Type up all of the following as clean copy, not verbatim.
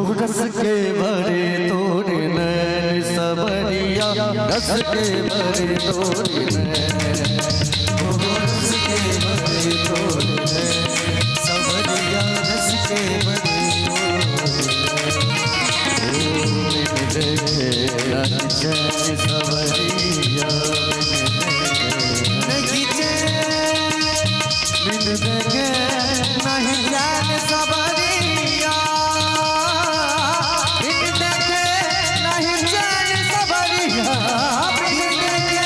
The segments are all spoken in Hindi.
रस के भरे तोरे नैन सबरिया, रस के भरे तोरे नैन, रस के भरे तोरे नैन सबरिया, रस के भरे तोरे नैन सबरिया, नहीं चैन बिन देखे नहीं जान सबरिया, बिन देखे नहीं जान सबरिया, बिन देखे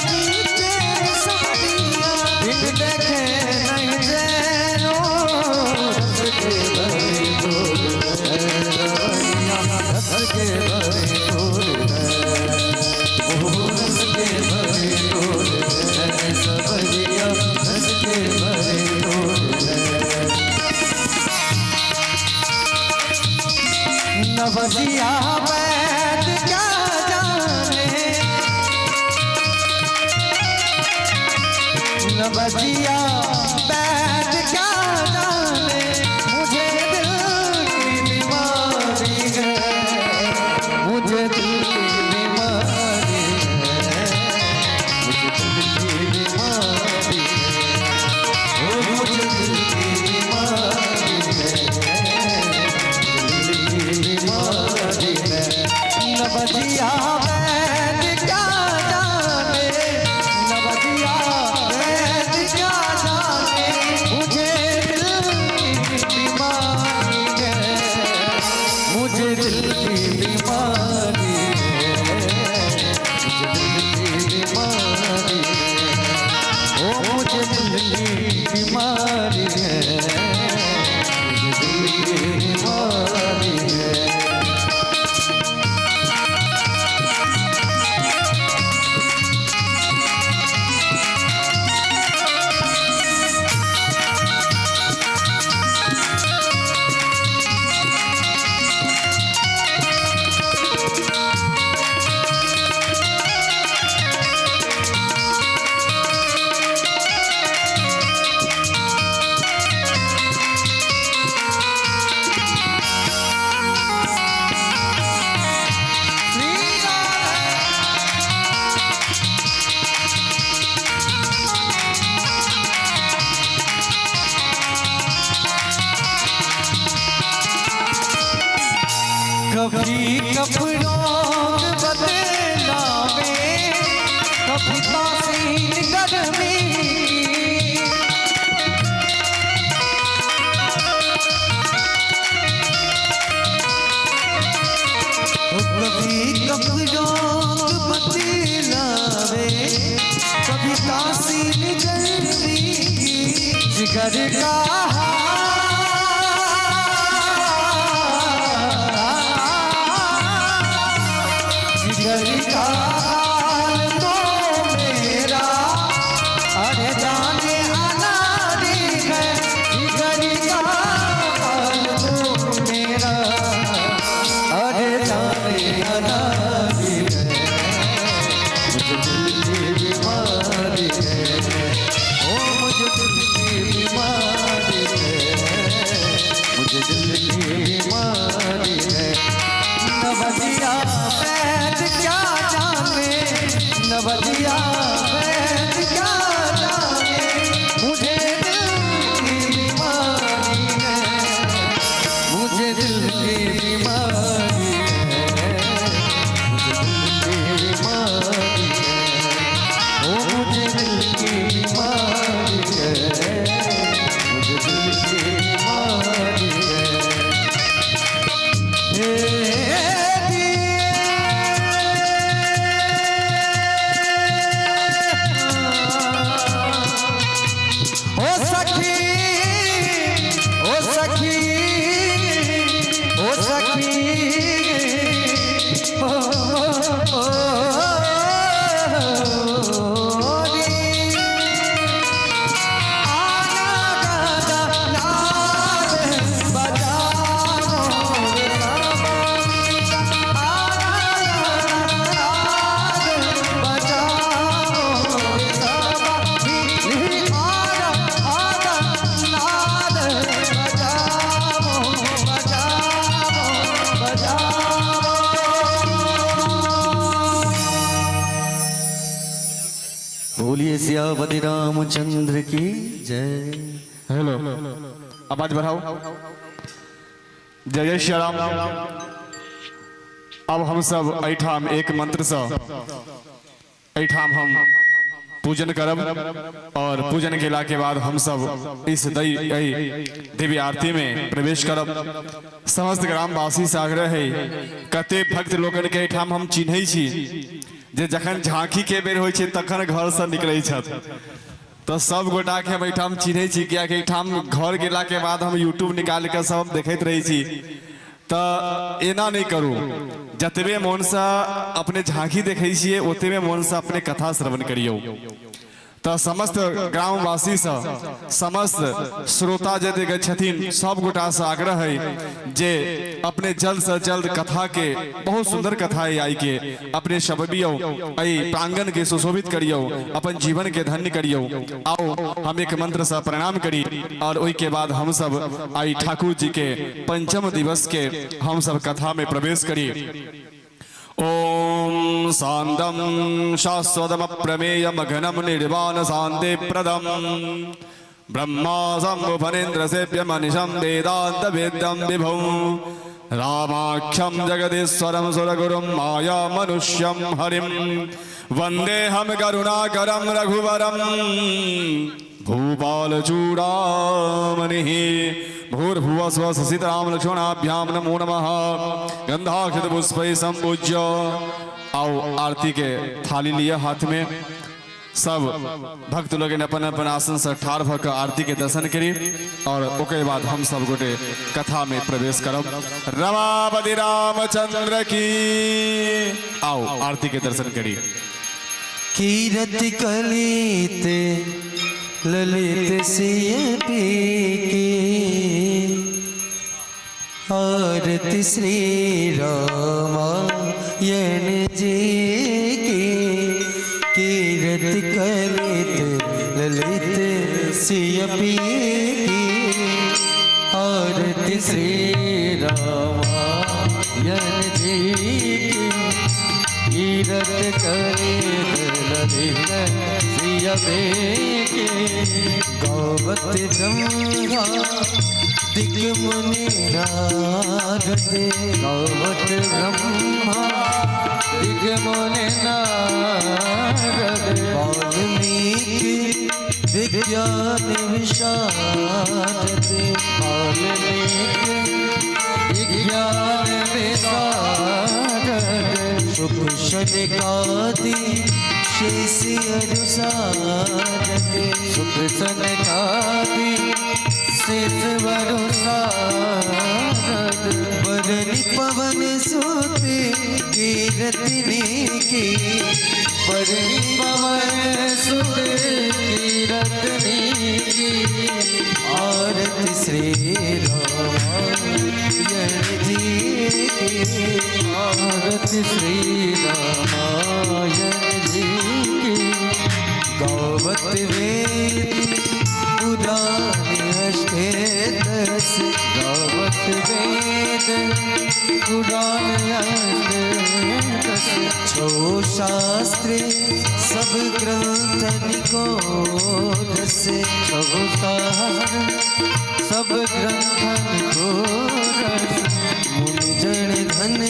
नहीं जान सबरिया, बिन देखे नहीं जानो रस के भरे तोरे सबरिया, रस के भरे तोरे रस के भरे तोरे सबरिया, रस के भरे नवजिया बैठ क्या जाने, नवजिया बैठ क्या जाने, मुझे दिल की बीमारी है, मुझे दिल की बीमारी है, मुझे दिल की बीमारी है, मुझे दिल की बीमारी है, नवजिया बैठ क्या जाने, नवजिया बैठ क्या जाने, मुझे दिल की बीमारी है, मुझे दिल की बीमारी है, मुझे दिल की बीमारी है, ओ मुझे दिल की बीमारी है, मुझे दिल की बीमारी है। कभी कपड़ों बदलावे, कभी तासीन गर्मी, कभी कपड़ों बदलावे, कभी तासीन गर्मी, जिगर का जिगर का हाल तो मेरा, अरे जाने अनारी है, जिगर का हाल तो मेरा, अरे जाने अनारी है, मुझे दिल की बीमारी है, ओ मुझे दिल की बीमारी है, मुझे दिल की बीमारी है। नवजिया बैठ क्या जाने, नवजिया बैठ क्या जाने, मुझे दिल की बीमारी है, मुझे दिल की बीमारी है, मुझे दिल की बीमारी है, ओ मुझे दिल की बीमारी है, मुझे दिल की बीमारी है। सियापति रामचंद्र की जय। हेलो, आवाज बढ़ाओ। जय जय श्री राम। अब हम सब ऐठाम एक मंत्र से ऐठाम हम पूजन करब और पूजन केला के बाद हम सब इस दिव्य आरती में प्रवेश करब। समस्त ग्रामवासी से आग्रह है, कते भक्त लोगन के ऐठाम हम चिन्है छी जे जखन झांकी के बेर होइ छै तखन घर से निकलै छथि, तो सब गोटा के हम ऐठाम चिन्है छी, कियाकि ऐठाम घर गेला के बाद हम यूट्यूब निकाल के सब देखैत रही छी। तो एना नहीं करू, जतबे मन से अपने झांकी देखे छिए ओतबे मन से अपने कथा श्रवण करियो। तो समस्त ग्रामवासी से समस्त श्रोता जे देखे छथिन सब गोटा से आग्रह है जे अपने जल्द से जल्द कथा के, बहुत सुंदर कथा है आई के, अपने शबबियो आई प्रांगण के सुशोभित करियो, अपन जीवन के धन्य करियो। आओ हम एक मंत्र से प्रणाम करी और ओई के बाद हम सब आई ठाकुर जी के पंचम दिवस के हम सब कथा में प्रवेश करी। ओम शांतम शाश्वतम प्रमेयम घनम निर्वाण शांति प्रदम ब्रह्मा शंभु फणीन्द्र सेव्य मनिषं वेदांत वेद्यं विभु रामाख्यम जगदीश्वरम सुरगुरुम माया मनुष्यम हरिम वंदे हम करुणाकरम रघुवरम भूपाल चूड़ामणि भूर्भुवः स्वः सीताराम लक्ष्मणाभ्याम नमो नमः। गंधाक्षत पुष्पै संपूज्य। आओ आरती के थाली लिए हाथ में सब भक्त लोग अपन अपन आसन से ठाड़ भर आरती के दर्शन करी और ओके बाद हम सब गोटे कथा में प्रवेश करब। रमापति रामचंद्र की। आओ आरती के दर्शन करी। कीरत कलित ललित सिय की आरती श्री रामायण जी की। कीरत कलित ललित सिय की आरती श्री रामायण जी की। कीरत कलित ललित सिय की गावत ब्रह्मा दिक मुनि नारद। गावत ब्रह्मा दिक मुनि नारद। वाल्मीकि विज्ञान विशारद। वाल्मीकि विज्ञान विशारद। शुक शनकादि शेष अनुसारद। शुक शनकादि शेष अनुसारद। वरनि पवन सुत कीरतनी की। वरनि पवन सुत कीरतनी की। आरती श्री रामायण जी की। आरती श्री रामायण जी की। गावत वेद पुराण अष्टदश। गावत वेद पुराण अष्टदश। छो शास्त्र सब ग्रंथन को रस। छो शास्त्र सब ग्रंथन को रस। मुनि जन धन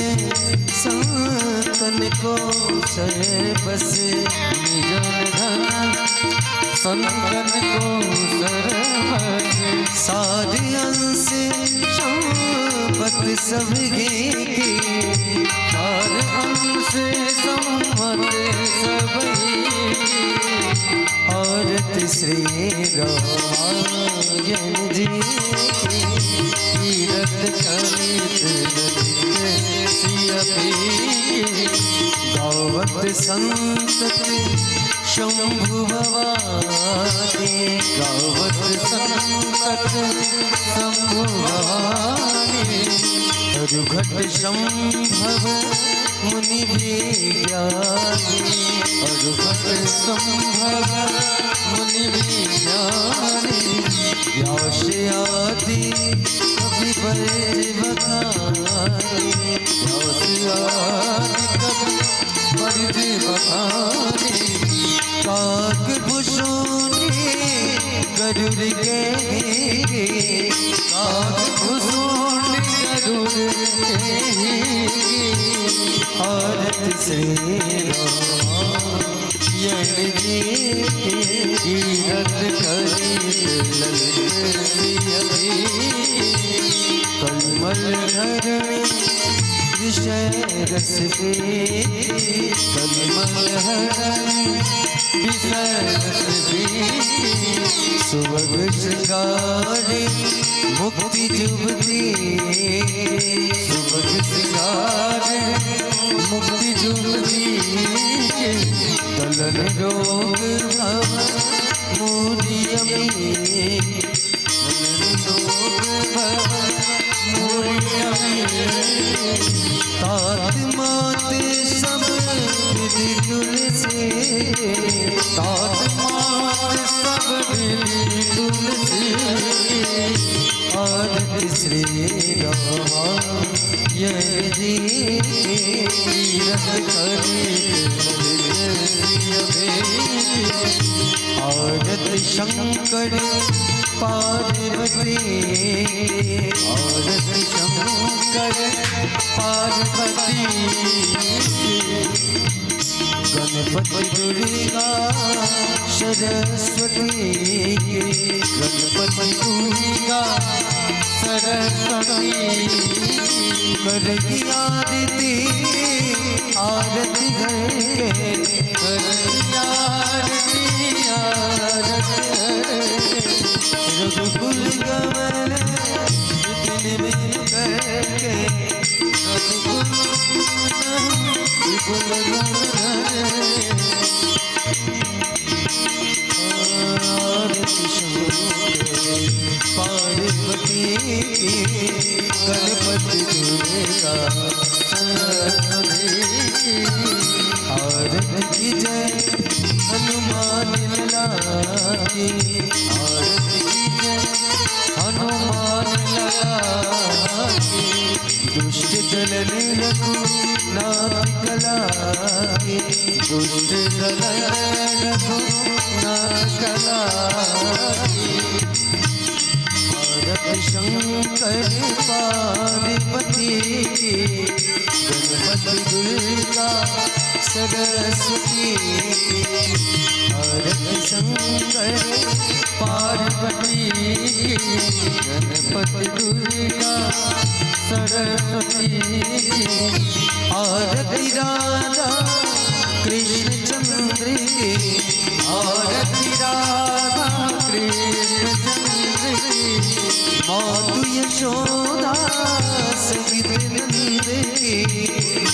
संतन को सर्वस। मुनि जन धन संतन को सर्वस। सारे अंश संपत सबकी की। सारे अंश संपत सबकी की। आरती श्री रामायण जी की। कीरत कलित ललित सिय की। गावत संतति शंभु भवानी। गावत संतति शंभु भवानी। अरुघट संभव मुनि विज्ञानी। अरुघट संभव मुनि विज्ञानी। व्यास आदि कवि बरेज बखानी। व्यास आदि कवि बरेज बखानी। काग भूषण सुर के काग भुसुंड गरुड़ के आरत श्री रामायण जी कीरत करित ललित कलमल धरणी विषय रस पे कलमल धरणी विषय रस पे सुवग श्रृंगार मुक्ति जुबती सुवग श्रृंगार मुक्ति जुबती कलन रोग भव मूर्यमी कलन रोग भव मूर्यमी तात मात सब विधि तुलसी तात मात सब विधि तुलसी आरत श्री रामायण जी कीरत आरत शंकर पार्वती आरत शंकर पार्वती गणपति दुर्गा सरस्वती गणपति दुर्गा सरस्वती करगी आरती आरती करके करगी आरती आरती रघुकुल गमन दिल में करके रघुकुल गमन आरती शंकर पार्वती गणपति दुर्गा सरस्वती आरती की जय हनुमान लला की आरती की जय हनुमान लला की दुष्ट दलन रघुनाथ कला की दुष्ट दलन रघुनाथ कला की आरत शंकर पार्वती गणपति दुर्गा सरस्वती आरत शंकर पार्वती गणपति दुर्गा सरस्वती आरती राधा कृष्ण चंद्र की आरती राधा कृष्ण चंद्र की मातु यशोदा सहित नंद की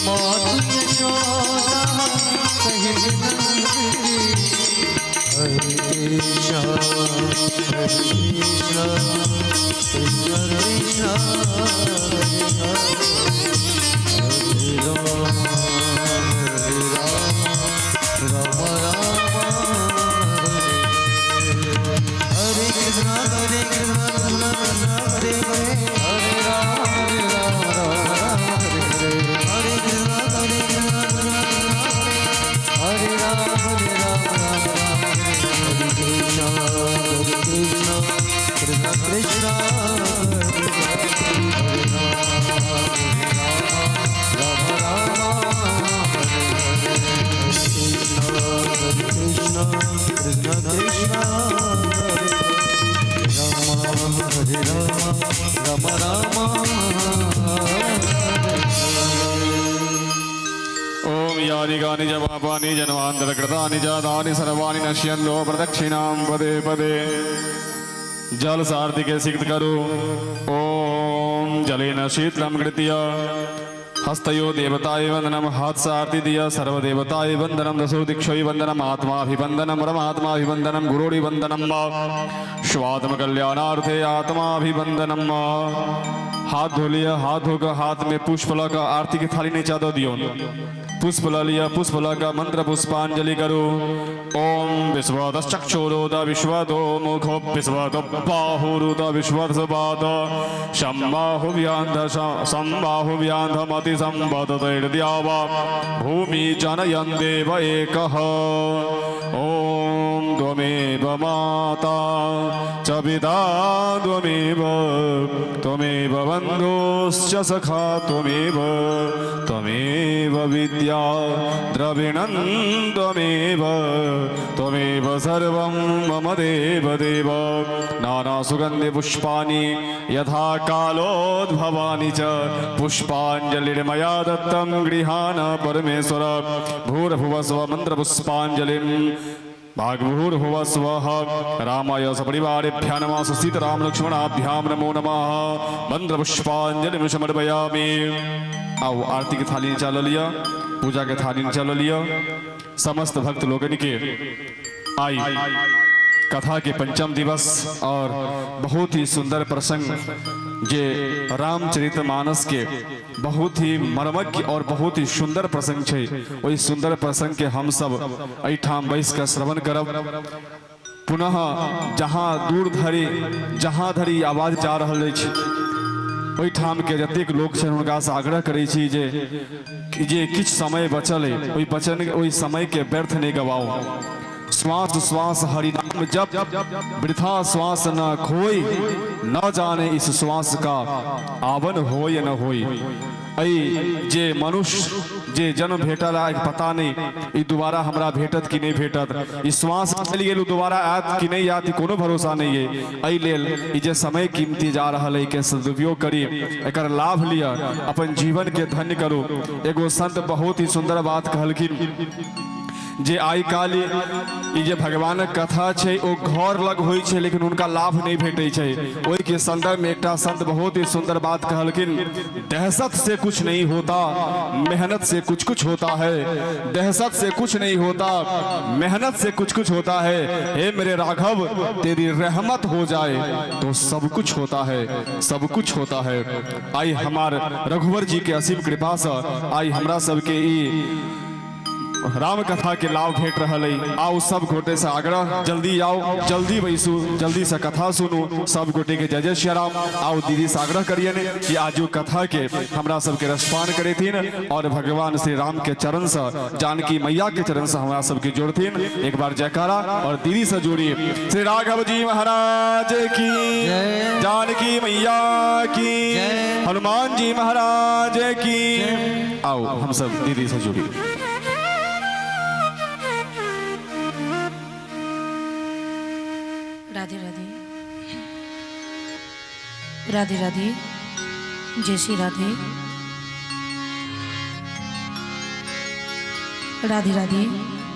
मातु यशोदा सहित नंद की हरे कृष्ण कृष्ण कृष्ण हरे राम राम राम हरे कृष्ण हरे कृष्ण कृष्ण कृष्ण हरे हरे हरे राम राम हरे हरे हरे कृष्ण हरे कृष्ण हरे राम राम हरे कृष्ण कृष्ण कृष्ण हरे राम राम कृष्ण कृष्ण कृष्ण हरे राम राम ओम यानि गानि च पापानि जन्मान्तरकृतानि च तानि सर्वाणि नश्यन्तो प्रदक्षिणां पदे पदे जल सारथी के सिक्त करो ओम जलेन शीतलं कृत्य हस्तयो देवताय वंदनम हाथ सारथी दिया सर्वदेवताय वंदनम दशो दिक्षोय वंदनम आत्माभिवंदनम परमात्माभिवंदनम गुरोडिवंदनम स्वात्म कल्याणार्थे आत्माभिवंदनम हाथ धो लिया हाथ धोकर हाथ में पुष्प लगा आरती की थाली नीचा दो दियो पुष्प ला लिया पुष्प लगा मंत्र पुष्पांजलि करो ओम विश्वदश्चक्षुरोद विश्वदो मुखो विश्वद बाहुरुद विश्वदसपाद शम्बाहुव्यान्ध सम्बाहुव्यान्धमति संवदतैर्द्यावा भूमि जनयन् देव एकः ओम त्वमेव माता च पिता त्वमेव बन्धुश्च सखा त्वमेव विद्या द्रविणं त्वमेव सर्वं मम देव नानासुगन्धिपुष्पाणि यथा कालोद्भवानि च पुष्पाञ्जलिर्मया दत्तं गृहाण परमेश्वर भूर्भुवस्व मन्त्रपुष्पाञ्जलिं भागभूर्भुवः स्वः रामाय सपरिवारेभ्यः नमः सीताराम लक्ष्मणाभ्यां नमो नमः मंत्रपुष्पांजलि समर्पयामि। आओ आरती की थाली निकाल लिया, पूजा के थाली निकाल लिया। समस्त भक्त लोगन के आई कथा के पंचम दिवस और बहुत ही सुंदर प्रसंग जे रामचरितमानस के बहुत ही मर्मज्ञ और बहुत ही सुंदर प्रसंग है। वही सुंदर प्रसंग के हम सब एठाम बैस कर श्रवण करब। पुनः जहाँ दूर धरि जहाँ धरि आवाज जा रहा है वही ठाम के जतेक लोग छे हुनका से आग्रह करै छी जे किछ समय बचल है वही समय के व्यर्थ नहीं गवाओ। श्वास श्वास हरिनाम जप वृथा श्वास न खोई, न जाने इस श्वास का आवन हो या न होई। ऐ जे मनुष्य जे जन्म भेटल है पता नहीं ई दोबारा हमरा भेटत कि नहीं भेटत, ई श्वास चली गेल दोबारा आयत कि नहीं आयत कोनो भरोसा नहीं है। ऐ लेल ई जे समय कीमती जा रहा है के सदुपयोग करी, एकर लाभ लिया, अपन जीवन के धन्य करो। एगो संत बहुत ही सुंदर बात कहलखिन जे आई काली ई जे भगवान कथा छे ओ घर लग होई छे लेकिन उनका लाभ नहीं भेटे छे। ओई के संदर्भ में एकटा संत बहुत ही सुंदर बात कहलखिन, दहशत से कुछ नहीं होता, मेहनत से कुछ कुछ होता है। दहशत से कुछ नहीं होता, मेहनत से कुछ कुछ होता है। हे मेरे राघव तेरी रहमत हो जाए तो सब कुछ होता है, सब कुछ होता है। आई हमार रघुवर जी के असीम कृपा से आई हमरा सबके ई राम कथा के लाभ भेट रहा है। आओ सब गोटे से आग्रह जल्दी आओ, जल्दी बैसू, जल्दी से कथा सुनू। सब गोटे के जय जय श्री राम। आओ दीदी से आग्रह करिए ने कि आज कथा के हमरा सबके रसपान करे थीन और भगवान श्री राम के चरण से जानकी मैया के चरण से हमरा सबके जोड़तीन। एक बार जयकारा और दीदी से जोड़िए। श्री राघव जी महाराज की, जानकी मैया की, हनुमान जी महाराज की। आओ हम सब दीदी से जुड़िए। राधे राधे, राधे राधे, जय श्री राधे, राधे राधे,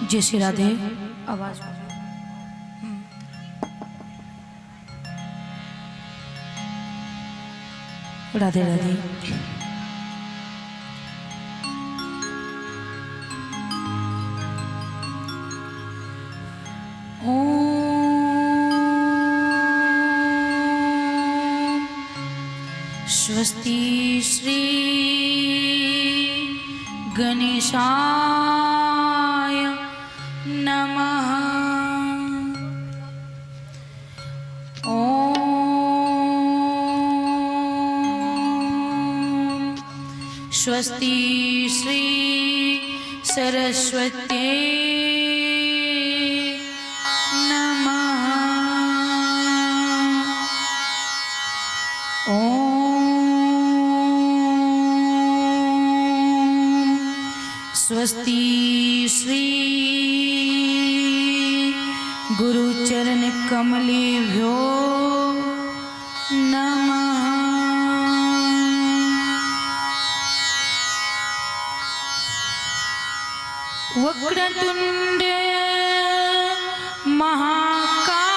जय श्री राधे। आवाज राधे राधे। स्वस्ति श्री गणेशाय नमः। ओम स्वस्ति श्री सरस्वती नमः। स्वस्ति श्री गुरुचरण कमलेभ्यो नमः। वक्रतुंड महाकाय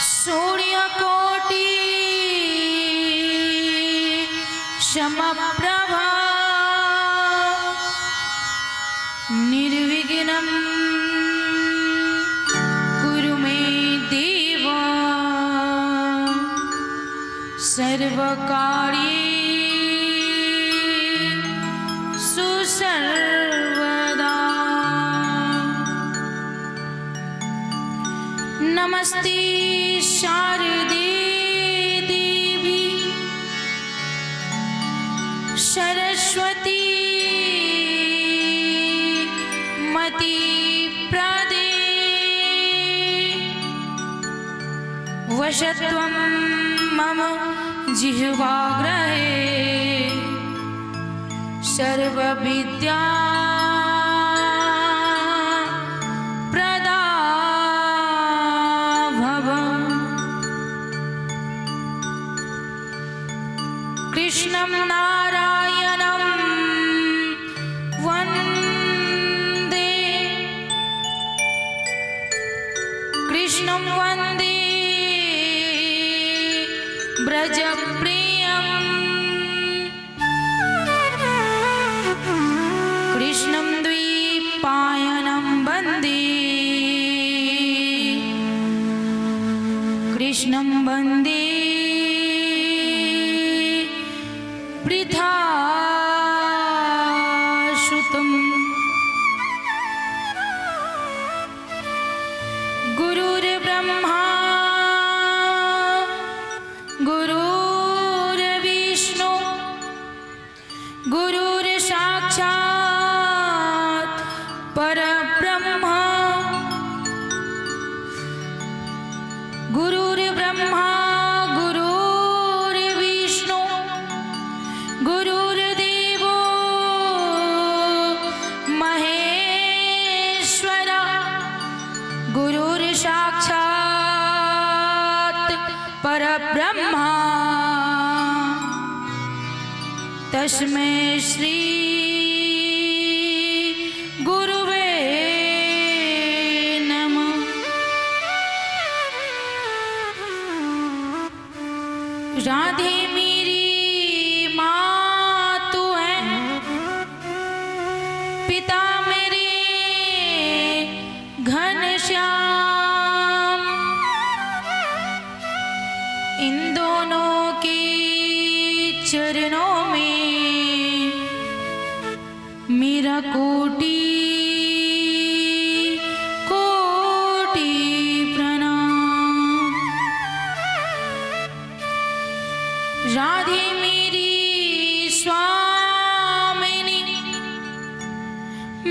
सूर्यकोटि समप्रभा निर्विघ्नं कुरु मे देव सर्वकार्येषु सर्वदा। नमस्ते शारदे देवी सरस्वती मति वशत्वं मम जिह्वाग्रहे सर्वविद्या प्रदा भव। कृष्णं नारायणं वन्दे कृष्णं वन्दे ब्रजप्रियं कृष्णं द्वैपायनं वन्दे कृष्णं वन्दे वृथासुतं। गुरुर्ब्रह्मा गुरुर्विष्णु गुरुर्साक्षात् परब्रह्म। गुरुर्ब्रह्मा गुरुर्विष्णु गुरुर्देवो महेश्वर गुरुर्साक्षात् परब्रह्म तस्मै श्री गुरुवे नमः। राधे मेरी माँ तू है, पिता मेरे घनश्याम। इन दोनों के चरणों में मेरा कोटि कोटि प्रणाम। राधे मेरी स्वामिनी,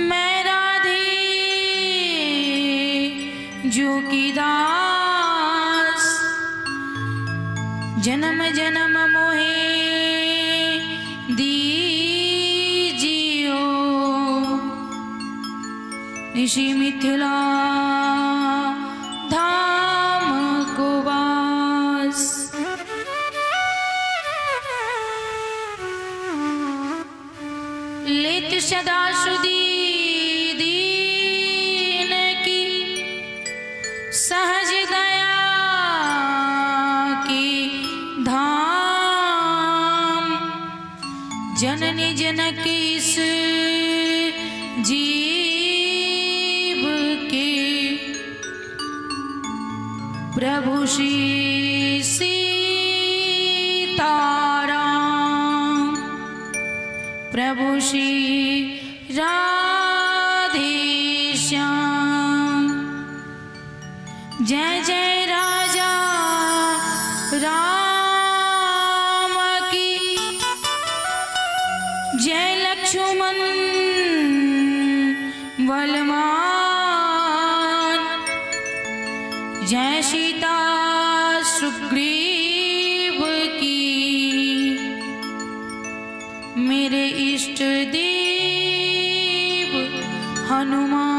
मैं राधे जो की दास। जन्म जन्म मोहे दीजियो निशि मिथिला धाम को वास। लेत सदा सुधी दीन की सहज दया की धाम। जननी जनक इस जीव के प्रभु श्री सीताराम। प्रभु श्री राधेश्याम। जय जय राजा राम की, जय लक्ष्मण बलवान। जय सीता सुग्रीव की, मेरे इष्ट देव हनुमान।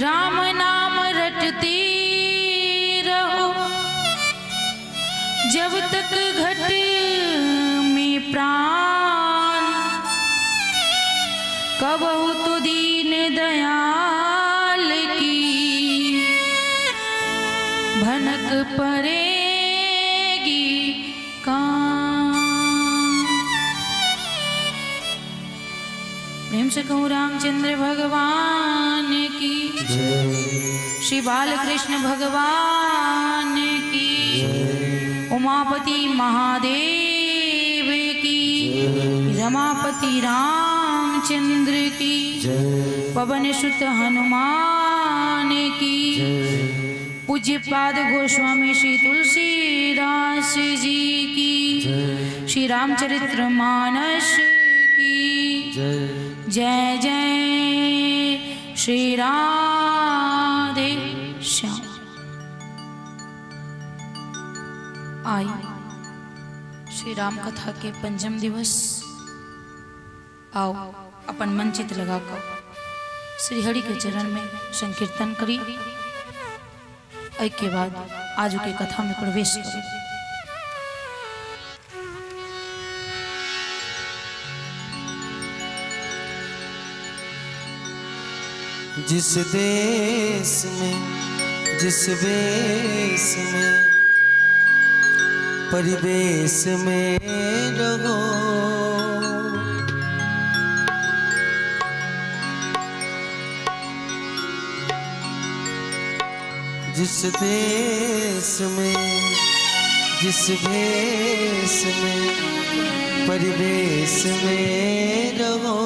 राम नाम रटते रहो जब तक घट में प्राण। कबहु तो दीन दयाल की भनक पड़ेगी कान। प्रेम से कहूँ रामचंद्र भगवान की, श्री बालकृष्ण भगवान की, उमापति महादेव की, रमापति रामचंद्र की, पवन सुत हनुमान की, पूज्य पाद गोस्वामी श्री तुलसीदास जी की, श्री रामचरित्र मानस की जय जय श्री राधे श्याम। आई श्री राम कथा के पंचम दिवस। आओ अपन मन चित लगाकर श्री हरि के चरण में संकीर्तन करी। के बाद आज के कथा में प्रवेश करी। जिस देश में जिस वेश में परिवेश में रहो, जिस देश में जिस वेश में परिवेश में रहो,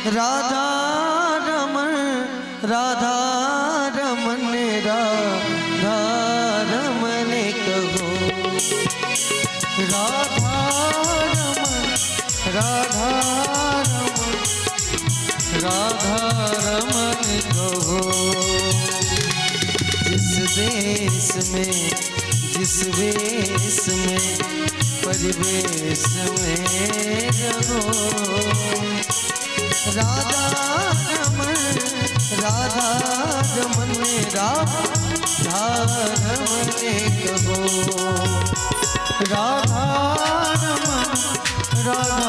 राधा रमन राधा रमन राधा रमन कहो, राधा रमन राधा रमन राधा रमन कहो। जिस देश में जिस वेश में परिवेश में रहो, राधा रमन राधा रमन राधा रमन कहो, राधा रमन राधा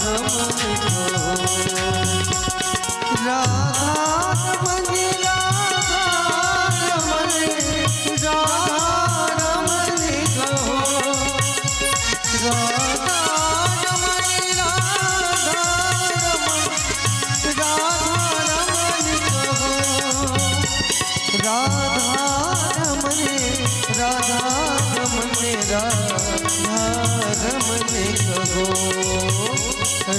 रमन राधा रमन कहो, राधा रमन राधा रमन राधा रमन कहो, राधा राधा रमन राधा रमन कहो,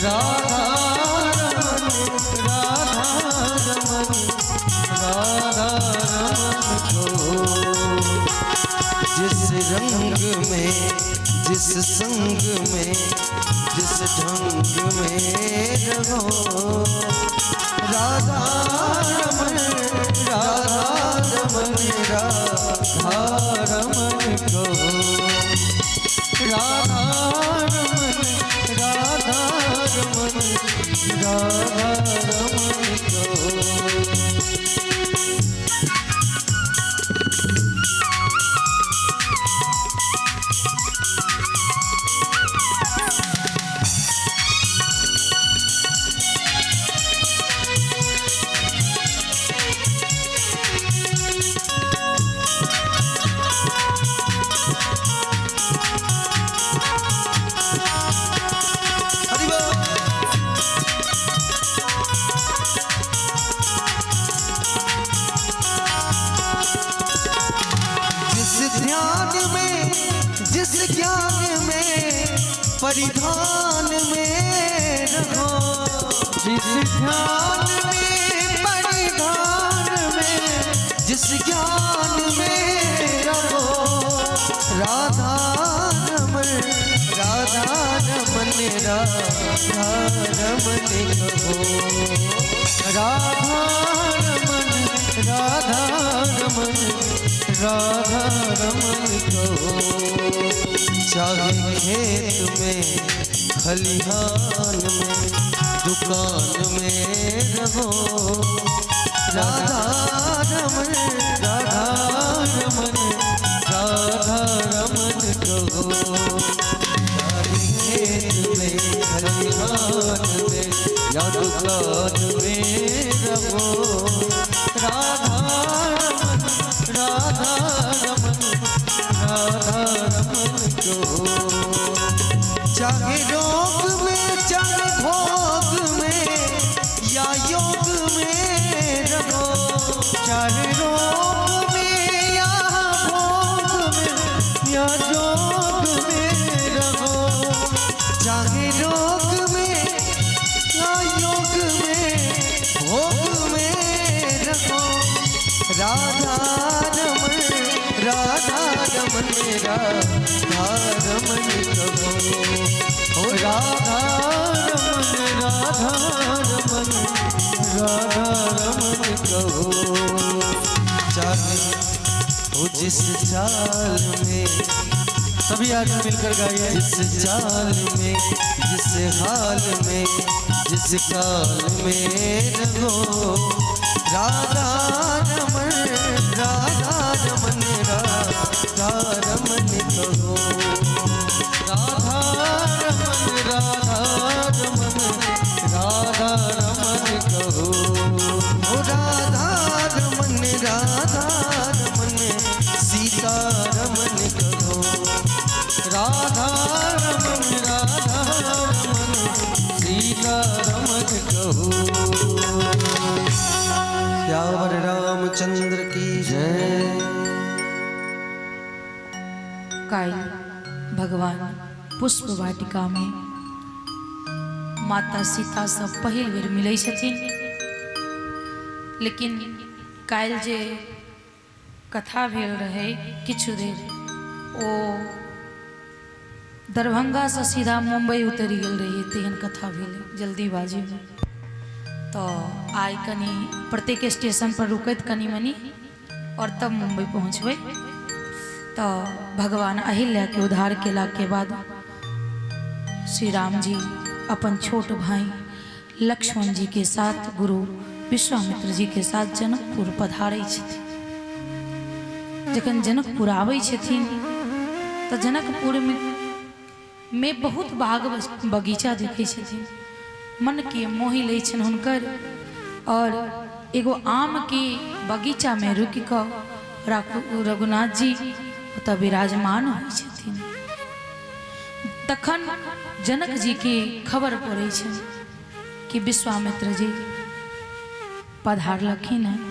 राधा रमन राधा रमन राधा रमन कहो। जिस रंग में जिस संग में जिस ढंग में रहो, राधा रमन राधा रमन राधा रमन कहो, राधा रमन राधा रमन राधा रमन कहो। जिस ज्ञान में परिधान में रहो, जिस ध्यान में परिधान में जिस ज्ञान में रहो, राधा रमन राधा रमन राधा रमन कहो, राधा रमन राधा रमन राधा रमन कहो। चाहे खेत में खलिहान में दुकान में रहो, राधा रमन राधा रमन राधा रमन कहो। चाहे खेत में खलिहान में या दुकान में रहो, राधा रमन राधा रमन राधा रमन कहो। चाहे रोग में चाहे भोग में या योग में रहो, चाहे रोग में या भोग में या योग में रहो, चाहे रोग में या योग में भोग में रहो, राधा रमन राधा रमन राधा रमन कहो, ओ राधा रमन राधा रमन कहो चाल ओ जिस चाल में सभी आदमी मिलकर गाइए जिस चाल में जिस हाल में जिस काल में रहो राधा रमन राधा रमन राधा रमन कहो राधा रमन राधा रमन कहो ओ राधा रमन सीता रमन कहो राधा रमन सीता रमन कहो श्यावर रामचंद्र की जय। काल भगवान पुष्प वाटिका में माता सीता सब पहिल बेर मिलै छथिन, लेकिन काल जे कथा भेल रहे किछु देर ओ दरभंगा से सीधा मुंबई उतरी गेल रही तेहन कथा भेल जल्दीबाजी में। तो आइ कनी प्रत्येक स्टेशन पर रुकैत कनी मनी और तब मुंबई पहुँचबै। तो भगवान अहिल्या के उद्धार केला के बाद श्री राम जी अपन छोट भाई लक्ष्मण जी के साथ गुरु विश्वामित्र जी के साथ जनकपुर पधारै छथिन। जखन जनकपुर आबै छथिन तो जनकपुर में बहुत बाग बगीचा देखै छथिन, मन के मोहि लै छनि हुनकर। और एगो आम के बगीचा में रुक कऽ रघुनाथ जी ओतऽ विराजमान होइ छथिन। तखन जनक जी के खबर पड़ै छै कि विश्वामित्र जी पधारलखिन हैं।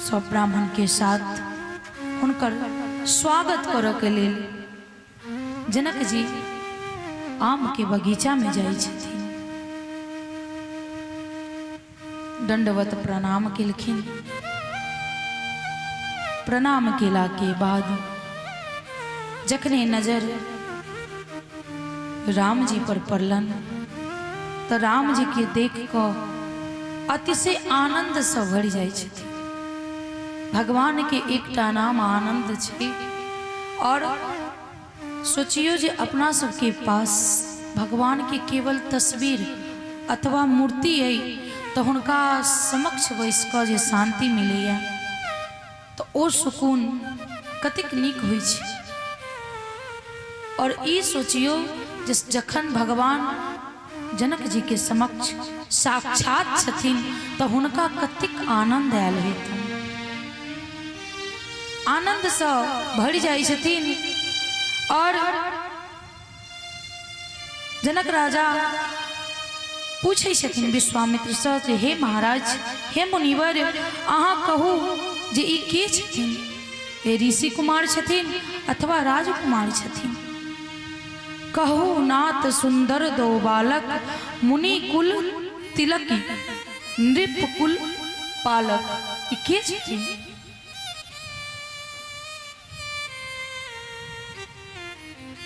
सब ब्राह्मण के साथ हुनकर स्वागत करऽ के लेल जनक जी आम के बगीचा में जाइ छथिन। दंडवत प्रणाम केलखिन। प्रणाम केला के बाद जखने नजर राम जी पर पड़लन तो राम जी के देख कऽ अतिशय आनंद से भरि जाइ छथिन। भगवान के एकटा नाम आनंद छै। और सोचियो जे अपना सबके पास भगवान के केवल तस्वीर अथवा मूर्ति है तो हुनका समक्ष बैस कऽ जे शांति मिलैया तो ओ सुकून कतेक नीक होइ छै। और ई सोचियो जे जखन भगवान जनक जी के समक्ष साक्षात छथिन तो हुनका कतेक आनंद आयल हेतनि। आनंद से भरि जाइ छथिन। और जनक राजा पूछै छथिन विश्वामित्र से जे हे महाराज हे मुनिवर अहाँ कहू जे ई के छथिन, ए ऋषि कुमार छथिन अथवा राजकुमार छथिन। कहू नाथ सुंदर दो बालक मुनि कुल तिलकी नृप कुल पालक। ई के छथिन?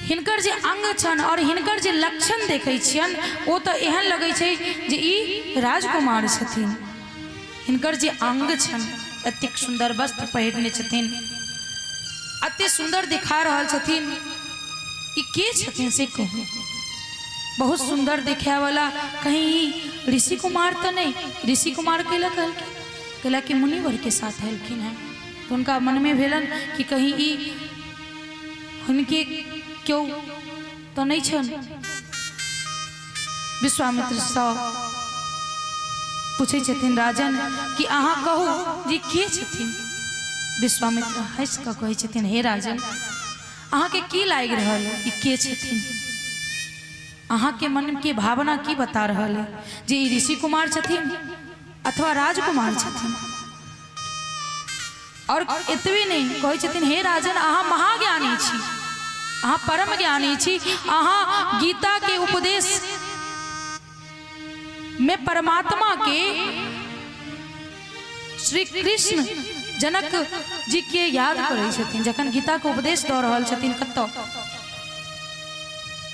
हिनकर जे अंग छन और हिनकर जे लक्षण देखै छियन ओ तो एहन लगै छै जे ई राजकुमार छथिन। हिनकर जे अंग छन अत्यंत सुंदर वस्त्र पहिरने छथिन, अति सुंदर दिखा रहल छथिन। ई के छथिन से कहू। बहुत सुंदर दिखाए वाला कहीं ऋषि कुमार तो नहीं। ऋषि कुमार कहला कि मुनिवर के साथ हलखिन है। तो उनका मन में भेलन कि कहीं ई उनके क्यों तो नहीं छन। विश्वामित्र से पूछे छथिन राजन कि अहाँ कहू जी के छथिन। विश्वामित्र हंस कऽ कहै छथिन हे राजन अहाँ के की लागि रहल ई के छथिन। अहाँ के मन के भावना की बता रहल है जे ई ऋषि कुमार छथिन अथवा राजकुमार छथिन। और एतबे नहीं कहै छथिन हे राजन अहाँ महाज्ञानी छी, अहाँ परम ज्ञानी छी। अहाँ गीता के उपदेश में परमात्मा के श्री कृष्ण जनक जी के याद करे छथिन। जखन गीता के उपदेश दऽ रहल छथिन कतौ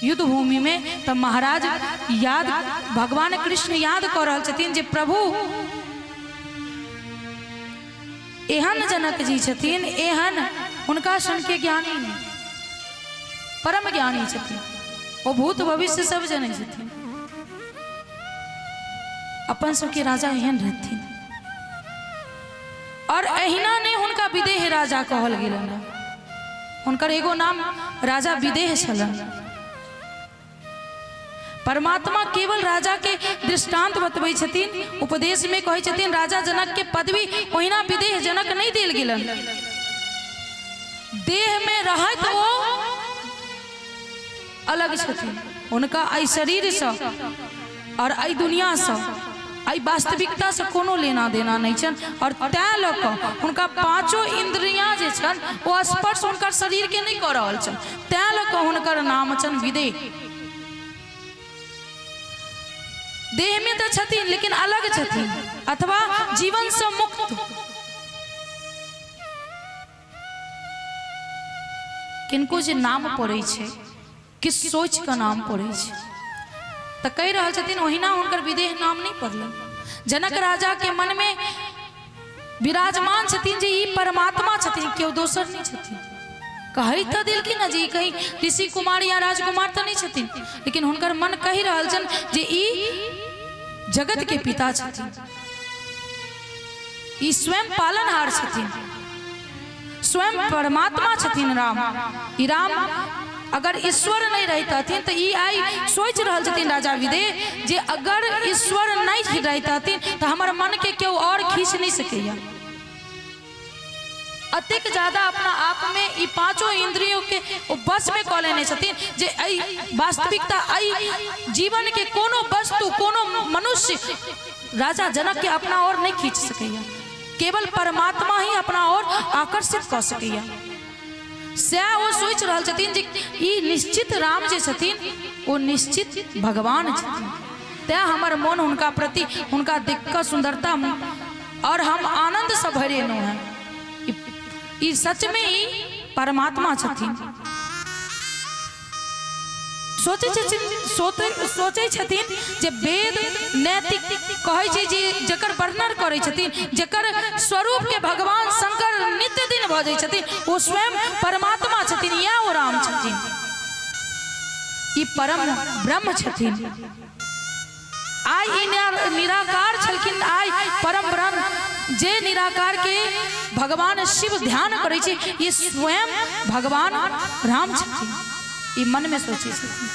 युद्ध भूमि में, तब महाराज याद भगवान कृष्ण याद कर रहे छथिन जे प्रभु एहन जनक जी छथिन, एहन उनका सन के ज्ञानी नहीं, परम ज्ञानी छथिन, वो भूत भविष्य सब जनै छथिन, अपन सबके राजा एहन रहथिन। और अहिना ने उनका विदेह राजा कहल गेलन। उनकर एगो नाम राजा विदेह छलन। परमात्मा केवल राजा के दृष्टांत बतबै छथिन, उपदेश में कहै छथिन राजा जनक के पदवी ओहिना विदेह जनक नहीं देल गेलन। देह में रहत वो अलग छथिन, उनका आई शरीर से और आई दुनिया से, आई वास्तविकता से कोनो लेना देना नहीं छन। और तैं लऽ कऽ उनका पांचों इंद्रियां जे छन वो स्पर्श उनकर शरीर के नहीं कर रहल छन, तैं लऽ कऽ हुनकर नाम छन विदेह। देह में तो छथिन लेकिन अलग छथिन, अथवा जीवन से मुक्त। किनको जे नाम पड़े छे, किस सोच का नाम पड़े छे, तो कह रहा छथिन ओहिना हुनकर विदेह नाम नहीं पड़ल। जनक राजा के मन में विराजमान छथिन जे ई परमात्मा छथिन, क्यों दोसर नहीं छथिन। कही तो दिल की न जी कहीं ऋषि कुमार या राजकुमार तो नहीं छथिन, लेकिन हुनकर मन कही रहल छन जे ई जगत के पिता छथिन, ई स्वयं पालनहार छथिन, स्वयं परमात्मा छथिन राम। ई राम अगर ईश्वर नहीं रहते तो ई आई सोच रहल छथिन राजा विदेह जे अगर ईश्वर नहीं रहते तो हमार मन के क्यों और खींच नहीं सकेया। अतिक ज्यादा अपना आप में ई पांचों इंद्रियों के बस में कऽ लेने छथिन जे आई वास्तविकता आई जीवन के कोनो वस्तु कोनो मनुष्य राजा जनक के अपना ओर नहीं खींच सकेया, केवल परमात्मा ही अपना ओर आकर्षित कर सकेया। से वो सोच रहल छथिन जे ई निश्चित राम जे छथिन वो निश्चित भगवान छथिन। तै हमर मन उनका प्रति उनका दिक्कत सुंदरता और हम आनंद से भरे न है। ई सच में ही परमात्मा छथिन। सोचे छथिन जे वेद नैतिक कहै छै जे जकर वर्णन करै छथिन, जकर स्वरूप के भगवान शंकर नित्य दिन भजै छथिन, वो स्वयं परमात्मा छथिन या वो राम छथिन। ई परम ब्रह्म छथिन। आई ई निराकार छलखिन, आई परम ब्रह्म जे निराकार के भगवान शिव ध्यान करे छे, ये स्वयं भगवान राम छथिन। ई मन में सोचे छथिन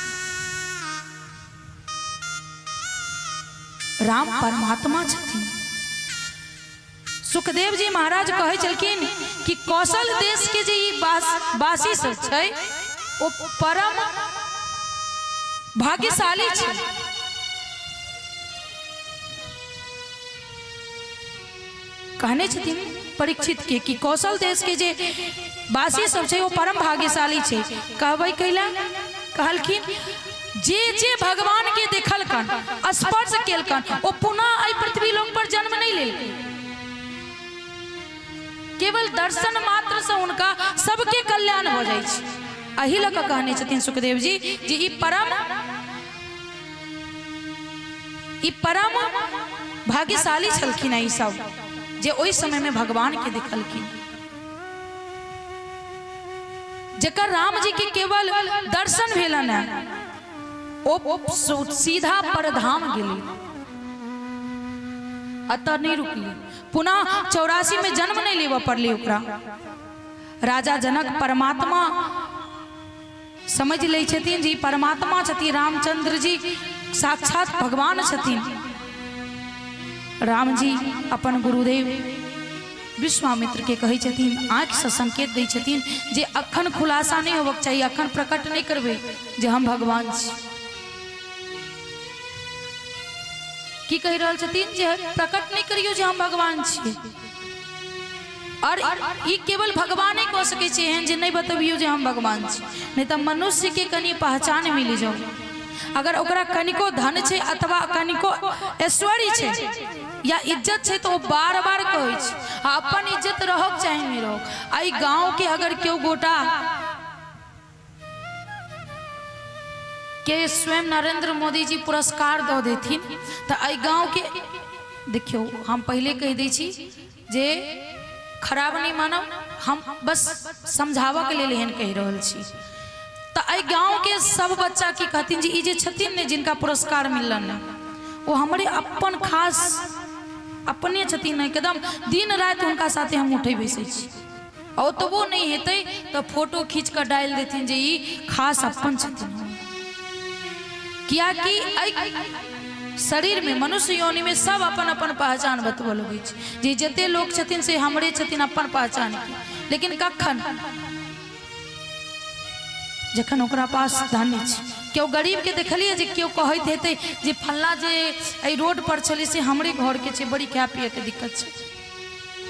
राम परमात्मा छथिन। सुखदेव जी महाराज कहे चलखिन कि कौशल देश के जे वासी सब छै वो परम भाग्यशाली छै। कहने छथिन परीक्षित के कि कौशल देश के जे वासी सब छै वो परम भाग्यशाली छै। कहबै कैला कहलखिन जे जे भगवान के देखलकन स्पर्श केलकन वो पुनः आई पृथ्वी लोक पर जन्म नहीं लेलकन, केवल दर्शन मात्र से उनका सबके कल्याण हो जाए छै। अही लऽ कऽ कहने छथिन सुखदेव जी जे ई परम भाग्यशाली छलखिन ई सब जे ओई समय में भगवान के देखलखिन, जकर राम जी के केवल दर्शन भेलन है ओ सीधा परधाम गेली, अतः नहीं रुकली, पुनः 84 में जन्म नहीं लेवा पड़ली ओकरा। राजा जनक परमात्मा समझ ले छथिन जी परमात्मा छथिन, रामचंद्र जी साक्षात भगवान छथिन। राम जी अपन गुरुदेव विश्वामित्र के कहे छथिन, आँख से संकेत दै छथिन जे अखन खुलासा नहीं होबक चाहिए, अखन प्रकट नहीं करबे जे हम भगवान छी। की कह रहल छथिन जे प्रकट नहीं करियो जे हम भगवान छी। और ई केवल भगवाने कह सके छै एहन जे नहीं बतबियो जे हम भगवान छी, नहीं तो मनुष्य के कनी पहचान मिल जाओ। अगर ओकरा कनिको धन छै अथवा कनिको ऐश्वर्य छै या इज्जत छै तो बार बार कहै छै अपन इज्जत रहक चाहे नहीं रहक। आई गांव के अगर क्यों गोटा के स्वयं नरेंद्र मोदी जी पुरस्कार दऽ देथिन तो एहि गाँव के देखियो हम पहले कह दै छी जे खराब नहीं मानब, हम बस समझावा के लिए एहन कह रहल छी। तो एहि गाँव के सब बच्चा की कहथिन जी ई जे छथिन ने जिनका पुरस्कार मिलन वो हमारे अपन खास अपने छथिन, एकदम दिन रात उनका साथे हम उठे बैसे छी। और तो वो नहीं हेते तो फोटो खींच कर डाल देथिन जे ई खास अपन छथिन। क्या कि शरीर में मनुष्य योनि में सब अपन अपन पहचान बतबऽ लगै छै जे जते लोग छथिन से हमरे छथिन अपन पहचान की। लेकिन कखन जखन ओकरा पास धन छै, क्यों गरीब के देखलिए जे क्यों कहैत हेतै जे फल्ला जे एहि रोड पर छलै से हमरे घर के छै, बड़ी खाय पिए के दिक्कत छै,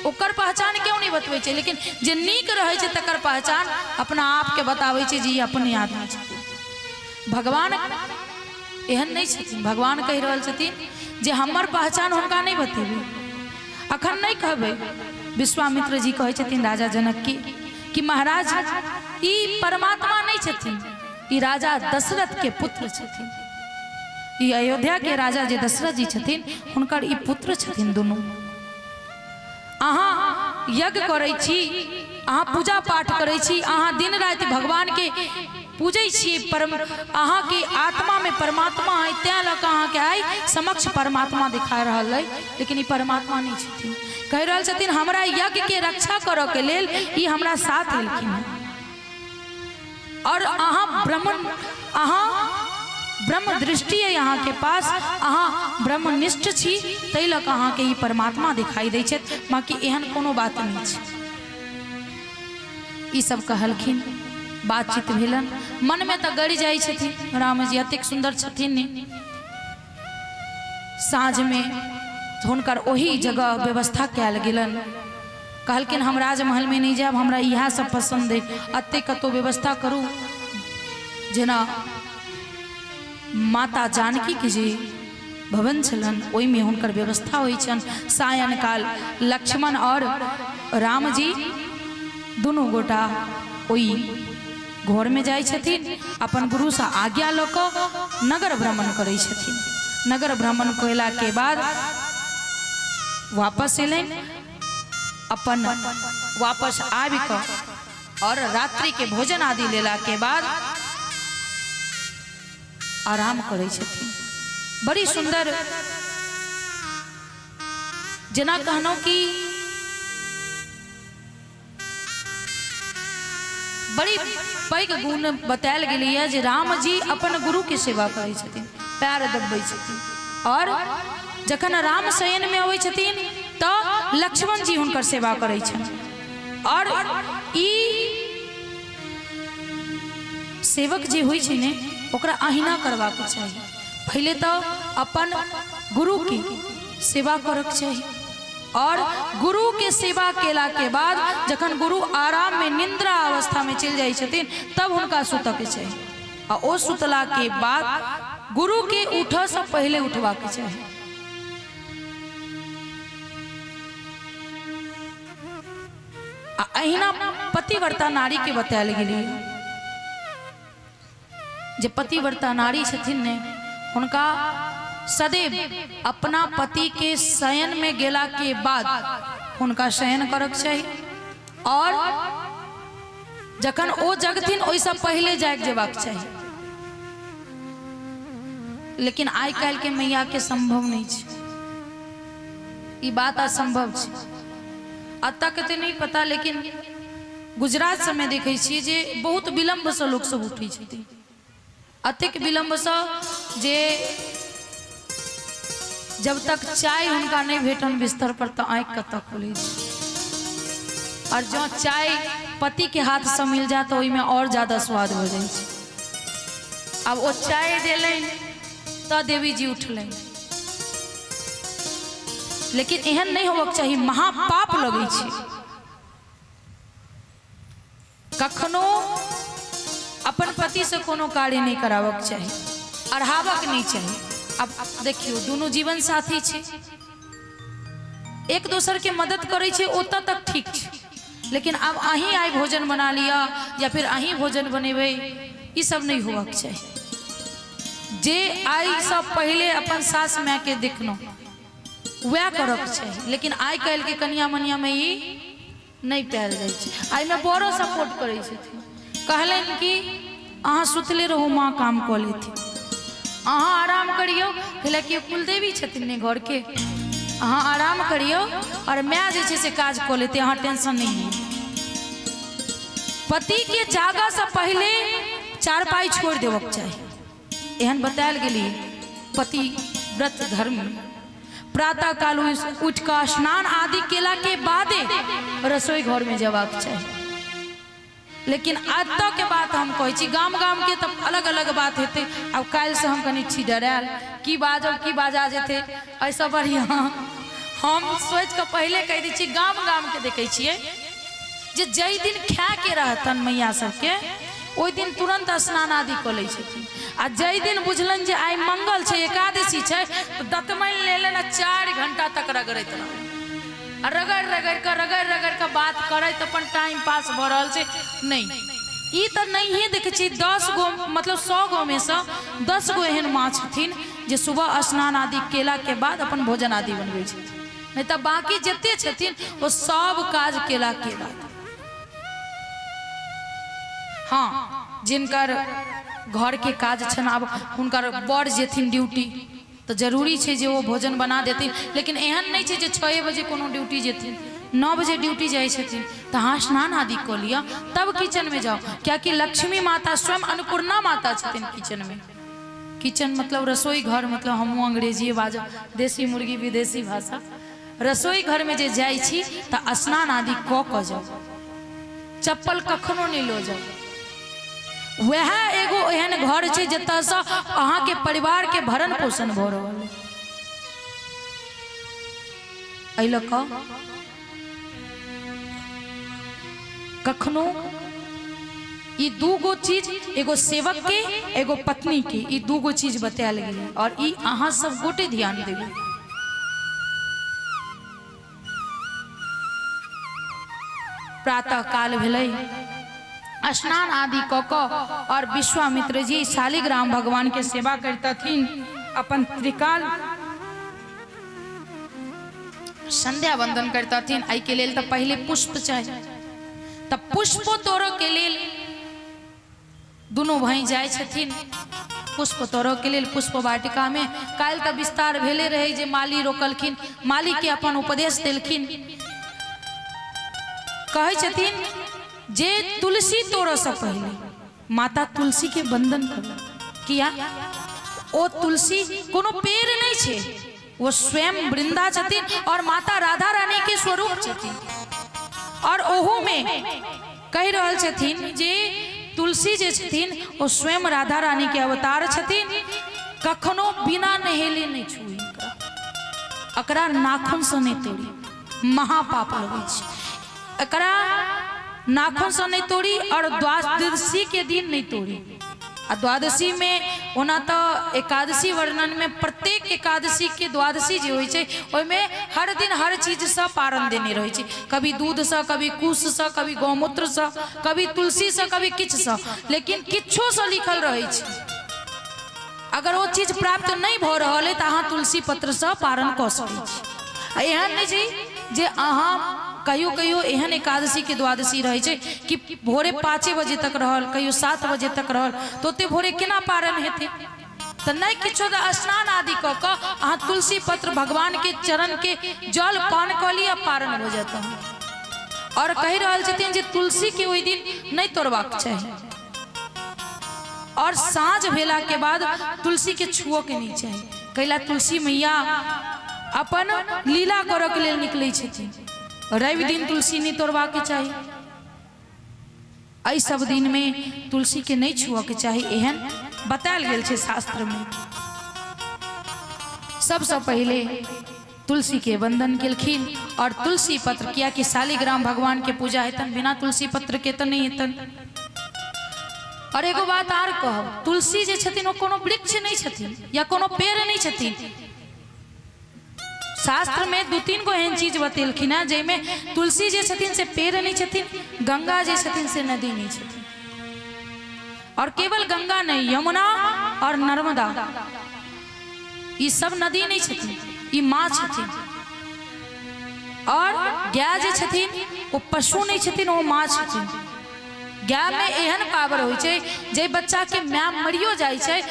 ओकर पहचान क्यों नहीं बतबै छै। लेकिन जे नीक रहै छै तकर पहचान अपना आप के बताबै छै जे ई अपने आदमी छथिन। भगवान एहन नहीं छथिन, भगवान कहि रहल छथिन जे हमर पहचान हुनका नहीं बतेबै। अखन नहीं कहबै, विश्वामित्र जी कहै छथिन राजा जनक की कि महाराज ई परमात्मा नहीं छथिन, ई राजा दशरथ के पुत्र छथिन, ई अयोध्या के राजा जे दशरथ जी छथिन हुनकर ई पुत्र छथिन दुनू। अहाँ यज्ञ करै छी, अहाँ पूजा पाठ करै छी, अहाँ दिन रात भगवान के पूजै छी, अहाँ के आत्मा में परमात्मा है, तैं लऽ कऽ अहाँ के आइ समक्ष परमात्मा दिखा रहल है, लेकिन ई परमात्मा नहीं छथिन। कहि रहल छथिन हमरा यज्ञ के रक्षा करऽ के लेल ई हमरा साथ एलखिन है। और अहाँ ब्रह्म दृष्टि है यहाँ के पास, अहाँ ब्रह्मनिष्ठ छी, तै लऽ कऽ अहाँ के ई परमात्मा दिखाई दै छथि, बाकी एहन कोनो बात नहीं छै। ई सब कहलखिन, बातचीत भेलन, मन में तो गड़ जाई छथिन राम जी अतेक सुंदर छथिन ने। साँझ में हुनकर ओही जगह व्यवस्था कयल गेलन, कहलखिन हम राजमहल में नहीं जाब, हमरा इएह सब पसंद है, अते कतो व्यवस्था करू जेना माता जानकी के जे भवन छलन ओहि में हुनकर व्यवस्था होइ छन। सायं काल लक्ष्मण और राम जी दोनों गोटा ओहि घर में जाय छथिन, अपन गुरु से आज्ञा लऽ कऽ नगर भ्रमण करै छथिन। नगर भ्रमण कयला के बाद वापस एलन, अपन वापस आबि कऽ और रात्रि के भोजन आदि लेला के बाद आराम करै छथिन। बड़ी सुंदर जेना कहनो कि बड़ी पैघ गुण बतायल गेलै जे राम जी अपन गुरु के सेवा करै छथिन, पैर दबबै छथिन, और जखन राम शयन में अबै छथिन तो लक्ष्मण जी हुनकर सेवा करै छथिन। और ई सेवक जे होइ छै ने ओकरा अहिना करबाक चाही, पहले तो अपन गुरु की सेवा करक चाहिए, और गुरु के सेवा केला के बाद जखन गुरु आराम में निंद्रा अवस्था में चल जाई छथिन तब हुनका सुतऽ के चाहिए, और ओ सुतला के बाद गुरु के उठऽ से पहले उठवा के चाहिए। अहिना पतिव्रता नारी के बतायल गेलै जे पतिव्रता नारी छथिन ने हुनका सदैव अपना पति के शयन में गेला के बाद हुनका शयन करक चाहिए, और जखन ओ जगथिन ओइसे पहले जाग जेबाक चाहिए। लेकिन आइ काल्हि के मैया के संभव नहीं छै, ई बात असंभव छै। अतः के नहीं पता, लेकिन गुजरात सब में देखे छियै जे बहुत विलम्ब से लोग सब उठै छथिन, अतेक विलम्ब से जे जब तक चाय हुनका नहीं भेटन बिस्तर पर तो आँख कतऽ खोले, और जो चाय पति के हाथ से मिल जाए तो ओहिमे और ज्यादा स्वाद हो जाए। अब वो चाय दिलन तो देवी जी उठलन, लेकिन एहन नहीं होबक चाहिए, महापाप लगे छै। कखनो अपन पति से कोनो कार्य नहीं करावक चाहिए, अढ़ावक नहीं चाहिए। अब देखियो दोनों जीवन साथी छे, एक दोसर के मदद करे छे ओतऽ तक ठीक छे, लेकिन अब अहीं आई भोजन बना लिया या फिर अहीं भोजन बनेबे, ई सब नहीं होबक चाहिए। जे आई सब पहले अपन सास माय के देखनो वह करक छै, लेकिन आइ काल्हि के कनिया मनिया में ई नहीं पायल जाइ छै। आई में बड़ो सपोर्ट करै छथिन, कहलन कि अहाँ सुतले रहू माँ काम कऽ लेथिन, अहाँ आराम करियो, कहले कि कुलदेवी छथिन ने घर के, अहाँ आराम करियो और माय जे छै से काज कऽ लेते, अहाँ टेंशन नहीं है। पति के जागा से पहले चारपाई छोड़ देवक चाहिए, एहन बतायल गेली। पति व्रत धर्म प्रातः काल उठ कर स्नान आदि केला के बादे रसोई घर में जबाक चाहिए। लेकिन आज तक के बात हम कहे गाम गाम के तब अलग अलग बात हेते। अब काल से हम कनी छी डराल की बाजब की बाजा जेते, ऐसा बढ़िया हम सोच के पहले कह दी छी। गाम गाम के देखे छिए जे जई दिन खाए के रहतन मैया सबके ओई दिन तुरंत स्नान आदि क लै छथिन, आ जई दिन बुझलन जे आइ मंगल छै एकादशी छै तो दतमैन ले लेना 4 घंटा तक रगड़ैत रह, रगड़ के बात करैत अपन टाइम पास भ रहल छै। नहीं ई तो नहीं देखे छी 10 गो मतलब 100 गो में से 10 गो एहन माँ छथिन जे सुबह स्नान आदि केला के बाद अपन भोजन आदि बनबै छथिन, नहीं तो बाकी जते छथिन वो सब काज केला के बाद। हाँ जिनकर घर के काज छन, अब हुनकर बड़ जेथिन ड्यूटी तो जरूरी है जे वो भोजन बना देथिन, लेकिन एहन नहीं है जे 6 बजे कोनो ड्यूटी जेथिन, 9 बजे ड्यूटी जाए छथिन तो हाँ स्नान आदि कर लिया तब किचन में जाओ, क्या कि लक्ष्मी माता स्वयं अन्नपूर्णा माता छथिन किचन में। किचन मतलब रसोई घर, मतलब हम अंग्रेजी बाजब, देसी मुर्गी विदेशी भाषा। रसोई घर में जे जाई छी तो स्नान आदि क के जाओ, चप्पल कखनो नहीं लो जाओ। वह एगो एहन घर है जतऽ से अहाँ के परिवार के भरण पोषण भ रहल है। एहि लऽ कऽ कखनो ई 2 गो चीज, एगो सेवक के एगो पत्नी के, ई 2 गो चीज बतायल गेल और ई अहाँ सब गोटे ध्यान देबै। प्रातः काल भेलै, स्नान आदि क और विश्वामित्र जी शालिग्राम भगवान के सेवा करतथिन, अपन त्रिकाल संध्या वंदन करतथिन। आई के लेल तो पहले पुष्प चाहिए, तब पुष्प तोड़ो के लेल दोनों भाई जाए छथिन पुष्प तोड़ो के लेल पुष्प वाटिका में। काल तो विस्तार भेले रहे जे माली रोकलखिन, माली के अपन उपदेश देलखिन, कहे छथिन जे तुलसी तोड़ से पहले माता तुलसी के वंदन करो। किया? ओ तुलसी कोनो पेड़ नहीं छे, वो स्वयं वृंदा छथिन और माता राधा रानी के स्वरूप छथिन। और ओहू में कह रहल छथिन जे तुलसी जे छथिन वो स्वयं राधा रानी के अवतार छथिन, कखनो बिना नहेले नहीं छुई, एकरा नाखून से नहीं तोड़ी, महापाप लगे छै। एकरा नाखून से नहीं तोड़ी और द्वादशी के दिन नहीं तोड़ी। आ द्वादशी में ओना तो एकादशी वर्णन में प्रत्येक एकादशी के द्वादशी जो होय में हर दिन हर चीज से पारण देने रहे छै, कभी दूध से, कभी कुश से, कभी गौमूत्र से, कभी तुलसी से, कभी किछ से, लेकिन किच्छो से लिखल रहे छै। अगर वो चीज प्राप्त नहीं भ रहल है तो अहाँ तुलसी पत्र से पारण क सकै छी। एहन नहीं छै जे अहाँ कहियो कहियो एहन एकादशी के द्वादशी रहे छै कि भोरे 5 बजे तक रहल, कहियो 7 बजे तक रहल, तो ओते भोरे केना पारण हेते? तो नहीं किछो स्नान आदि क के अहाँ तुलसी पत्र भगवान के चरण के जल पान क लिया, पारण हो जाता है। और कहि रहल छथिन जे तुलसी के ओई दिन नहीं तोड़बाक चाहिए, और साँझ भेला के बाद तुलसी के छुओ के नहीं चाहिए। कैला तुलसी मैया अपन लीला करऽ के लेल निकलै छथिन, रवि दिन तुलसी नहीं तोड़वा के चाहिए, एहि सब दिन में तुलसी के नहीं छुआ के चाहिए, एहन बतायल गेल छै शास्त्र में। सबसे पहले तुलसी के वंदन केलखिन और तुलसी पत्र, किया कि शालिग्राम भगवान के पूजा हेतन, बिना तुलसी पत्र के तो नहीं हेतन। और एगो बात आर कहब, तुलसी जे छथिन वो कोनो वृक्ष नहीं छथिन या कोनो पेड़ नहीं छथिन। शास्त्र में 2-3 गो एहन चीज बतेलखिन है जैमें तुलसी जे छथिन से पेड़ नहीं छथिन, गंगा जे छथिन से नदी नहीं छथिन। और केवल गंगा नहीं, यमुना और नर्मदा ये सब नदी नहीं छथिन, ये माँ छथिन। और गाय जे छथिन वो पशु नहीं छथिन, वो माँ छथिन। गाय में एहन पावर होइ छै जे बच्चा के माँ मरियो जाइ छै,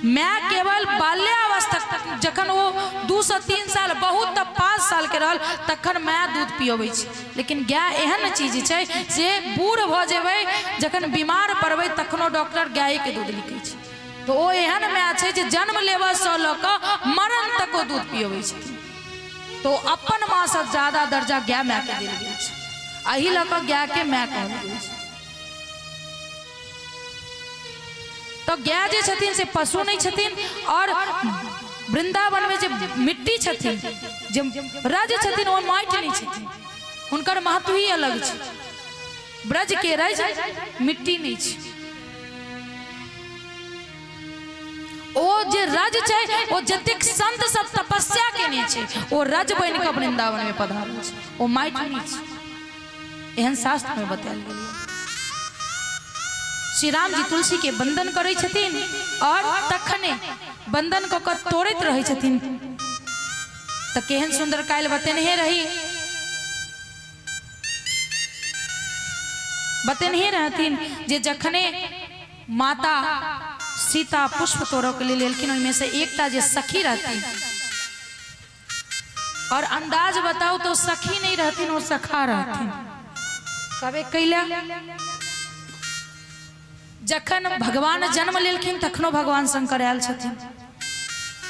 माँ केवल बाल्यावस्था तक जखन वो 2 से 3 साल बहुत तब 5 साल के रहल तखन माँ दूध पियोबै छै। लेकिन गाय एहन चीज छै जे बूढ़ भ जेबै, जखन बीमार पड़बै तखनो डॉक्टर गाय के दूध लिखै छै। तो वो एहन माँ छै जे जन्म लेबऽ सँ लऽ कऽ मरण तक वो दूध पियोबै छथिन। तो अपन माँ से ज्यादा दर्जा गाय माँ के देल गेल छै, एहि लऽ कऽ गाय के माँ कहल गेल छै। तो गाय जे छथिन से पशु नहीं छथिन। और वृंदावन में जो मिट्टी छथिन, जो रज छथिन, वो माटि नहीं छथिन, उनकर महत्व ही अलग छै। ब्रज के रज मिट्टी नहीं छै, ओ जे रज छै वो जतेक संत सब तपस्या केने छै वो रज बन के वृंदावन में पधारल छै, वो माटि नहीं छै। एहन शास्त्र में बतायल गेल। श्री राम जी तुलसी के बंदन करे छथिन और तखने बंदन को तोड़त रहे छथिन तो केहन सुंदर कायल बतेनहे रहथिन जे जखने माता सीता पुष्प तोड़ो के लिए लेलखिन, उनमें से एकटा जे सखी रहती, और अंदाज बताओ तो सखी नहीं रहतीन, वो सखा रहतीन। कबे कैला जखन भगवान जन्म लेलखिन तखनो भगवान शंकर आयल छथिन,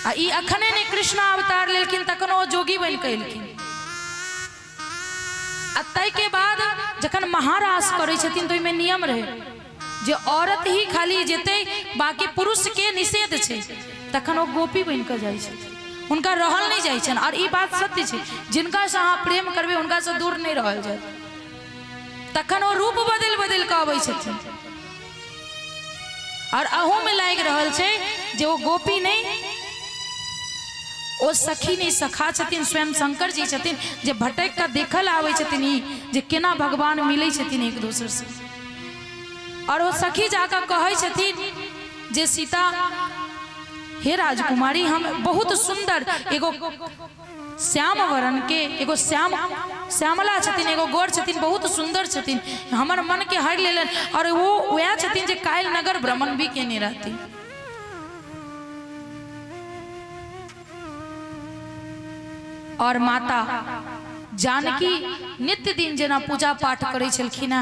आ ई अखने ने कृष्ण अवतार लेलखिन तखनो ओ जोगी बन के एलखिन। आ तय के बाद जखन महारास करे छथिन तो इमे नियम रहे जे औरत ही खाली जेते, बाकी पुरुष के निषेध छै। तखन ओ गोपी बन के जाइ छै, उनका रहल नहीं जाइ छन। और ई बात सत्य छै, जिनका से अहाँ प्रेम करबे उनका से दूर नहीं रहल जाय। तखन ओ रूप बदल बदल के आबै छथिन। और अहू में लाग रहल छै जे वो गोपी नहीं, वो सखी नहीं, सखा छथिन, स्वयं शंकर जी छथिन जे भटक का देखल आवे छथिन ई जे केना भगवान मिलै छथिन एक दूसरे से। और वो सखी जाकर कहे छथिन जे सीता, हे राजकुमारी, हम बहुत सुंदर एगो श्याम वरण के एगो श्यामला छथिन, एगो गोर छथिन, बहुत सुंदर छथिन, हमर मन के हर लेलन। और वो वह छथिन जे कायल नगर भ्रमण भी केने रहती। और माता जानकी नित्य दिन जेना पूजा पाठ करे छलखिन,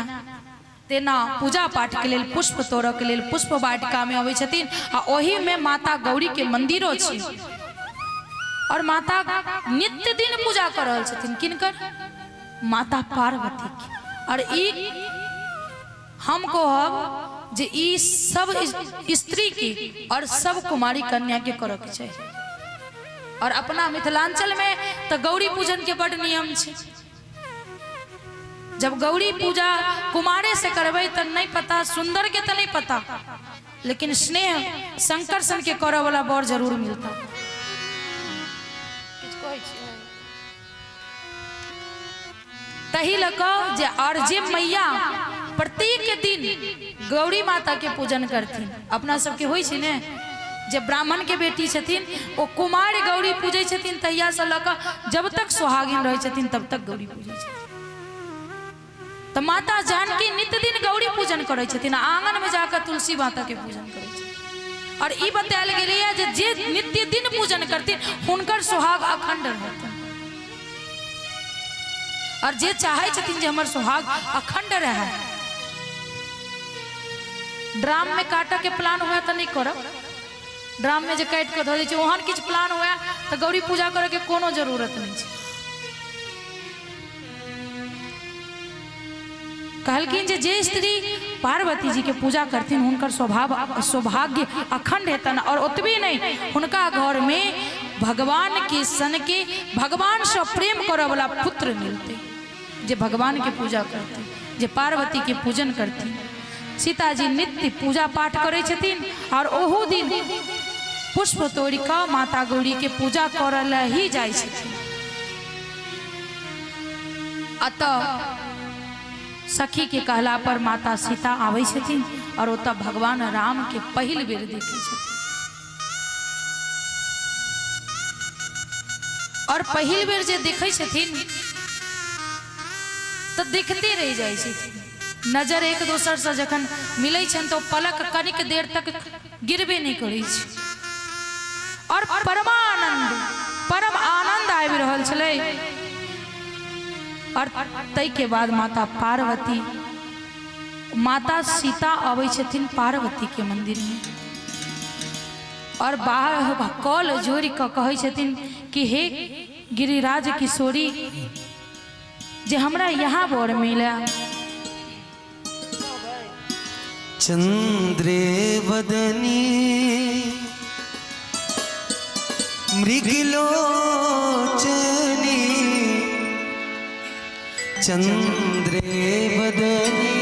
तेना पूजा पाठ के लिए पुष्प तोड़ऽ के लिए पुष्प वाटिका में अबै छथिन। आ ओही में माता गौरी के मंदिरो छै, और माता नित्य दिन पूजा कर रहल छथिन। किनकर? माता पार्वती की। और ई हम कहब जे ई सब स्त्री की और सब कुमारी कन्या के करऽ के छै। और अपना मिथिलांचल में तो गौरी पूजन के बड़ नियम छै। जब गौरी पूजा कुमारे से करबै तो नहीं पता, सुंदर के तो नहीं पता, लेकिन स्नेह शंकर सन के करऽ वाला बर जरूर मिलता। तही लऽ जे और जे मैया प्रत्येक दिन गौरी माता के पूजन करथिन। अपना सबके होइ छै ने, जब ब्राह्मण के बेटी छथिन वो कुमार गौरी पूजै छथिन, तहिया से लऽ जब तक सुहागिन रहै छथिन तब तक गौरी पूजै छथिन। तो माता जानकी नित्य दिन गौरी पूजन करै छथिन, आंगन में जाकर तुलसी माता के पूजन करै छथिन। और ई बतायल गेलैया जे नित्य दिन पूजन करथिन हुनकर सुहाग अखंड रहतनि। और जे चाहे छथिन जे हमर सुहाग अखंड रहे, ड्राम में काटे के प्लान हुआ तो नहीं करब। ड्राम में जे काट के धो दै छै, ओहन किछु प्लान हुआ तो गौरी पूजा करे के कोनो जरूरत नहीं छै। कहलखिन जे स्त्री पार्वती जी के पूजा करथिन हुनकर सौभाग्य अखंड हेतन। और ओतबे नहीं, हुनका घर में भगवान के सन के भगवान से प्रेम करे वाला पुत्र मिलते, जे भगवान के पूजा करते, जे पार्वती के पूजन करती। सीता जी नित्य पूजा पाठ करे छथिन और ओहू दिन पुष्प तोड़ के माता गौरी के पूजा करल ही जाय छथिन। अतः सखी के कहला पर माता सीता आवे छथिन और ओतऽ भगवान राम के पहिल बेर देखे छथिन और पहिल बेर जे देखे छथिन तो देखते रह जाए छथिन। नजर एक दोसर से जखन मिले छन तो पलक कनिक देर तक गिरबे नहीं करे छै और परम आनंद आबि रहल छलै। और तई के बाद माता सीता आवे छथिन पार्वती के मंदिर में और बाहर कॉल जोड़ी के कहे छथिन कि हे गिरिराज किशोरी जे हमरा यहाँ बर मिला। चंद्रे वदनी मृगलोचनी चंद्रे वदनी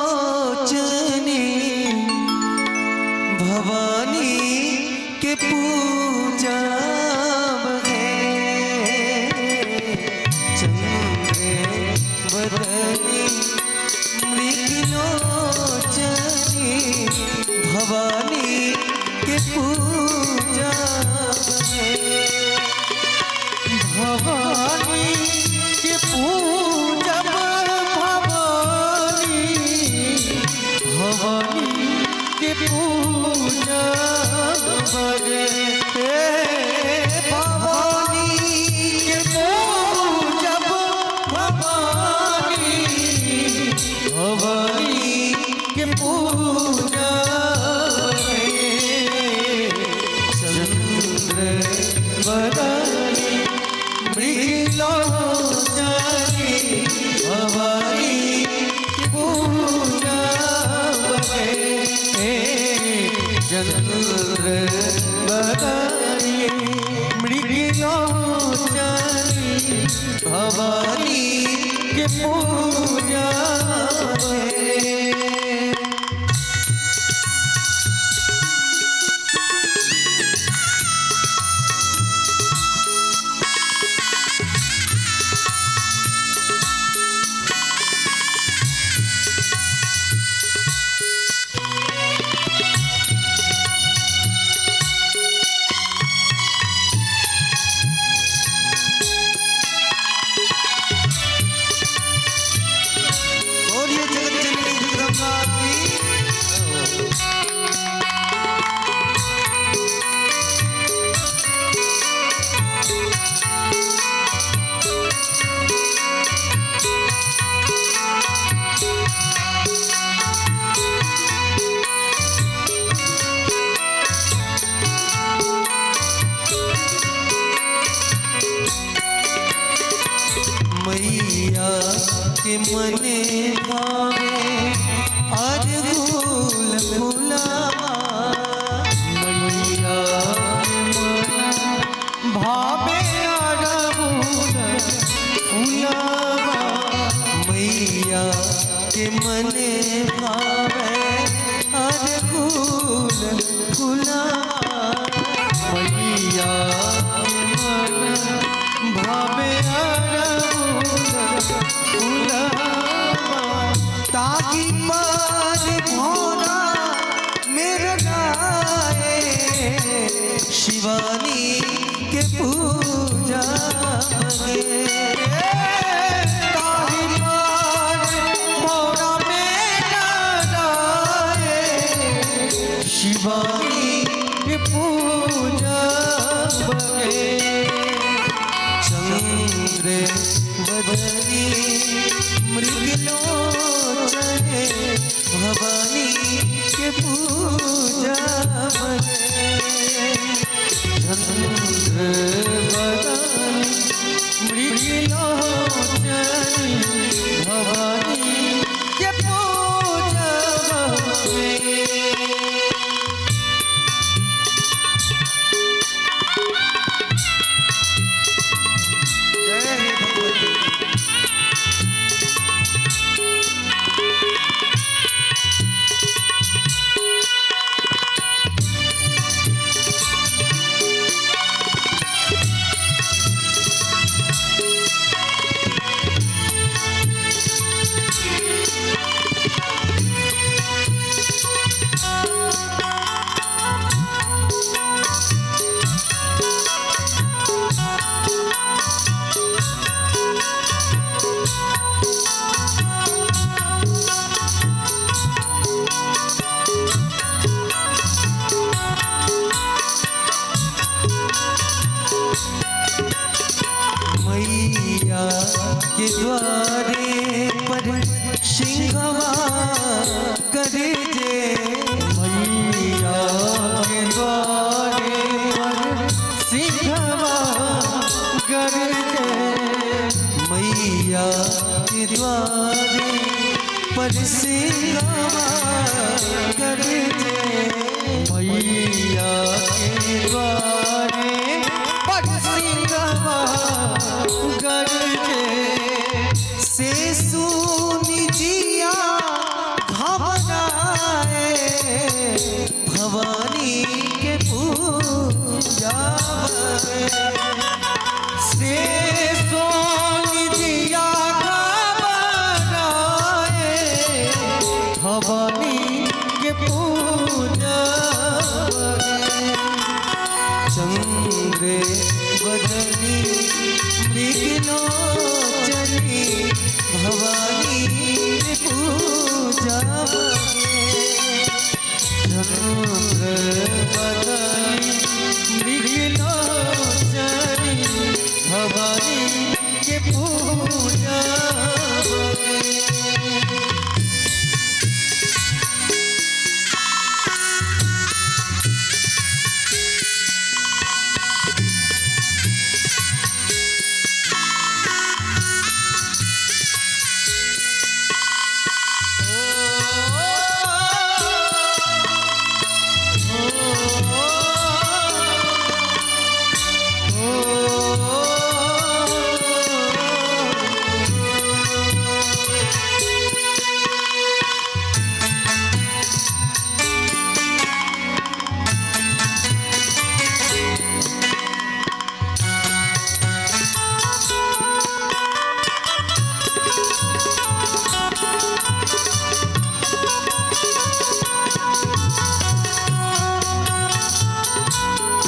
मृगलोचनी भवानी के पूजा चंद्रे वदनी मृगलोचनी भवानी के पूजा भवानी के पूजब भवानी भवानी के पूजब भवानी के पूजब भवानी भवानी के पूजब चंद्र वदनी मृगलोचनी भवानी की पूजा चंद्र वदनी मृगलोचनी भवानी की पूजा मैया के मने भावे अरगुल फुलावा मैया के मने भावे अरगुल फुलावा मैया के मने भावे अरगुल फुलावा मैया के मने भावे ताकि पार भोरा मेरा गाए शिवानी के पूजा ताकि पार भोरा मेरा गाए शिवानी के पूजा चंद्र वदनी मृगलोचनी भवानी के पूजा चंद्र वदनी मृगलोचनी भवानी के पूजा मैया के द्वारे पर सिंगावा गरजे मैया के द्वारे पर सिंगावा गरजे से सुनी जिया घबराए भवानी के पूजा से सोनी जिया घबराए भवानी के पूजा चंद्र बदनी विघ्नोचनी भवानी के पूजा चंद्र बदनी विघ्नोचनी भवानी के पूजा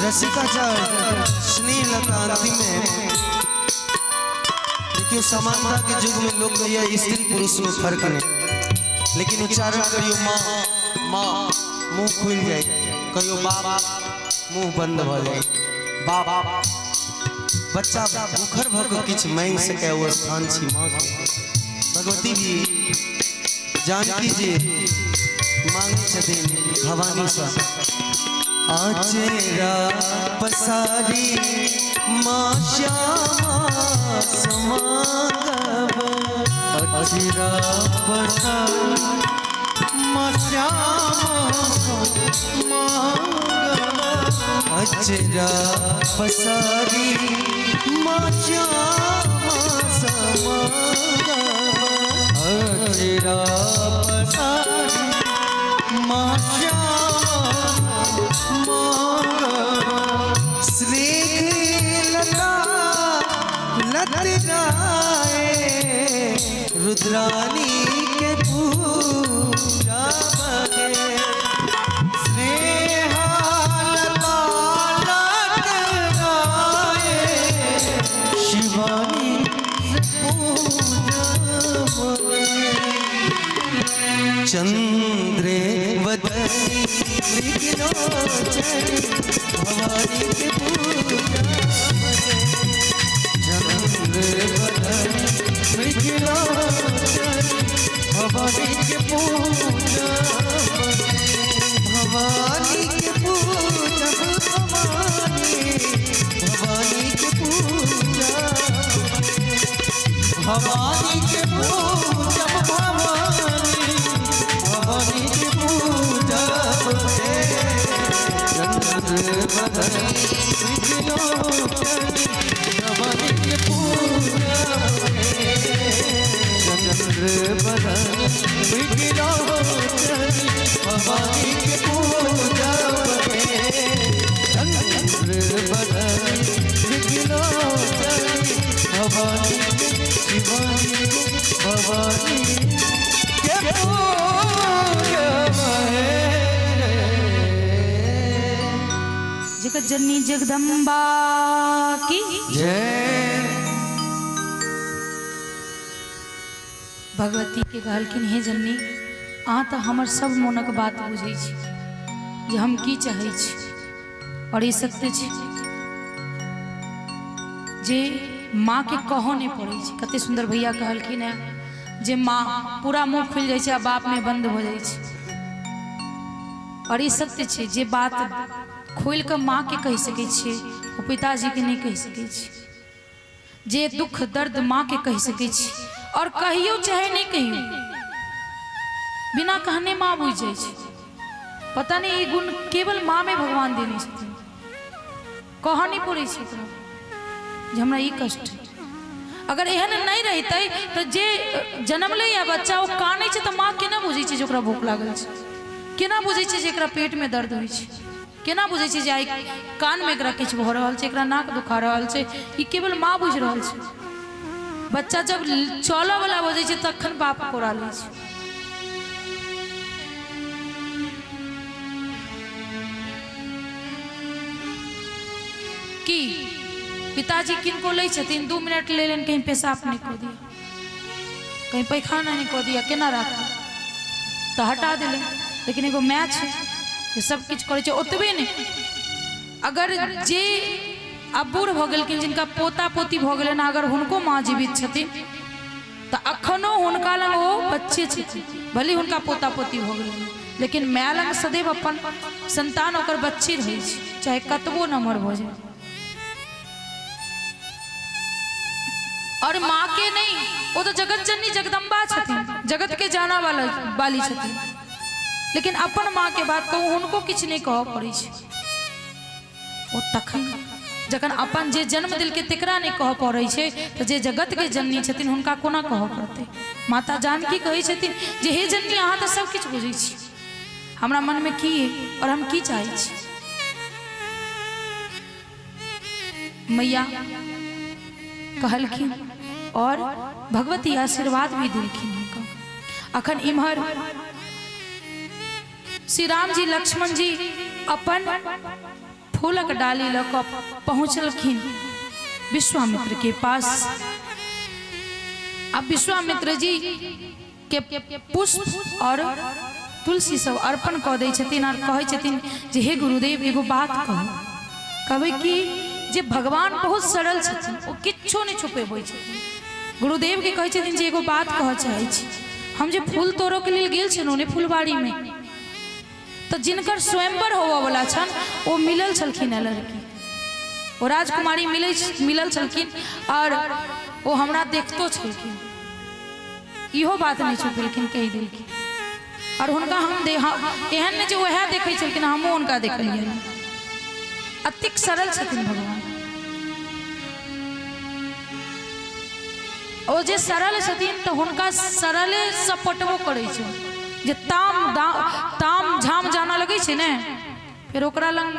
रसिकाचार्य स्नेहलता अंतिम में देखिए समानता के युग में लोग कहिए स्त्री पुरुष में फर्क नहीं, लेकिन उच्चारण करियो माँ माँ मुंह खुल जाए, कहियो बाप मुंह बंद हो जाए। बाप बच्चा भूखर भक किछ मांग सके वो स्थान छी माँ के। भगवती जी जानकी जी मांगे छथिन भवानी से आचेरा पसारी माँ श्यामा समागम आचेरा पसारी माँ श्यामा समागम आचेरा पसारी माँ श्यामा समागम आचेरा पसारी माँ श्यामा रुद्रानी के पूजा बहे स्नेहा लता लटकाए शिवानी पूजा बहे चंद्रे वदनी विघ्नोचनी भवानी के पूजा बहे चंद्रे वदनी विघ्नोचनी भवानी के पूजा भवानी के पूजा भवानी के पूजा भवानी के पूजा भवानी के पूजा चंद्र बदनी विघ्नोचनी भवानी के पूजा चंद्र बदनी विघ्नोचनी भवानी के पूजा चंद्र बदनी विघ्नोचनी भवानी शिवानी भवानी के पूजा जगत जननी जगदम्बा की जय। भगवती के कहलखिन हे जननी अहाँ तो हमर सब मोनक बात बुझै छी जे हम की चाहै छी, और ई सत्य छी जे माँ के कहो नहीं पड़े छै। कते सुंदर भैया कहलखिन है जे माँ पूरा मुँह खुल जाए छै आ बाप में बंद हो जाए छै, और ई सत्य छै जे बात खोल के माँ के कह सके छिए ओ पिताजी के नहीं कह सके छी। जे दुख दर्द माँ के कह सके छी और कहियो चाहे नहीं कहियो बिना कहने माँ बुझ जाए छी। पता नहीं ये गुण केवल माँ में भगवान देने छथिन। कह नहीं पड़े छै जे हमरा ई कष्ट है। अगर एहन नहीं रहते तो जे जन्मले या बच्चा वो काने छै तो माँ केना बुझे छै जे ओकरा भूख लागल छै, केना बुझे छै जे एकरा पेट में दर्द होइ छै, केना बुझे छै जे आइ कान में एकरा किछु भ रहल छै, एकरा नाक दुखा रहल छै। ई केवल माँ बुझ रहल छै। बच्चा जब चलऽ वाला बजे छै तखन बाप कोरा लै छै। कि पिताजी किनको ले छथिन 2 मिनट ले लेन, कहीं पेशाब नहीं को दिया, कहीं पैखाना नहीं को दिया, केना राखू तो हटा दिले। लेकिन एगो मैच है जे सब किछ करे छै ओतबे नहीं। अगर जे अब बूढ़ भ गेलखिन, जिनका पोता पोती भ गेलन, अगर हुनको माँ जीवित छथिन तो अखनो हुनका लग वो बच्चे छथिन, भले हुनका पोता पोती भ गेलन, लेकिन माय लग सदैव अपन संतान ओकर बच्चे रहे छै, चाहे कतबो नमहर भ जाए। और माँ के नहीं, वो तो जगत जननी जगदम्बा छथिन, जगत के जाना वाली छथिन, लेकिन अपन माँ के बात कहूँ उनको किछ नहीं कह पड़े छै। ओ तखन जखन अपन जे जन्म दिल के तेकरा नहीं कह पड़े छै तो जे जगत के जननी छथिन हुनका कोना कह पड़ते। माता जानकी कहे छथिन जे हे जननी अहाँ तो सब किछ बुझे छी, हमरा मन में की है और हम की चाहे छी। मैया कहलखिन और भगवती आशीर्वाद भी दिलखिन। अखन इम्हर श्री राम जी लक्ष्मण जी अपन फूलक डाली लक पहुंचलखिन विश्वामित्र के पास। अब विश्वामित्र जी के पुष्प और तुलसी सब अर्पण कऽ दै छथिन और कहै छथिन जे हे गुरुदेव एगो बात कहू। कहबै कि जे भगवान बहुत सरल छथिन, वो किच्छो नहीं छुपेबै छथिन। गुरुदेव के कहै छथिन जे एगो बात कहऽ चाहै छी। हम जे फूल तोड़ो के लिए गेल छलहुँ ने फुलबाड़ी में, तो जिनकर स्वयंवर होवऽ वाला छन वो मिलल छलखिन लड़की, वो राजकुमारी मिलल छलखिन और वो हमरा देखतो छलखिन। इहो बात नहीं छुपेलखिन, कहि देलखिन। और हुनका हम एहन नहीं जे वह देखै छलखिन, हमहूँ हुनका देखलियनि। अतिक सरल छथिन भगवान। ओ जे सरल छथिन तो हुनका सरले सपटबो करे छै। जे ताम झाम जाना लगे छै ने, फिर ओकरा लंग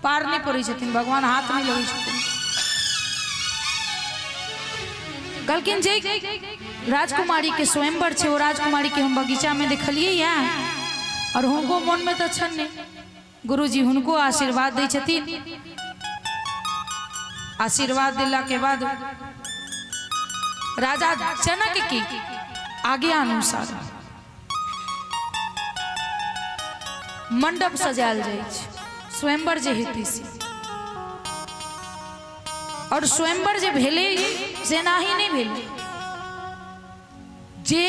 पार नहीं पड़े छथिन, भगवान हाथ नहीं लगे छथिन। कहलखिन जे राजकुमारी के स्वयंवर छै, वो राजकुमारी के हम बगीचा में देखलिए या, और हुनको मन में तो छन नहीं। गुरुजी हुनको आशीर्वाद दे छथिन। आशीर्वाद दिला के बाद राजा जनक की आज्ञा अनुसार मंडप सजायल जाय छै, स्वयंवर जे हेतै से। और स्वयंवर जे भेले से नाही नहीं भेले, जे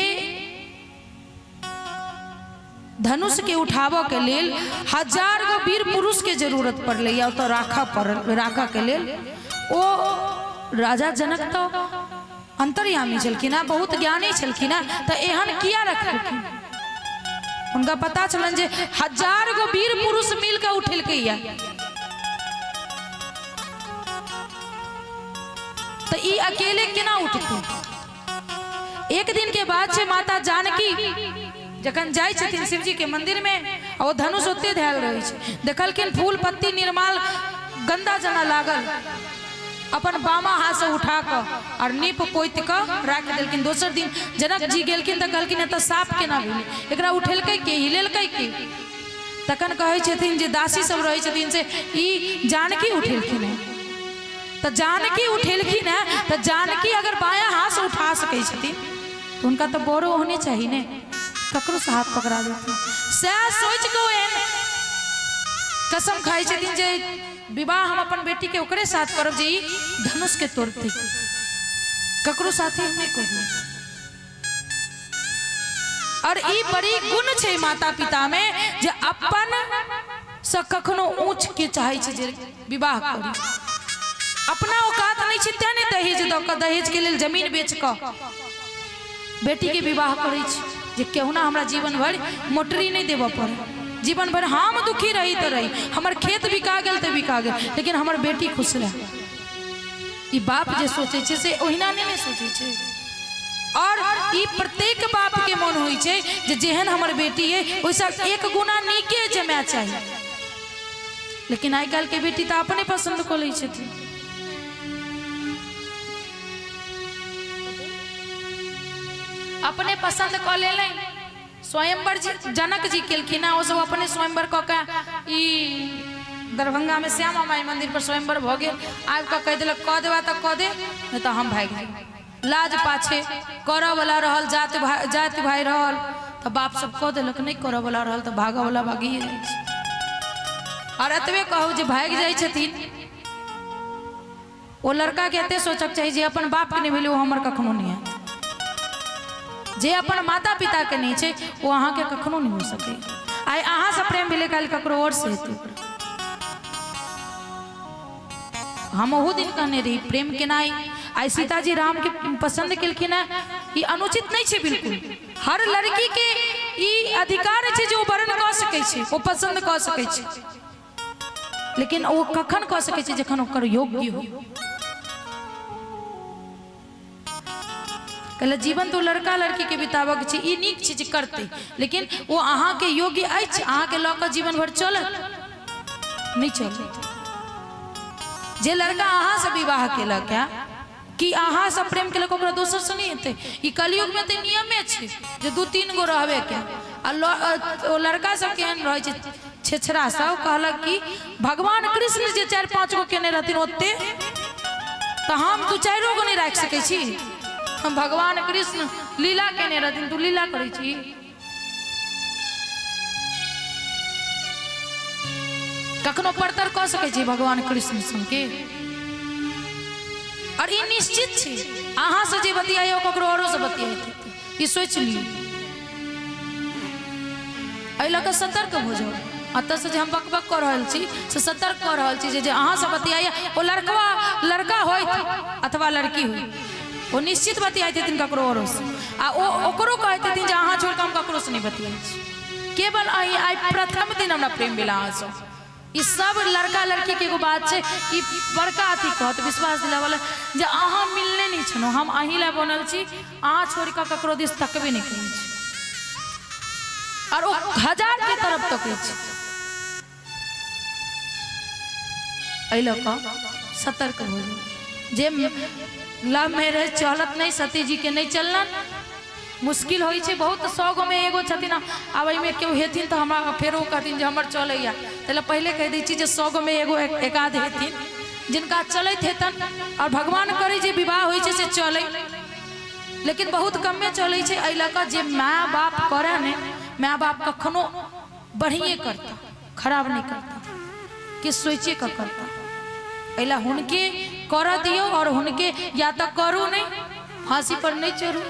धनुष के उठावो के लेल 1000 गो वीर पुरुष के जरूरत पड़ले या तो राखा के लेल। ओ राजा जनक तो अंतर्यामी छलखिन, बहुत ज्ञानी छलखिन, तो एहन किया रखलखिन। उनका पता चलन जे 1000 गो वीर पुरुष मिलकर उठेलकै या, तो ई अकेले केना उठते। एक दिन के बाद से माता जानकी जखन जाय छथिन शिव जी के मंदिर में, और धनुष ओते धैल रहे छै, देखलखिन फूल पत्ती निर्माल गंदा जना लागल, अपन बामा हाथ से उठा कर और नीप पोत कर राख देलखिन। दोसर दिन जनक जी गेलखिन तो कहलखिन एत साफ केना भेलै, एकरा उठेलकै के, हिलेलकै के। तखन कहै छथिन जे दासी सब रहै छथिन से ई जानकी उठेलखिन है। तो जानकी उठेलखिन है, तो जानकी अगर बायां हाथ से उठा सकै छथिन तो उनका तो बोरो होने चाहिए ने, ककरो से हाथ पकड़ा देते। सैह सोच के एहन कसम खाई छथिन जे विवाह हम अपन बेटी के ओकरे साथ करब जे धनुष के तोड़ते, ककरो साथे हम नहीं करू। और ई बड़ी गुण छै माता पिता में जे अपन से कखनो ऊंच के चाहे छै जे विवाह करी। अपना औकात नहीं छै तें ने दहेज द के दहेज के लेल जमीन बेच के बेटी के विवाह करे छी जे केहुना हमरा जीवन भर मोटरी नहीं देबऽ पड़े, जीवन भर हम दुखी रही तो रही, हमर खेत बिका गेल तो बिका गेल, लेकिन हमर बेटी खुश रहे। ई बाप जे सोचे छे से ओहिना नहीं सोचे छे। और ई प्रत्येक बाप के मन होई छे जे जेहन हमर बेटी है वैसा एक गुना नीके जमा चाहिए, लेकिन आई काल के बेटी तो अपने पसंद को लै छथिन। अपने पसंद क ले स्वयंवर जनक जी केलखिन, वो सब अपने स्वयंवर क के ई दरभंगा में श्यामा माई मंदिर पर स्वयंवर भ गेल, आबि के कह दिलक क देबा त क दे नहीं तो हम भाग जाए। लाज पाछे करऽ वाला रहल, जात भाई रहल तो बाप सब कह दिलक, नहीं करऽ वाला रहल तो भागऽ वाला भागिए जाइ छै। और एतबे कहू जे भाग जाइ छथिन, वो लड़का के एते सोचक चाहिए जे अपन बाप के नहीं भेलै वो हमर कखनो नहीं है, जे अपन माता पिता के नहीं छे वो अहाँ के कखनो नहीं हो सके। आई अहाँ से प्रेम मिले काल ककरो और से हेतै। हम ओहो दिन कहने रही प्रेम के नाई आई सीता जी राम के पसंद केलखिन है, ये अनुचित नहीं छे बिल्कुल। हर लड़की के ई अधिकार छे जो वर्ण क सकै छे, वो पसंद क सकै छे, लेकिन वो कखन क सकै छे जखन ओकर योग्य हो। कहले जीवन तो लड़का लड़की के बिताबक छे, ई नीक चीज करते, लेकिन वो अहाँ के योग्य अछि, अहाँ के लऽ कऽ जीवन भर चलत नहीं चलत। जे लड़का अहाँ से विवाह केलक क्या कि अहाँ से प्रेम केलक ओकरा दोसर से नहीं हेतै। ई कलयुग में तो नियमे छे जे 2-3 गो रहबे क्या। आ लड़का सब केहन रहे छे छेछरा सब, कहलक कि भगवान कृष्ण जे 4-5 गो केने रहथिन ओते तो हम 2-4 गो नहीं राख सकै छी। हम भगवान कृष्ण लीला केने रहथिन, तू लीला करै छी। कखनो परतर कह सकै छी भगवान कृष्ण सन के। और ई निश्चित छे अहाँ से जे बतियायो ककरो औरो से बतियाइत, ई सोच लियो। एहि लऽ कऽ सतर्क हो जाओ। अतः से जे हम बकबक कर रहल छी से सतर्क कर रहल छी जे अहाँ से बतियाइए ओ लड़का होइत अथवा लड़की हुई, वो निश्चित बतियाइत हेथिन ककरो औरो से, आ ओकरो कहैत हेथिन जे अहाँ छोड़ के हम ककरो से नहीं बतियाइ छी। केवल आई प्रथम दिन हमरा प्रेम भेल अहाँ से। ई सब लड़का लड़की के एगो बात छे, ई बड़का अथी कहत विश्वास दिलावला जे अहाँ मिलने नहीं छनो, हम अहीं ला बनल छी, अहाँ छोड़ के ककरो दिस तकबे नहीं करै छी। और ओ 1000 के तरफ तकै छी। एहि लऽ कऽ सतर्क हो जाओ। जे लव मैरिज चलत नहीं, सती जी के नहीं चलना मुश्किल होई छे बहुत। 100 गो में एगो छथिन, आब में केओ हेथिन तो हमरा फेरो कहथिन जे हमर चलैया, तैले पहले कह दै छी जे 100 गो में एगो एकाध हेथिन जिनका चलैत हेतन। और भगवान करे जे विवाह होई छे से चले, लेकिन बहुत कम में चले छे। एहि लऽ कऽ जे माँ बाप करे ने, माँ बाप कखनो बढ़िए करता, खराब नहीं करता, कि सोचे का करता। एला हुनके कर दियो और हुनके या तो करू नहीं, फांसी पर नहीं चढ़ू।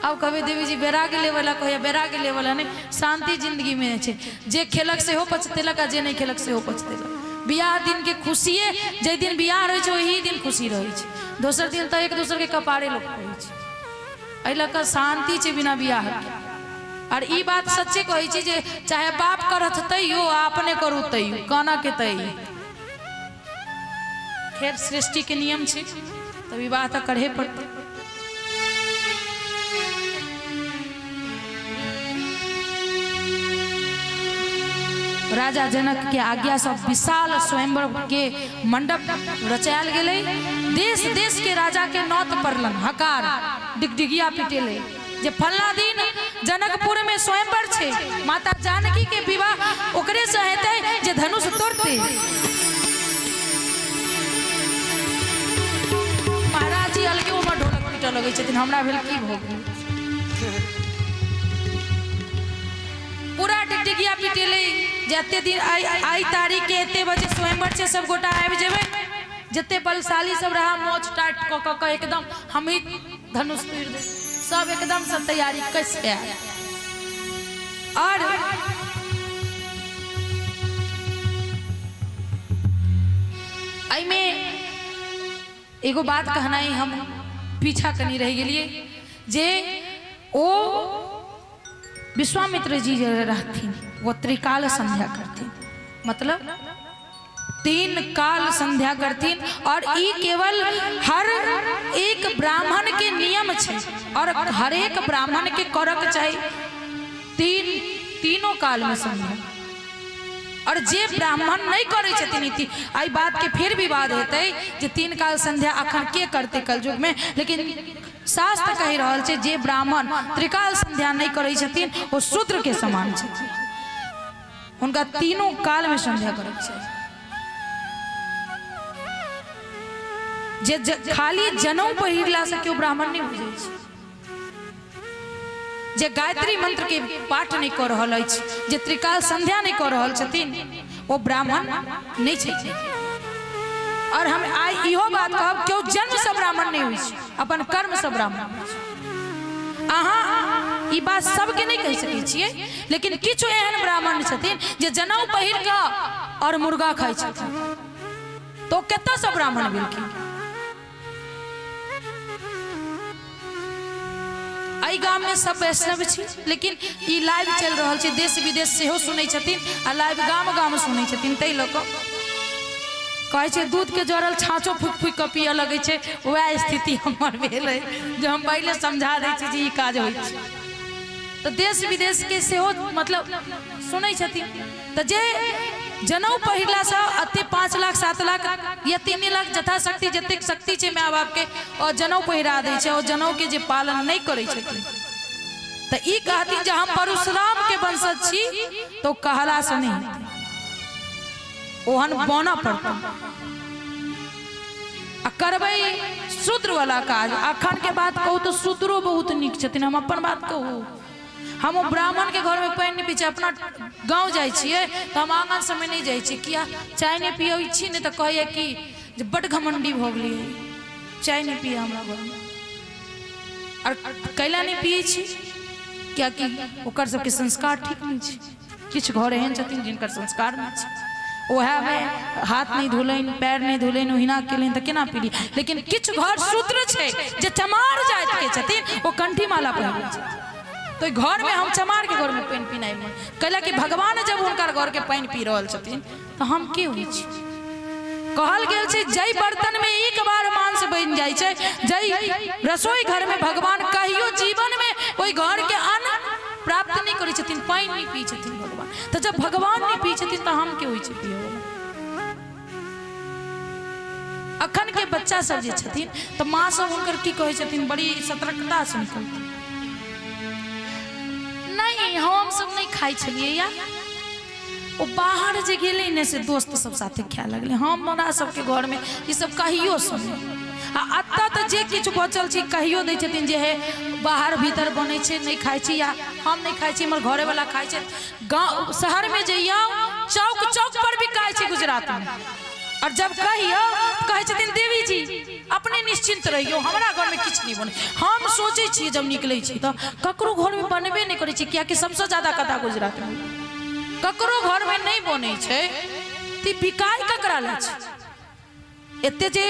अब कभी देवी जी बैराग लेवला कहिया बैराग लेवला नहीं, शांति जिंदगी में छे। जे खेलक से हो पछतेलक, आ जे नहीं खेलक से हो पछतेलक। बियाह दिन के खुशिये, जे दिन बियाह रहे छे वही दिन खुशी रहे छे, दोसर दिन तो एक दूसर के कपारे लोग रहे छे। एहि लऽ कऽ शांति छे बिना बियाह के। और ई बात सच्चे कहै छी जे चाहे बाप करत तैयो अपने करू तैयो, काना के तैयो। खैर सृष्टि के नियम छे तो विवाह तो करहे पड़ते। राजा जनक के आज्ञा से विशाल स्वयंवर के मंडप रचायल गेलै। देश देश के राजा के नौत पड़लन, हकार डिगडिगिया पिटेले जे फलना दिन जनकपुर में स्वयंवर छे, माता जानकी के विवाह ओकरे से हेतै जे धनुष तोड़ते। महाराज जी अलगे उमर ढोलक पीटऽ लगै छथिन, हमरा भेल की भऽ गेल। पूरा डिगडिगिया पिटेले जते दिन आई तारीख के एते बजे स्वयंवर से सब गोटा आबि जेबै, जते बलशाली सब रहा मोच टाट क क एकदम हम ही धनुष तोड़ दे, सब एकदम से तैयारी कस के आए। और एगो बात कहना ही हम पीछा कनी रह गए जे ओ विश्वामित्र जी रहथिन वो त्रिकाल संध्या करथिन, मतलब 3 काल संध्या करथिन। और ई केवल हर एक ब्राह्मण के नियम छे और हर एक ब्राह्मण के करक चाहिए तीनों काल में संध्या। और जे ब्राह्मण नहीं करे छथिन आई बात के फिर विवाद होते जे 3 काल संध्या अखन के करते कलयुग में, लेकिन शास्त्र कहि रहल छे जे ब्राह्मण त्रिकाल संध्या नहीं करे छथिन वो शूद्र के समान छथिन, उनका तीनों काल में संध्या करक चाहिए। जे खाली जनऊ पहिरला से क्यों ब्राह्मण नहीं हो जाए, जे गायत्री मंत्र के पाठ नहीं कर रहल अछि, जे त्रिकाल संध्या नहीं कर रहल छथिन वो ब्राह्मण नहीं छथि। और हम आई इहो बात कहब क्यों जन्म से ब्राह्मण नहीं होइ छै, अपन कर्म से ब्राह्मण। अहाँ ई बात सबके नहीं कह सकै छियै, लेकिन किछु एहन ब्राह्मण छथिन जे जनऊ पहिर कऽ और मुर्गा खाइ छथिन, तो कतऽ से ब्राह्मण भेलखिन। आई गाम में सब वैष्णव छी, लेकिन ई लाइव चल रहा है, देश विदेश से हो सुनै छथिन आ लाइव गाम गाम सुनै छथिन। तै लोग कहै छै दूध के जरल छाँचो फूक फूक के पिए लगे छै, वह स्थिति हमर भेल है जो हम पहले समझा दै छी जे ई काज होइ छै। तो देश विदेश के से हो मतलब सुनै छथिन। तो जे जनऊ पहिरला से अते 5 लाख 7 लाख या 3 लाख यथाशक्ति जतेक शक्ति छै माँ बाप के और जनऊ पहिरा दै छै, और जनऊ के जे पालन नहीं करै छथिन तो ई कहथिन जे हम परशुराम के वंशज छी, तो कहला से नहीं ओहन बना पड़ता आ करबै शूद्र वाला काज। अखन के बात कहू तो शूद्रो बहुत निक छथिन। हम अपन बात कहू, हम ब्राह्मण के घर में पानी नहीं पीछे अपना गाँव जाए तो हम आंगन समय नहीं जाए, किया चाय नहीं पिए छी नहीं तो कहे कि बड़ घमंडी भ गई चाय नहीं पिए हमरा घर में। और कैला नहीं पिए छी क्या कि ओकर सबके संस्कार ठीक नहीं छै। किछु घर एहन छथिन जिनकर संस्कार नहीं छै, वह में हाथ नहीं धोलन पैर नहीं धोलन ओहिना केलन तो केना पीली। लेकिन किछु घर शूद्र छै जे चमार जात के छथिन वो कंठी माला पहिरै छथिन, तो घर में हम चमार के घर में पानी पीनाई मन कैला कि भगवान जब उनकर घर के पानी पी रहल छथिन तो हम के होइ छी। कहल गेल छै जय बर्तन में एक बार मांस बन जाय छै, जय रसोई घर में भगवान कहियो जीवन में ओई घर के अन्न प्राप्त नहीं करै छथिन, पानी नहीं पी छथिन भगवान। तो जब भगवान नहीं पी छथिन तो हम के होइ छै पियो। अखन के बच्चा सब जे छथिन तो माँ सब उनकर की कहै छथिन बड़ी सतर्कता से निकलथिन, नहीं हम सब नहीं खाई छलिए या वो बाहर जे गेले ने से दोस्त सब साथे खाए लगले। हमरा सबके घर में ये सब कहियो सुने आ अत्ता तो जे किछु बचल छी कहियो दै छथिन जे है बाहर भीतर बनै छै नहीं खाई छी या हम नहीं खाई छी हमर घरे वाला खाई छै। गांव शहर में जइयो चौक चौक पर भी खाई छी गुजरात में, और जब कहियो कहे छथिन देवी जी अपने निश्चिंत रहियो हमरा घर में किछ नहीं बने। हम सोचे छी जब निकले छी तो ककरो घर में बनबे नहीं करे छी, किया कि सबसे ज्यादा कथा गुजरात में ककरो घर में नहीं बने छै ती बिकाय ककरा ला छै। एते जे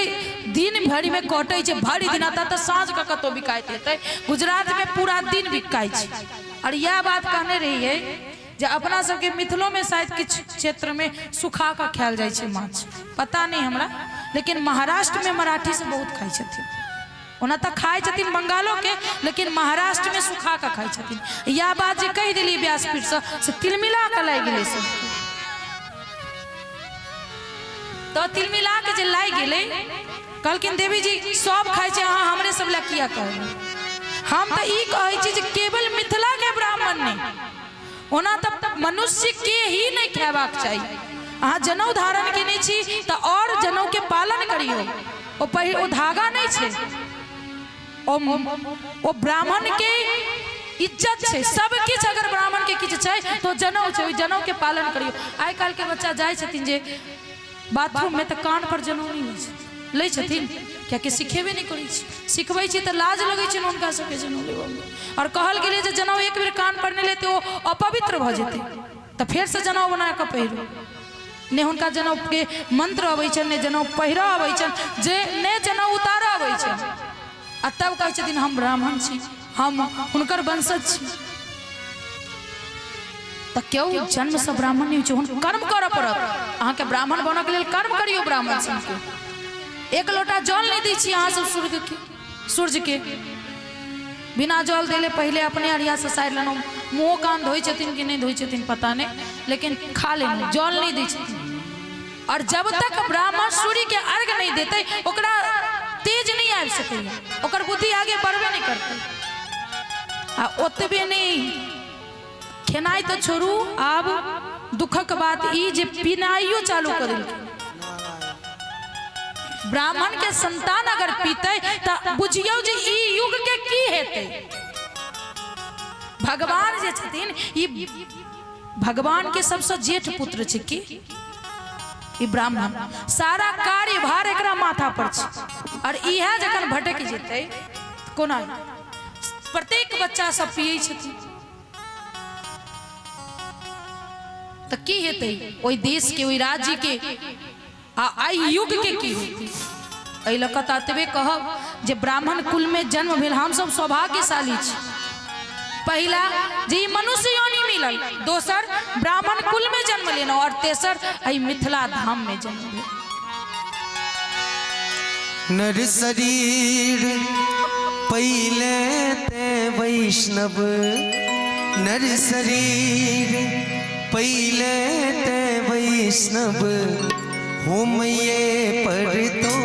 दिन भरि में कटे छै भरि दिन आता तो साँझ का कतो बिकाइत हेतै, गुजरात में पूरा दिन बिकाय छै। और यह बात कहने रही है जे अपना सबके मिथिलो में शायद किछ क्षेत्र में सुखा का खायल जाय छै माछ, पता नहीं हमरा, लेकिन महाराष्ट्र में मराठी से बहुत खाई छथिन। ओना तो खाई छथिन बंगालो के, लेकिन महाराष्ट्र में सुखा का खाई छथिन। यह बात जे कह दिली व्यासपीठ से तिलमिला के लाई गेले सब, तो तिलमिला के जे लाई गेले कहलखिन देवी जी सब खाई छै अहाँ हमरे सब ला किया कहबै। हम तो ई कहै छी जे केवल मिथिला के ब्राह्मण नहीं ओना तो मनुष्य के ही नहीं खेबाक चाहिए। अहाँ जनऊ धारण के नहीं छी तो और जनऊ के पालन करियो, ओ धागा नहीं छे, ओ ब्राह्मण के इज्जत है सब किछ। अगर ब्राह्मण के किछ छै तो जनऊ छै, जनऊ के पालन करियो। आइ काल के बच्चा जाय छथिन जे बाथरूम में तो कान पर जनऊ नहीं लै छथिन, क्या कि सिखेबे नहीं करै छी, सिखबै छी तो लाज लगै छै उनका सबके जनऊ लेबऽ में। और कहल गेलै जे जनऊ एक बेर कान पर नहीं लेते वो अपवित्र भ जेतै, तो फिर से जनऊ बना के पहिरो। ने हुनका जनऊ के मंत्र अबै छन, ने जनऊ पहिरा अबै छन, जे ने जनऊ उतारा अबै छन। आ तब कहै छथिन हम ब्राह्मण छी, हम हुनकर वंशज छी। तो क्यों जन्म से ब्राह्मण नहीं हो, कर्म कर पड़त। अहाँ के ब्राह्मण बनऽ के लिए कर्म करियो। ब्राह्मण सन के एक लोटा जल नहीं दी छी अहाँ सब सूर्य के बिना जल देले पहले अपने अरिया से साइड लेनो। मुँह कान धोई छथिन कि नहीं धोई छथिन पता नहीं, लेकिन खा लेनो, जल नहीं दी छथिन। और जब तक ब्राह्मण सूर्य के अर्घ नहीं देते ओकरा तेज नहीं आबि सकैया, ओकर बुद्धि आगे बढ़बे नहीं करते। आ ओतबे नहीं खेनाई तो छोड़ू, आब दुखक बात ई जे पिनाइयो चालू कर देलकै। ब्राह्मण के संतान अगर पीते तो बुझियो जे ई युग के की हेते। भगवान जे छथिन ई भगवान के सबसे जेठ पुत्र छै कि ई ब्राह्मण। सारा कार्यभार एकरा माथा पर छै। और इहे जखन भटक जेतै कोना प्रत्येक बच्चा सब पियै छथिन तो की हेतै ओई देश के, ओई राज्य के, आई युग के की होती। एहि लऽ कऽ ततबे कहब जे ब्राह्मण कुल में जन्म भेल हम सब सौभाग्यशाली छी। पहला जे मनुष्य योनि मिलल, दोसर ब्राह्मण कुल में जन्म लेना, और तेसर एहि मिथिला धाम में जन्म भेल। नर शरीर पहिले ते वैष्णव, नर शरीर पहिले ते वैष्णव, होम ये पर तो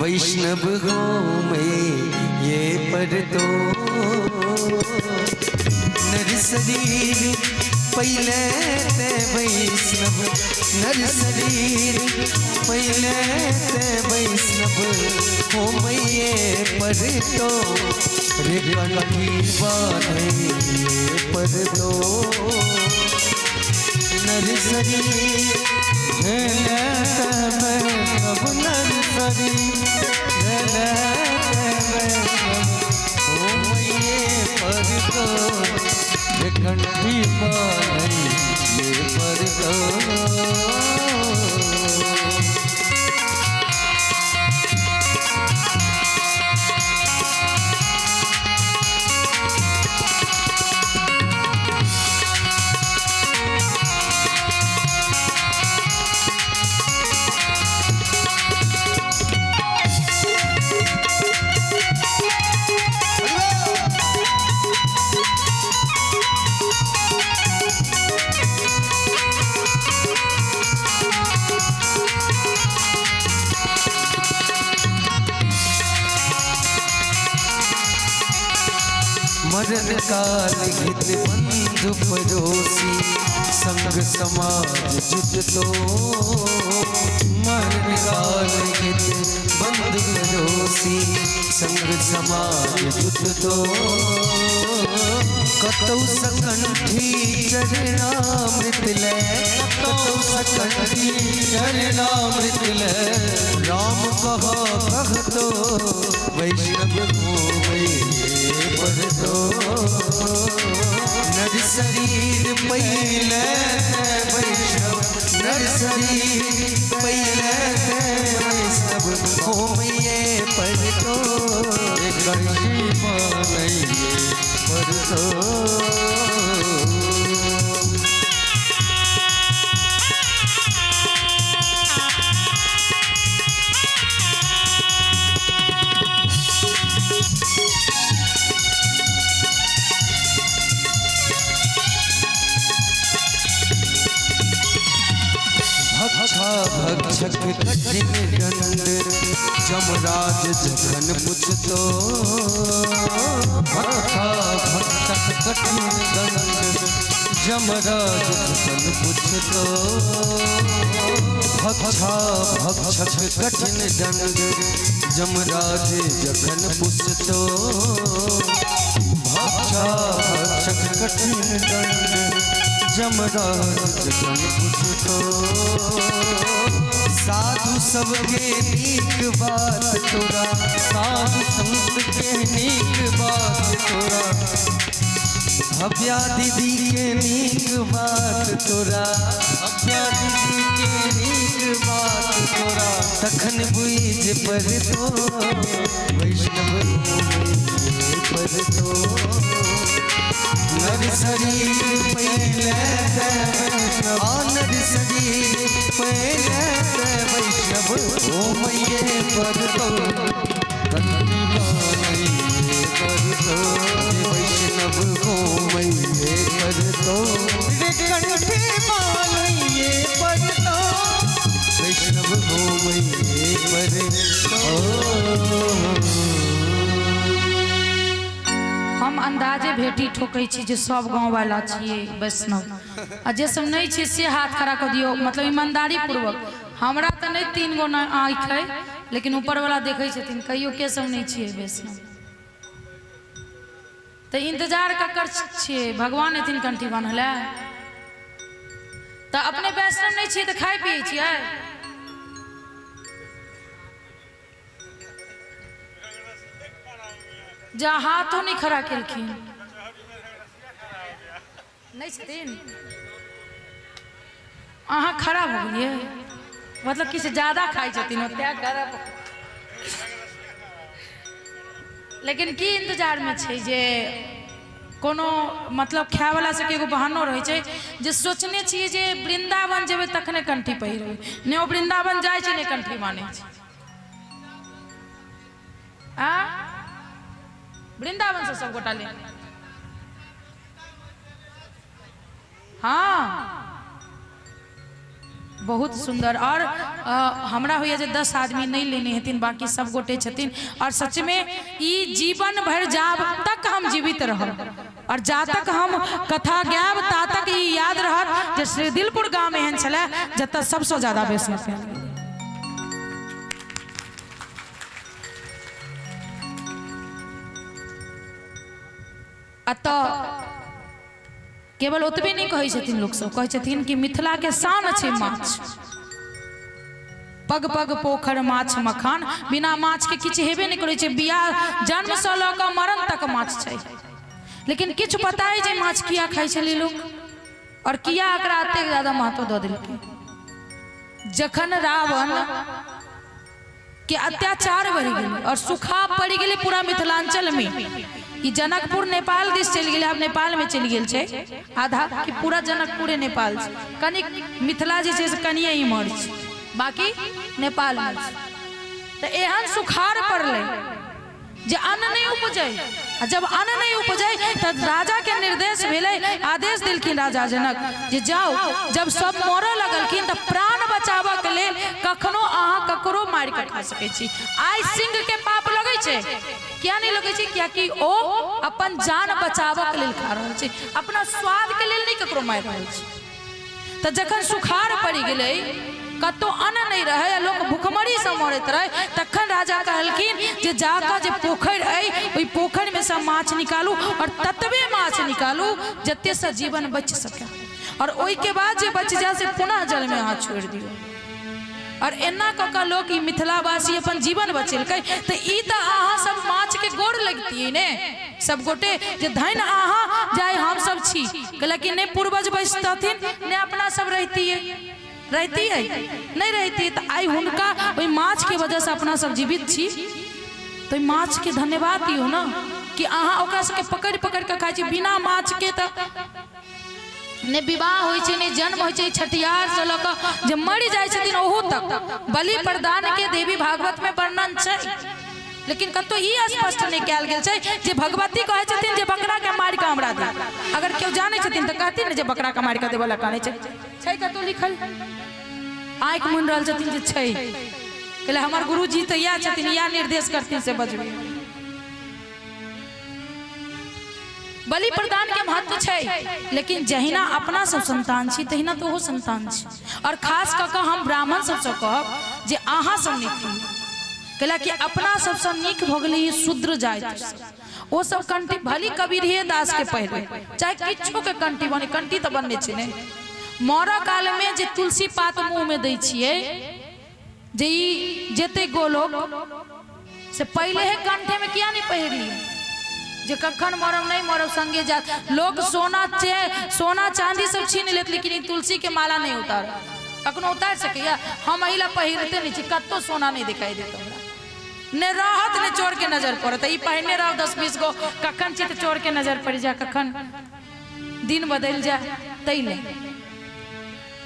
वैष्णव होम ये पर तो। नर शरीर पहिले ते वैष्णव, नर शरीर पहिले ते वैष्णव, होम ये पर तो रे कलकी बाधे ये पर तो। नर शरीर अब नर शरीर हो ये पर तो कंठी पाई ये पर तो। मरण काल हित बंधु पड़ोसी, संग समाज जुट तो। मरण काल हित बंधु पड़ोसी, संग समाज जुट तो। कतौ सकंठी चरणामृत ले, कतौ सकंठी चरणामृत ले, राम कह तो वैष्णव हो पर तो। नर शरीर पहिले वैष्णव, नर शरीर पहिले वैष्णव, होम ये पर तो कंठी पाई पर तो। भक्षक कठिन दंड जमराज जखन पुछतो। भक्षक कठिन दंड जमराज जखन पुछतो। भक्षक कठिन दंड जमराज जखन पुछतो। भक्षक कठिन दंड जमराज जखन पुछतो। साधु सबके नीक बात तोरा, साधु संत के नीक बात तोरा। भव्या दीदी के नीक बात तोरा, भव्या दीदी के नीक बात तोरा, तखन बुझ पर तो वैष्णव पर तो नर शरीर पहले नर शरीर पहले वैष्णव हो मैये पर तो कंठी बानैये पर तो वैष्णव हो मैये पर तो कंठी बानैये पर तो वैष्णव हो मैये पर तो। हम अंदाजे भेटी ठोकै छी जे सब गाँव वाला छिए वैष्णव, आ जे सब नहीं छी से हाथ खड़ा कर दियो, मतलब ईमानदारी पूर्वक। हमरा तो नहीं 3 गो आँख है, लेकिन ऊपर वाला देखे छथिन कहियो के सब नहीं छिए वैष्णव। तो इंतजार ककर छिए भगवान एथिन कंठी बान्हल। तो अपने वैष्णव नहीं छिए तो खाए पिए छिए। जा हाथों नहीं खड़ा केलखिन नहीं छथिन, अहाँ खड़ा हो गए, मतलब किसी ज्यादा खाई छथिन लेकिन की इंतजार में छै जे कोनो मतलब खाय वाला से एगो बहानो रहे छै जे सोचने छिए जे वृंदावन जेबै तखने कंठी पहिरबै, ने ओ वृंदावन जाय छै ने कंठी माने छै। आ वृंदावन से सब गोटा ले, हाँ बहुत सुंदर। और हमरा होइए जे 10 आदमी नहीं लेने हेतिन, बाकी सब गोटे छथिन। और सच में ई जीवन भर जाब तक हम जीवित रहब, और जा तक हम कथा गायब ता तक ई याद रहत जे श्री दिलपुर गांव में एहन छले जत सबसे ज्यादा वैष्णव फैल गेल। अतः केवल ओतबे नहीं कहे छथिन लोग सब, कहे छथिन कि मिथिला के शान छै माछ, पग पग पोखर माछ मखान, बिना माछ के किछ हेबे नहीं करे छै। बियाह जन्म से ल क मरण तक माछ छै, लेकिन किछ पता है जे माछ किया खाई छले लोग, और किया एकरा एते ज्यादा महत्व द देलकै। जखन रावण के अत्याचार बढ़ गेलै और सुखा पड़ गेलै पूरा मिथिलांचल में, कि जनकपुर नेपाल दिस चल गए, अब नेपाल में चल गए छे आधा, कि पूरा जनकपुरे नेपाल छे, कनी मिथिला जे छे से कनिए इमहर छे, बाकी नेपाल में। तो एहन सुखाड़ पड़ले जे अन्न नहीं उपजे, जब अन्न नहीं उपजे तो राजा के निर्देश भेले, आदेश दिलखिन राजा जनक जे जाओ, जब सब मरऽ लगलखिन तो प्राण बचाबऽ के लेल कखनो अहाँ ककरो मार के खा सकै छी। आइ सिंह के पाप लगे छे, क्या नहीं लगे छे, क्या कि ओ अपन जान बचाबऽ के लेल खा रहल छे, अपना स्वाद के लेल नहीं ककरो मार रहल छे। तो जखन सुखाड़ पड़ गेलै, कतो अन्न नहीं रहे, लोग भूखमरी से मरत रहे, तखन राजा कहलखिन जे जाकर जे पोखर है ओई पोखर में से माछ निकालू, और ततबे माछ निकालू जते से जीवन बच सके, और ओई के बाद जे बच जा से पुनः जल में हाथ छोड़ दियो। और एना कका लोग ई मिथिलावासी अपन जीवन बचेलकै। तो ई त अहाँ सब माछ के गोड़ लगतियै ने सब गोटे, जे धन अहाँ जाय हम सब छी, लेकिन ने पूर्वज बचतथिन ने अपना सब रहतियै, रहती है नहीं रहती। तो आई हुनका वही माछ के वजह से अपना सब जीवित छी, तो माछ के धन्यवाद दियो ना, कि अहाँ ओकरा सबके पकड़ पकड़ के खाई छी। बिना माछ के तो ने विवाह होय छै, ने जन्म होय छै, छठियार से लऽ कऽ जे मरि जाइ छथिन ओहो तक बलि प्रदान के देवी भागवत में वर्णन छै, लेकिन कतो ई स्पष्ट नहीं कयल गेल छै जे भगवती कहै छथिन जे बकरा के मार के हमरा दे। अगर केओ जाने छथिन तो कहथिन ने जे बकरा के मार के देबे ला काने छै कतो लिखल, आँख मुन रहल छथिन जे छै, कहले हमर गुरुजी तो या छथिन, या निर्देश करथिन से बजबै। बलि प्रदान के महत्व छै, लेकिन जहिना अपना सब संतान छी तहिना तो वो संतान छी। और खास कऽ हम ब्राह्मण सबसे कहब जे अहाँ सब नीक कहला कि अपना सबसे नीक भ गेलै शूद्र जाति, वो सब कंठी भली कबीर दास के पहले चाहे किछो के कंठी बने, कंठी तो बनने छै ने। मरऽ काल में जे तुलसी पात मुंह में दै छियै, जे ई जेते गोलोक से पहले है कंठे में किया नहीं पहिर लिया, जे कखन मरब नहीं मरब संगे जात। लोग सोना चांदी सब छीन लेत, लेकिन तुलसी के माला नहीं उतार, कखनो उतार सके। हम अहिला पहिरते नहीं, कतो सोना नहीं दिखाई देता ने राहत ने चोर के नजर पड़ता। ई पहने रहो 10-20 गो, कखन चित चोर के नजर पड़ जा, कखन दिन बदल जा तैले।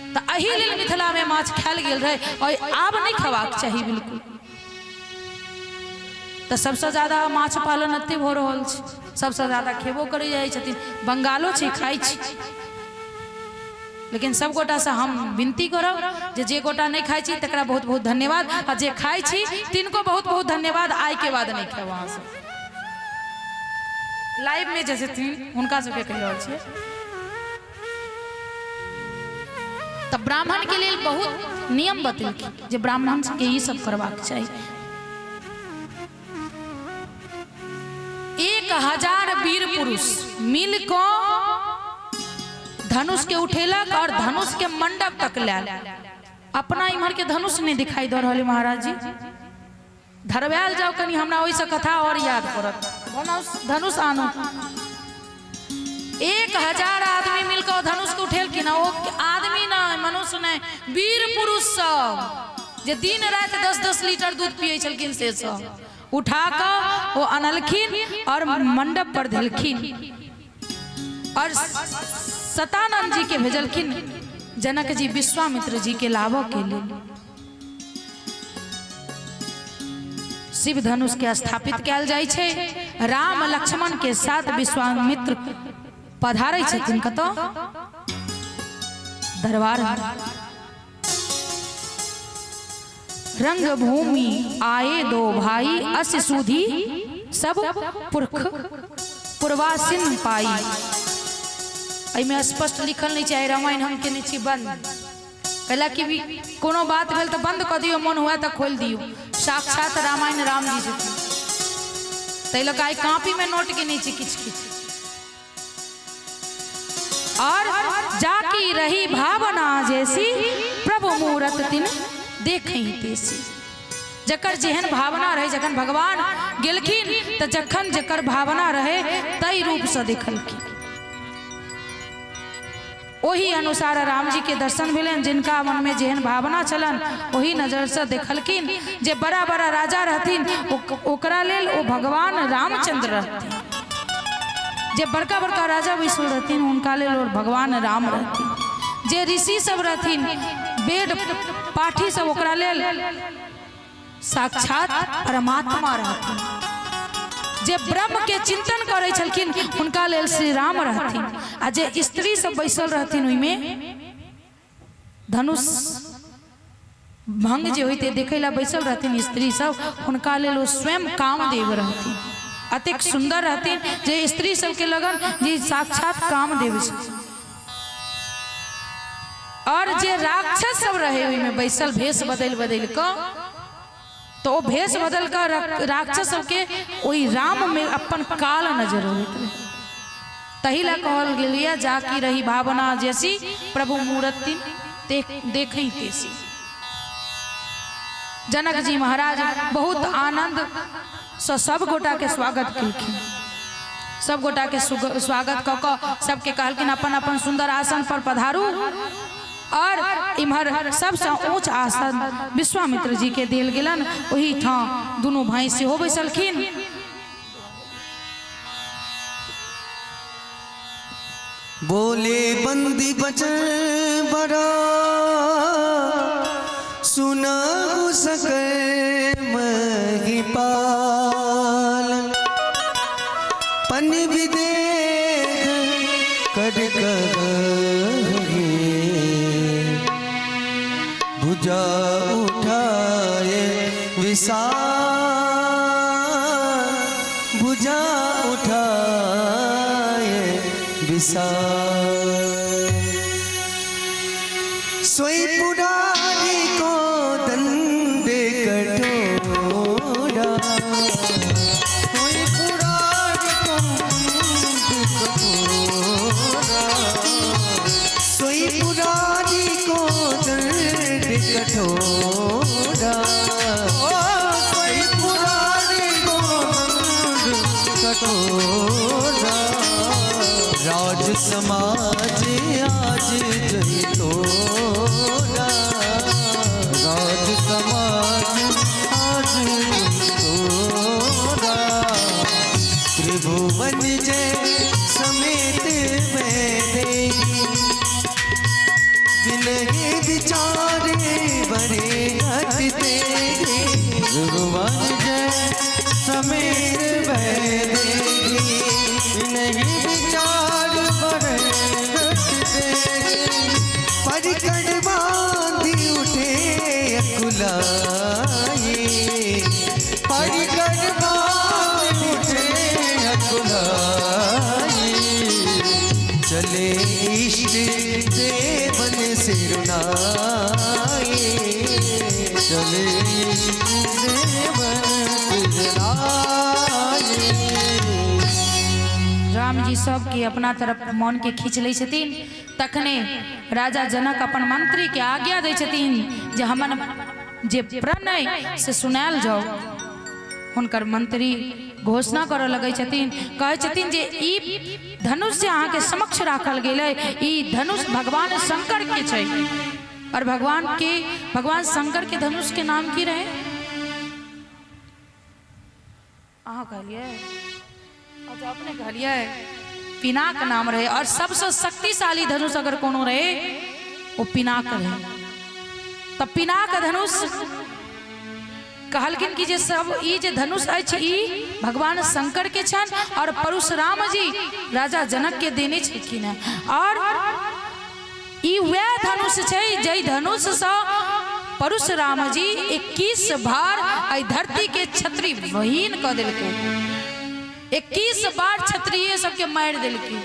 तो अही लेल मिथिला में माछ खायल गेल रहे और आब नहीं खवाक चाहिए बिल्कुल। तो सबसे ज्यादा माछ पालन अत्ते हो रहल छै, सबसे ज्यादा खेबो करे जाइ छथिन, बंगालो छै खाइ छै। लेकिन सब गोटा से हम विनती करब जे गोटा नहीं खाई छी तकरा बहुत बहुत धन्यवाद, आ जे खाई छी तिनको बहुत बहुत धन्यवाद। आय के बाद नहीं खाए वहां से लाइव में जैसे थी उनका सबके कह रहल छियै। तब ब्राह्मण के लिए बहुत नियम बतेलखिन जे ब्राह्मण के ई सब करबाक चाहिए। 1000 वीर पुरुष मिलको धनुष के उठेलक और धनुष के मंडप तक लायल। अपना इमहर के धनुष नहीं दिखाई दे रहा महाराज जी, धरवाल जाओ कनी हमरा ओइसे कथा और याद पड़त। धनुष आनो 1000 आदमी मिलकर धनुष के उठेल कि ना, वो आदमी ना मनुष्य नहीं, वीर पुरुष सब जे दिन रात 10-10 लीटर दूध पिए छलखिन से सब उठा कर वो अनलखिन और मंडप पर धेलखिन। और सतानंद जी के भेजलखिन जनक जी विश्वामित्र जी के लाभ के लिए। शिव धनुष के स्थापित कैल जाय छे। राम लक्ष्मण के साथ विश्वामित्र पधारै छथिन कतो दरबार में। रंग भूमि आए दो भाई, अस सुधी सब पुरख पुरवासिन पाई। में स्पष्ट लिखल नहीं चाहे, रामायण हम के नीचे बंद कहला कि भी कोनो बात भेल तो बंद कर दियो, मन हुआ तो खोल दियो। साक्षात रामायण राम जी जी तै लोग आई कॉपी में नोट के नीचे किच किच। और जाकी रही भावना जैसी, प्रभु मूरत तिन देखई तेसी। जकर जेहन भावना रहे, जखन भगवान गेलखिन तो जखन जकर भावना रहे तई रूप से देखलखिन। वही अनुसार राम जी के दर्शन भेलन, जिनका मन में जेहन भावना चलन वही नजर से देखलखिन। जे बड़ा बड़ा राजा रहथिन ओकरा लेल ओ भगवान रामचंद्र रहथिन, जे बड़का बड़का राजा विष्णु रहथिन उनका लेल और भगवान राम रहथिन, जे ऋषि सब रहथिन वेद पाठी सब ओकरा लेल साक्षात परमात्मा रहथिन, जे ब्रह्म के चिंतन करे छलखिन उनका लेल श्री राम रहथिन। आ जे स्त्री सब बैसल रहथिन ओइमे धनुष भंग जे होते देखे ला बैसल रहथिन स्त्री सब, उनका लेल स्वयं कामदेव रहथिन। अतिक सुंदर रहथिन जे स्त्री सब के लगन जे साक्षात कामदेव छथिन। और जे राक्षस सब रहे ओइमे बैसल भेष बदल बदल क, तो वो भेष बदल कर राक्षस के वही राम में अपन काल नजर होत रहे। तही ला कहल गेलिया जाकी रही भावना जैसी, प्रभु मूर्ति देखई तैसी। जनक जी महाराज बहुत आनंद से सब गोटा के स्वागत केलखिन। सब गोटा के स्वागत क क सबके कहलखिन अपन अपन सुंदर आसन पर पधारू। और इम्हर सबसे ऊंच आसन विश्वामित्र जी के देल गेलन, वही ठां दोनों भाई से हो बैसलखिन। बोले बंदी बचन बड़ा सुना सके महिपाल, पन विदेह कर भुजा उठाए विशाल, भुजा उठाए विशाल। सोई पुरारी को दंडे कठोरा, सोई पुरारी को दंडे कठोरा, सोई पुरारी को दंडे कठोरा, सोई पुरारी को दंडे कठोरा। राज समाज आज जय तोरा, राज समाज आज जय तोरा। त्रिभुवन जय समेत मैं देगी, बिनहि विचारे बड़े घटते। त्रिभुवन जय समेत मैं देगी, बिनहि विचार बड़े घटते। परिकड़ बांधी उठे अकुलाए, परिकड़ बांधी उठे अकुलाए। चले इष्ट देवन सिरुनाए, चले इष्ट देवन सिरुनाए। राम जी सबके अपना तरफ मन के खींच लै छथिन। तखने राजा जनक अपन मंत्री के आज्ञा दै छथिन जे हमन जे प्रणय से सुनायल जाओ। हुनकर मंत्री घोषणा करऽ लगै छथिन, कहै छथिन जे ई धनुष जे अहाँ के समक्ष राखल गेल है, ई धनुष भगवान शंकर के छै। और भगवान शंकर के धनुष के नाम की रहे? अहाँ कहलिए? अच्छा, अपने कहलिए पिनाक नाम रहे। और सबसे शक्तिशाली धनुष अगर कोनो रहे वो पिनाक रहे। तब पिनाक धनुष कहलकिन कि जे सब ई जे धनुष अछि ई भगवान शंकर के छन और परशुराम जी राजा जनक के देने छलखिन। और ई वह धनुष छै जै धनुष से परशुराम जी 21 बार आई धरती के छत्री वहीन क देलकै। 21 बार क्षत्रिय सबके मार देलकै।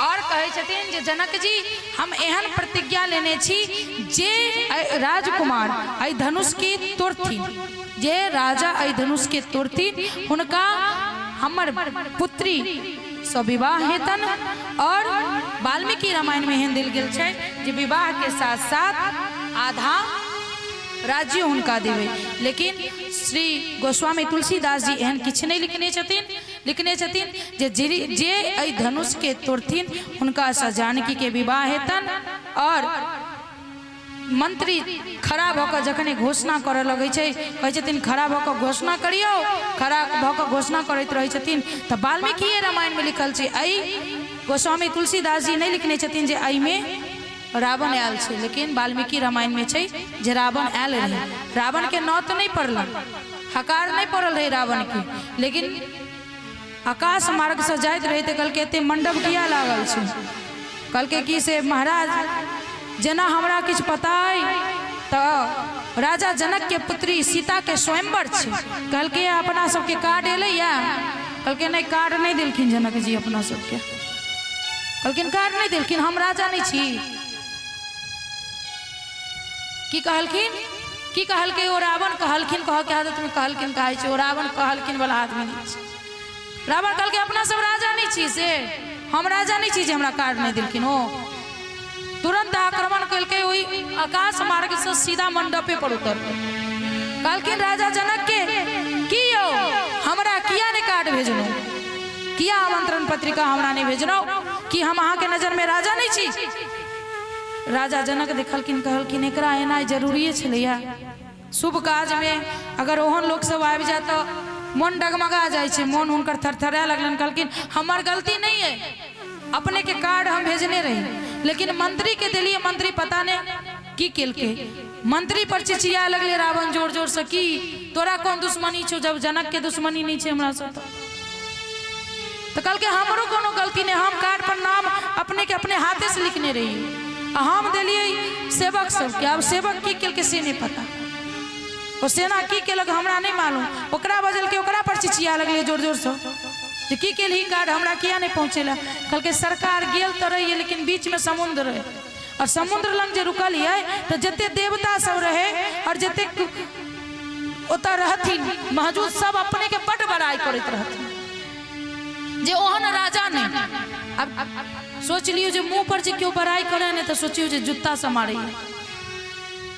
और कहे छथिन जे जनक जी हम एहन प्रतिज्ञा लेने छी जे राजकुमार आई धनुष के तोड़थिन, जे राजा आई धनुष के तोड़थिन हुनका हमर पुत्री से विवाह हेतन। और वाल्मीकि रामायण में एहन देल गेल छै जे विवाह के साथ साथ आधा राज्य हुनका देवे। लेकिन श्री गोस्वामी तुलसीदास जी एहन किछ नहीं लिखने छथिन जे एहि धनुष के तोड़थिन हुनका से जानकी के विवाह हेतन। और मंत्री खड़ा भऽ कऽ जखने घोषणा करऽ लगै छै, कहै छथिन खड़ा भऽ कऽ घोषणा करियौ। खड़ा भऽ कऽ घोषणा करैत रहै छथिन। तऽ वाल्मीकि रामायण में लिखल छै, एहि गोस्वामी तुलसीदास जी नहीं लिखने छथिन जे एहि में रावण आयल छै। लेकिन वाल्मीकि रामायण में छै जे रावण आयल रहे। रावण के नौ तो नहीं पड़ल, हकार नहीं पड़ल रहे रावण के। लेकिन आकाश मार्ग से जाइत रहे तो कहलकै एते मंडप किया लागल छै? कहलकै कि से महाराज जेना हमरा किछ पता है तो राजा जनक के पुत्री सीता के स्वयंवर छै। कहलकै अपना सबके कार्ड एलै या? कहलकै नहीं कार्ड नहीं देलखिन जनक जी अपना सबके। कहलखिन कार्ड नहीं देलखिन, हम राजा नहीं छी। की कहलकै ओ रावण कहलखिन कह के आदत में कहलखिन कहै छै, ओ रावण कहलखिन वाला आदमी नहीं छै। रावण कहलकै अपना सब राजा नहीं छी, से हम राजा नहीं छी जे हमरा कार्ड नहीं देलखिन। ओ तुरंत आक्रमण करके ओई आकाश मार्ग से सीधा मंडपे पर उतर कहलखिन राजा जनक के की यो हमरा किया ने कार्ड भेजनो, किया आमंत्रण पत्रिका हमरा नहीं भेजनो कि हम अहाँ के नजर में राजा नहीं छी? राजा जनक देखलखिन कहलखिन एकरा एना जरूरी छलैया। शुभ काज में अगर ओहन लोग सब आबि जाए तो मन डगमगा जाए छै, मन हुनकर थरथरा लगलन। कहलखिन हमर गलती नहीं है, अपने के कार्ड हम भेजने रही लेकिन मंत्री के दिलिए। मंत्री पता ने की केलके, मंत्री पर चिचिया लगले रावण जोर जोर से की तोरा कौन दुश्मनी छो जब जनक के दुश्मनी नहीं छे हमरा से? तो कल के हमरो कोनो गलती नहीं, हम कार्ड पर नाम अपने के अपने हाथे से लिखने रही, हम दिलिए सेवक सबके। अब सेवक की केलके से नहीं पता, और सेना की केलक हमरा नहीं मालूम। ओकरा बजल के ओकरा पर चिचिया लगले जोर जोर से की केल ही कार्ड हमरा किया नहीं पहुँचेला? कल के सरकार गेल तो रही लेकिन बीच में समुद्र रहे, और समुद्र लंग जे रुकल है तो जते देवता सब रहे और जते ओता रहथिन महजूद सब अपने के बड़ बड़ाई करत रहथिन जे ओहन राजा नहीं। अब सोच लियो जे मुंह पर जे क्यों बड़ाई करे ने तो सोचियो जे जूता से मारे।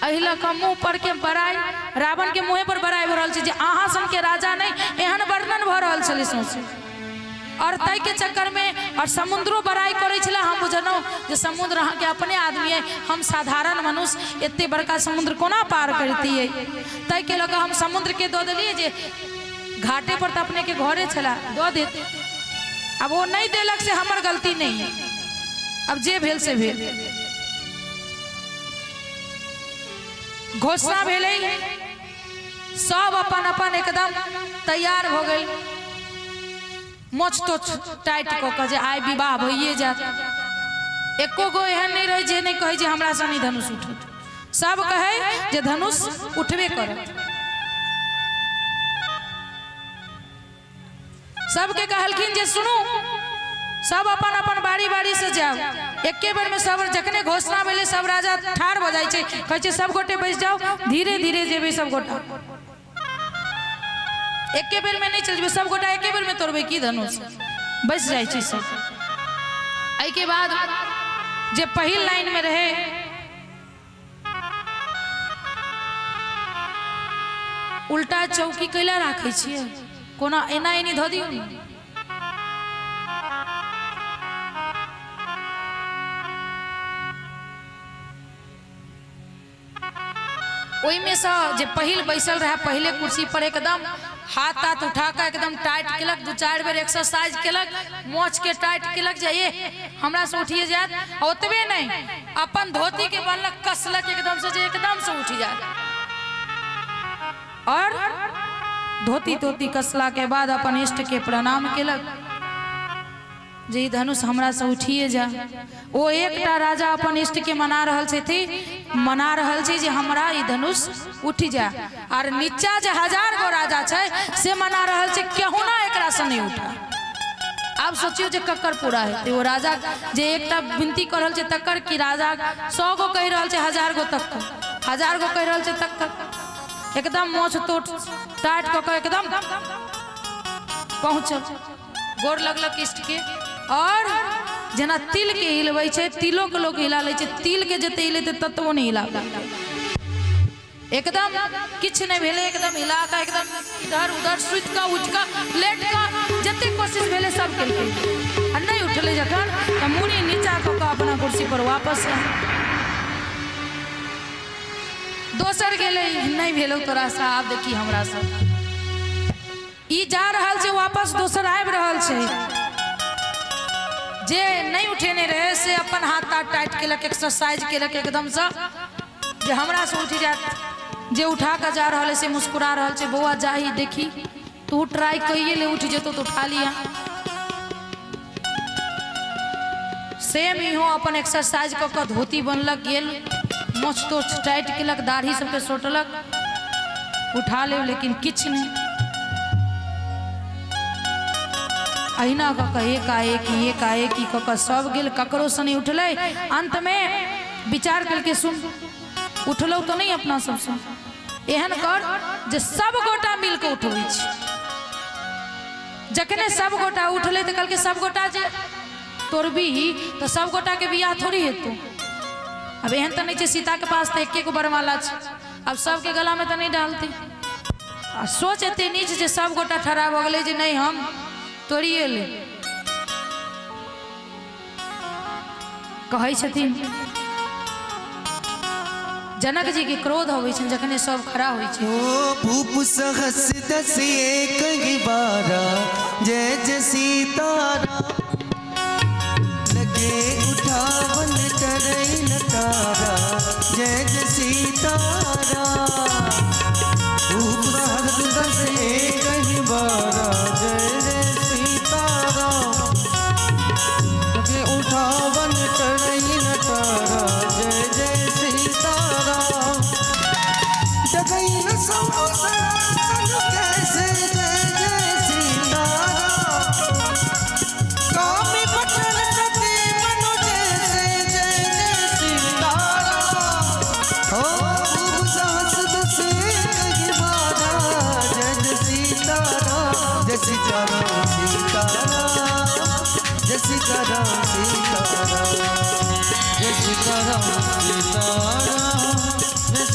अहिला का मुंह पर के बड़ाई रावण के मुँह पर बड़ाई हो रहा है अहाँ सन के राजा नहीं एहन वर्णन भ रहा है सोचे और तय के चक्कर में और समुद्रो बड़ाई करे छला हम बुझनो जे समुद्र अहाँ के अपने आदमी है हम साधारण मनुष्य इतने बड़का समुद्र कोना पार करती है तय के लगा हम समुद्र के दो दिलिए जे घाटे पर तो अपने के घरे छला दो देते अब वो नहीं देलक से हमर गलती नहीं है अब जे भेल से भेल घोषणा भेले सब अपन अपन एकदम तैयार हो गए मोच तो टाइट को जे आय विवाह भइए जात एको गो एहन नहीं रहे जे नहीं कहे जे हमरा से नहीं धनुष उठत सब कहे जे धनुष उठबे करत सबके कहलखिन जे सुनू सब अपन अपन बारी बारी से जाओ एके बेर में सब जखने घोषणा भेले सब राजा ठाड़ भ जाय छै कहै छै सब गोटे बैस जाओ धीरे धीरे जेबे सब गोटा एके बेर में नहीं चल जेबे सब गोटा एके बेर में तोड़बे की धनुष बैस जाय छै सब एहि के बाद जे पहिल लाइन में रहे उल्टा चौकी कैला राखै छियै कोना एना एनी ध दियौ ने ओई में से जे पहिल बैसल रहा पहले कुर्सी पर एकदम हाथ हाथ उठा कर एकदम टाइट केलक दू चार बेर एक्सरसाइज केलक मोच के टाइट केलक जे ये हमरा से उठिए जात ओतबे नहीं अपन धोती के बनलक कसलक एकदम से जे एकदम से उठ जात और धोती तोती कसला के बाद अपन इष्ट के प्रणाम केलक जे धनुष हमरा से उठिए जा ओ एकटा राजा अपन इष्ट के मना रहल छे जे हमरा ई धनुष उठ जा और नीचा जे 1000 गो राजा छे से मना रहल छे केहू ना एकरा से नहीं उठा अब सोचियो जे कक्कर पूरा है वो राजा जे एकटा विनती कर रहल छे तक्कर की राजा 100 गो कह रहल छे 1000 गो तक 1000 गो कह रहल छे तक एकदम मोछ तोट टाइट क के एकदम पहुंचल गोर लगलक इष्ट के और जना तिल के हिलबै छे तिलो के लोग हिला ले छे तिल के जते हिले तत्वो नहीं हिला एकदम किछ नहीं भेले एकदम हिला का एकदम इधर उधर सुत का उठ का लेट का जते कोशिश भेले सब केलकै आ नहीं उठले जखन त मुड़ी नीचा क के अपना कुर्सी पर वापस दोसर गेले नहीं भेलो तोरा साहब देखी हमरा सब ई जा रहल छे वापस दोसर आबि रहल छे जे नहीं उठेने रहे से अपन हाथ ताट टाइट केलक एक्सरसाइज केलक एकदम से जे हमरा से उठ जात जे उठा के जा रहल है से मुस्कुरा रहल छे बौआ जाही देखी तू ट्राई कइए ले उठ जेतो तो उठा लिया सेम इहो अपन एक्सरसाइज क के धोती बनलक गेल मोछ तो टाइट केलक दाढ़ी सबके सोटलक उठा ले लेकिन किछ नहीं अहिना कक एकाएकी कक सब गेल ककरो से नहीं उठले अंत में विचार करके सुन उठलो तो नहीं अपना सबसे एहन कर जे सब गोटा मिल के उठबै छी जखने सब गोटा उठले तो कल के सब गोटा जे तोड़बी तो सब गोटा के बियाह थोड़ी हेतु अब एहन तो नहीं छे सीता के पास तो एके गो बरमाला छे अब सबके गला में तो नहीं डालते आ सोच एते नीच जे सब गोटा ठड़ा भ गेलै जे नहीं हम तोड़िए ले कहै छथिन जनक जी के क्रोध होवे छन जखने सब खड़ा होई छे ओ भूप सहस दस एक बारा जय जय सीतारा लगे उठावन तरई नकारा जय जय सीतारा भूप सहस दस एक बारा जय जय सीतारा लगे उठावन तरई नकारा जय जय सीतारा जगई न कैसे जय जय सीतारा कामी पठन सती मनु जैसे जय जय सीतारा हो खूब साहस दस कही बारा जय जय सीतारा जय सीताराम सीताराम जय सीताराम सीताराम जय सीताराम सीताराम जय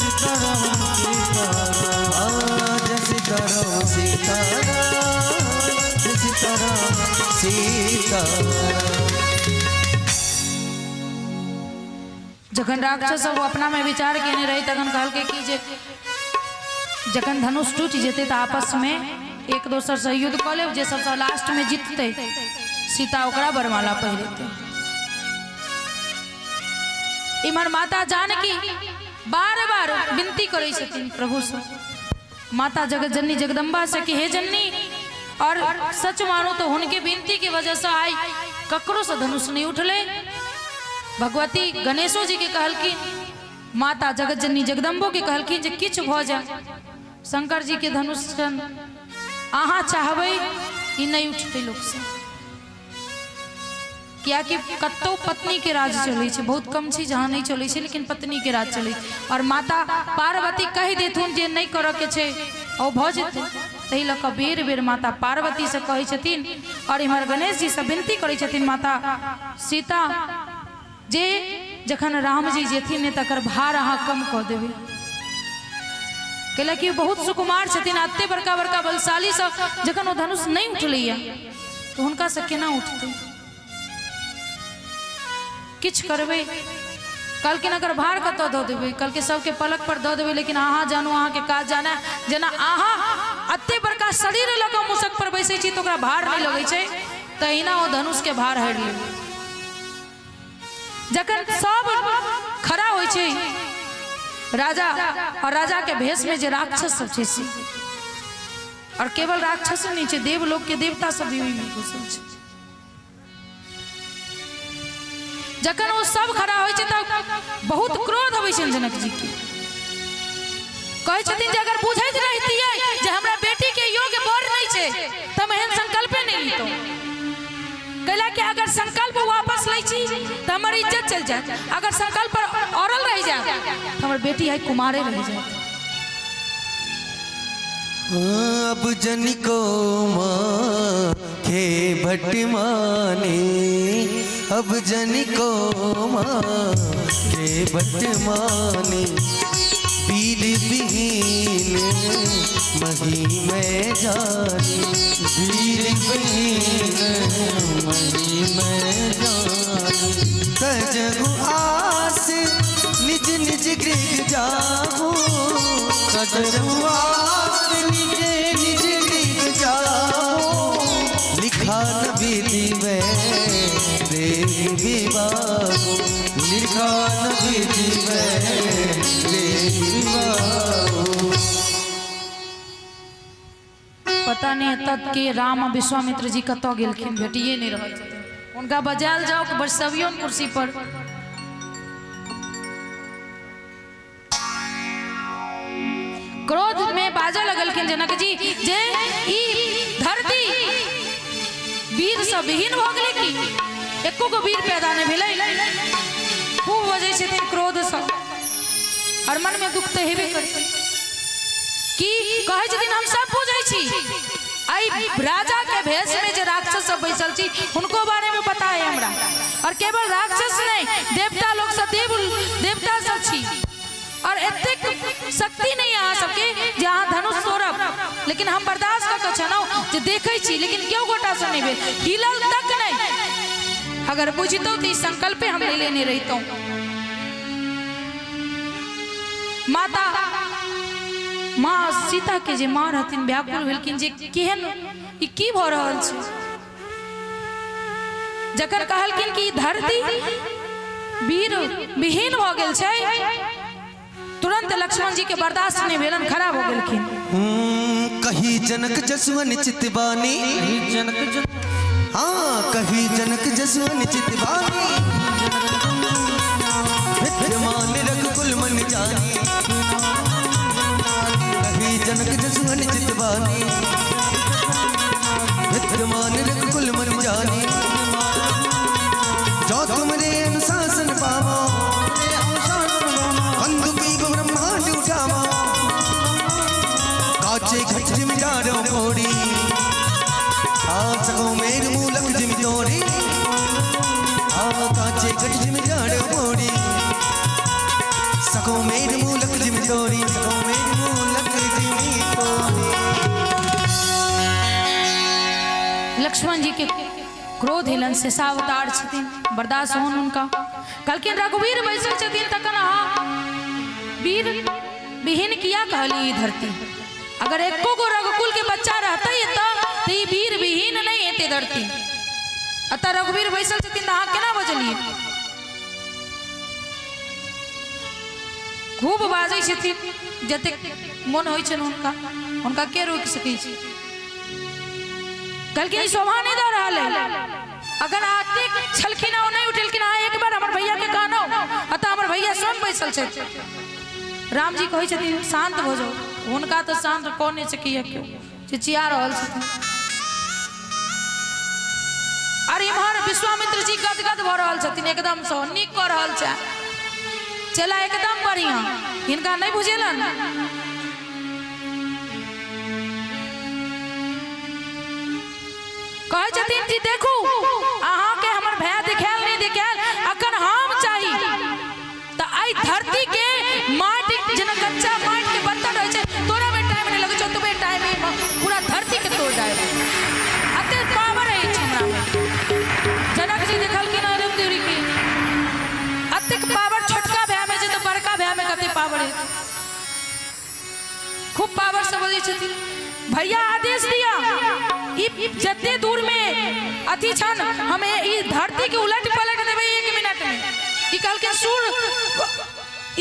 जखन राक्षस सब अपना में विचार केने रही तखन कहल के कि जे जखन धनुष टूट जेते तो आपस में एक दोसर से युद्ध क लेब, जे सबसे लास्ट में जीतते सीता ओकरा वरमाला पहिरते। इमर माता जानकी बार बार विनती करे छथिन प्रभु से, माता जगत जननी जगदम्बा से कि हे जननी, और सच मानो तो उनके विनती की वजह से आई ककरो से धनुष नहीं उठले। भगवती गणेशो जी के कहलखिन, माता जगत जननी जगदम्बो के कहलखिन जे किछ भ जाए शंकर जी के धनुष अहाँ चाहबै ई नहीं उठते लोग से, क्या कि कत्तो पत्नी के राज चले छे, बहुत कम छी जहाँ नहीं चले छे लेकिन पत्नी के राज चले। और माता पार्वती कह देथुन जे नहीं करे के छे और भ जेते, तही लक बेर बेर माता पार्वती से कहे छथिन और इमहर गणेश जी से विनती करे छथिन माता सीता जे जखन राम जी जेथिन ने तकर भार अहाँ कम क देबे, कैला कि बहुत सुकुमार छथिन, अत्ते बड़का बड़का बलशाली से जखन वो धनुष नहीं उठलैया तो हुनका से केना उठते, किछ करबे कल के नगर भार कत दो देवे, कल के सबके पलक पर दो देवे, लेकिन अहाँ जानू अहाँ के काज जाना जेना अहाँ अत्ते बड़का शरीर लग मुसक पर बैसे छी तो भार नहीं लगे छे, तहिना वो धनुष के भार हट ले। जखन सब खड़ा होय छे राजा और राजा के भेष में जे राक्षस सब छे, और केवल राक्षस नहीं छे देवलोक के देवता सब भी में घुसल छे। जखन वो सब खड़ा होय छे तब बहुत क्रोध होय छे जनक जी के, कहे छथिन जे अगर बुझैत रहितियै जे हमरा बेटी के योग्य वर नहीं छे त हम एहन संकल्पे नहीं लीतो, कैला कि अगर संकल्प वापस लै छी त हमर इज्जत चल जाए, अगर संकल्प पर औरल रह जाए त हमर बेटी है कुमारे रह जाए। अब जनिको माँ के भट माने, अब जनिको माँ के भट माने, वीर विहीन मही में जानी, वीर विहीन मही में जानी, तजगु आस निज निज गृह जाऊं, तजगु आस निज निज गृह जाऊं, लिखा न विधि में प्रेम विवाह, लिखा न विधि में प्रेम विवाह। पता नहीं तब के राम विश्वामित्र जी कत गेलखिन, भेटिए नहीं रहल छथिन, उनका बजाल जाओ कि बैसबियौन कुर्सी पर। क्रोध में बाजा लगलखिन जनक जी जे ई धरती वीर से विहीन भ गेलै कि एको गो वीर पैदा नहीं भेलै, खूब बजै छथिन क्रोध से और मन में दुख तो हेबे करतै कि कहे छथिन हम सब बुझै छी, आई राजा के भेष में जे राक्षस सब बैसल छी उनको बारे में पता है हमरा, और केवल राक्षस नहीं देवता लोग से देवता सब छी, और एतेक शक्ति नहीं अहाँ सबके जे अहाँ धनुष तोड़ब, लेकिन हम बर्दाश्त क के छनौ जे देखै छी लेकिन क्यों गोटा से नहीं भेल, हिलल तक नहीं, अगर बुझतौ तो इस संकल्पे हम ले लेने रहितौ। माता माँ सीता के जे माँ रहथिन व्याकुल भेलखिन जे केहन ई की भ रहल छै, जखन कहलखिन कि धरती वीर विहीन भ गेल छै, तुरंत लक्ष्मण जी के बर्दाश्त नहीं भेलन, खराब हो गेलखिन। कही जनक जसवन चितबानी, हाँ कही जनक जसवन चितबानी, विद्यमान रघुकुल मन जानी, कही जनक जसवन चितबानी, विद्यमान रघुकुल मन जानी, जो तुमरे अनुशासन पावो, ब्रह्मांड उठावा, काचे घट जिम डारो मोड़ी, सको मेर मूलक जिम तोड़ी, काचे घट जिम डारो मोड़ी, सको मेर मूलक जिम तोड़ी, सको मेर मूलक जिम तोड़ी। लक्ष्मण जी के क्रोध हिलन से सावतार छथिन, बर्दाश्त होन उनका, कलकिन रघुवीर बैसल छथिन तखन वीर विहीन किया कहली ई धरती। अगर एको गो रघुकुल के बच्चा रहते तो ई वीर विहीन नहीं हेते धरती। अतः रघुवीर बैसल छथिन तो केना बजलिए। खूब बाजै छथिन जते मन होइ छन उनका के रोक सकै छी। कलकिन शोभा नहीं दे रहा है। अगर आते छलखिन नहीं उठलखिन एक बार हमर भैया के कहनो अतः हमर भैया स्वयं बैसल छथि। राम जी कहै छथिन शांत हो जाओ। उनका तो शांत कोने से किया क्यों चिचिया रहल छथिन। अरे इम्हर विश्वामित्र जी गदगद भ रहल छथिन एकदम से नीक क रहल छ चला एकदम बढ़िया इनका नहीं बुझेलन। कहे छथिन जी देखू अहाँ के हमर भैया दिखायल नहीं दिखायल अखन हम चाही तो आई धरती के माटी जना कच्चा माटी के बर्तन रहे छे तोरा में टाइम नहीं लगे छो तुम्हें टाइम में पूरा धरती के तोड़ डाल अते पावर है हमरा में। जनक जी देखल कि नरम देवरी की अते पावर छोटका भैया में जे तो बड़का भैया में कते पावर है। खूब पावर से बोले छथिन भैया आदेश दिया जते दूर में अति छन हमें इस धरती के उलट पलट देवे 1 मिनट में। इकल के सुर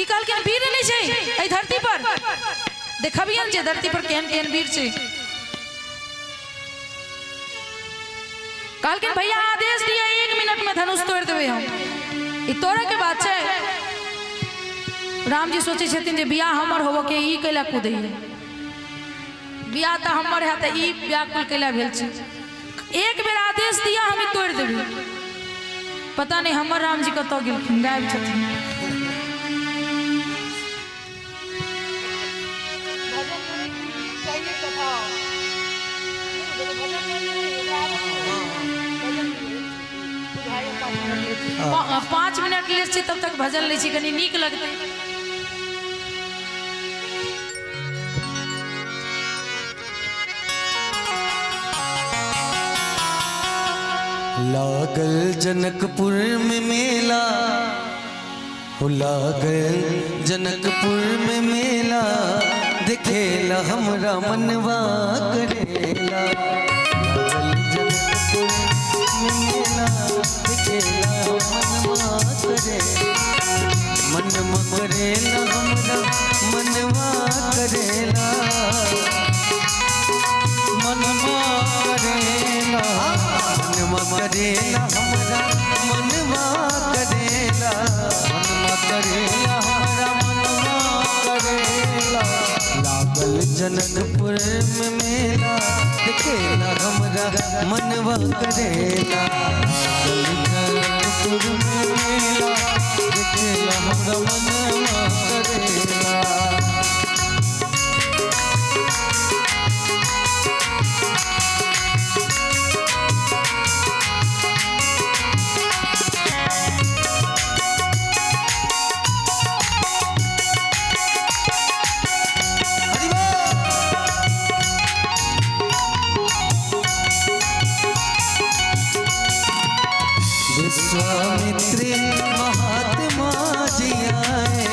इकल के वीर नहीं छे ए धरती पर देखबियन जे धरती पर केहन केहन वीर छे। कल के भैया आदेश दिया 1 मिनट में धनुष तोड़ देवे हम। ई तोड़े के बात छे। राम जी सोचे छथिन जे बियाह हमर होबो के ई कैला कूदे बिया तो हमर है तो ई व्याकुल कैला भेल छे। एक बेर आदेश दिया हम तोड़ देबे। पता नहीं हमर राम जी कत गेलखिन गायब छथिन। पाँच मिनट ले छी तब तक भजन ले छी कनी नीक लगते। लागल जनकपुर में मेला हो लागल जनकपुर में मेला देखेला हमरा मनवा करेला। लागल जनकपुर में मेला देखेला मनवा करे मनवा करेला हमरा मनवा करेला मनवा करेला मनवा करेला हमरा मनवा करेला मनवा करेला हमरा मनवा करेला। लागल जनकपुर में मेला देखेला हमरा मनवा करेला। लागल जनकपुर में मेला देखेला हमरा मनवा करेला। विश्वामित्र महात्मा जी आए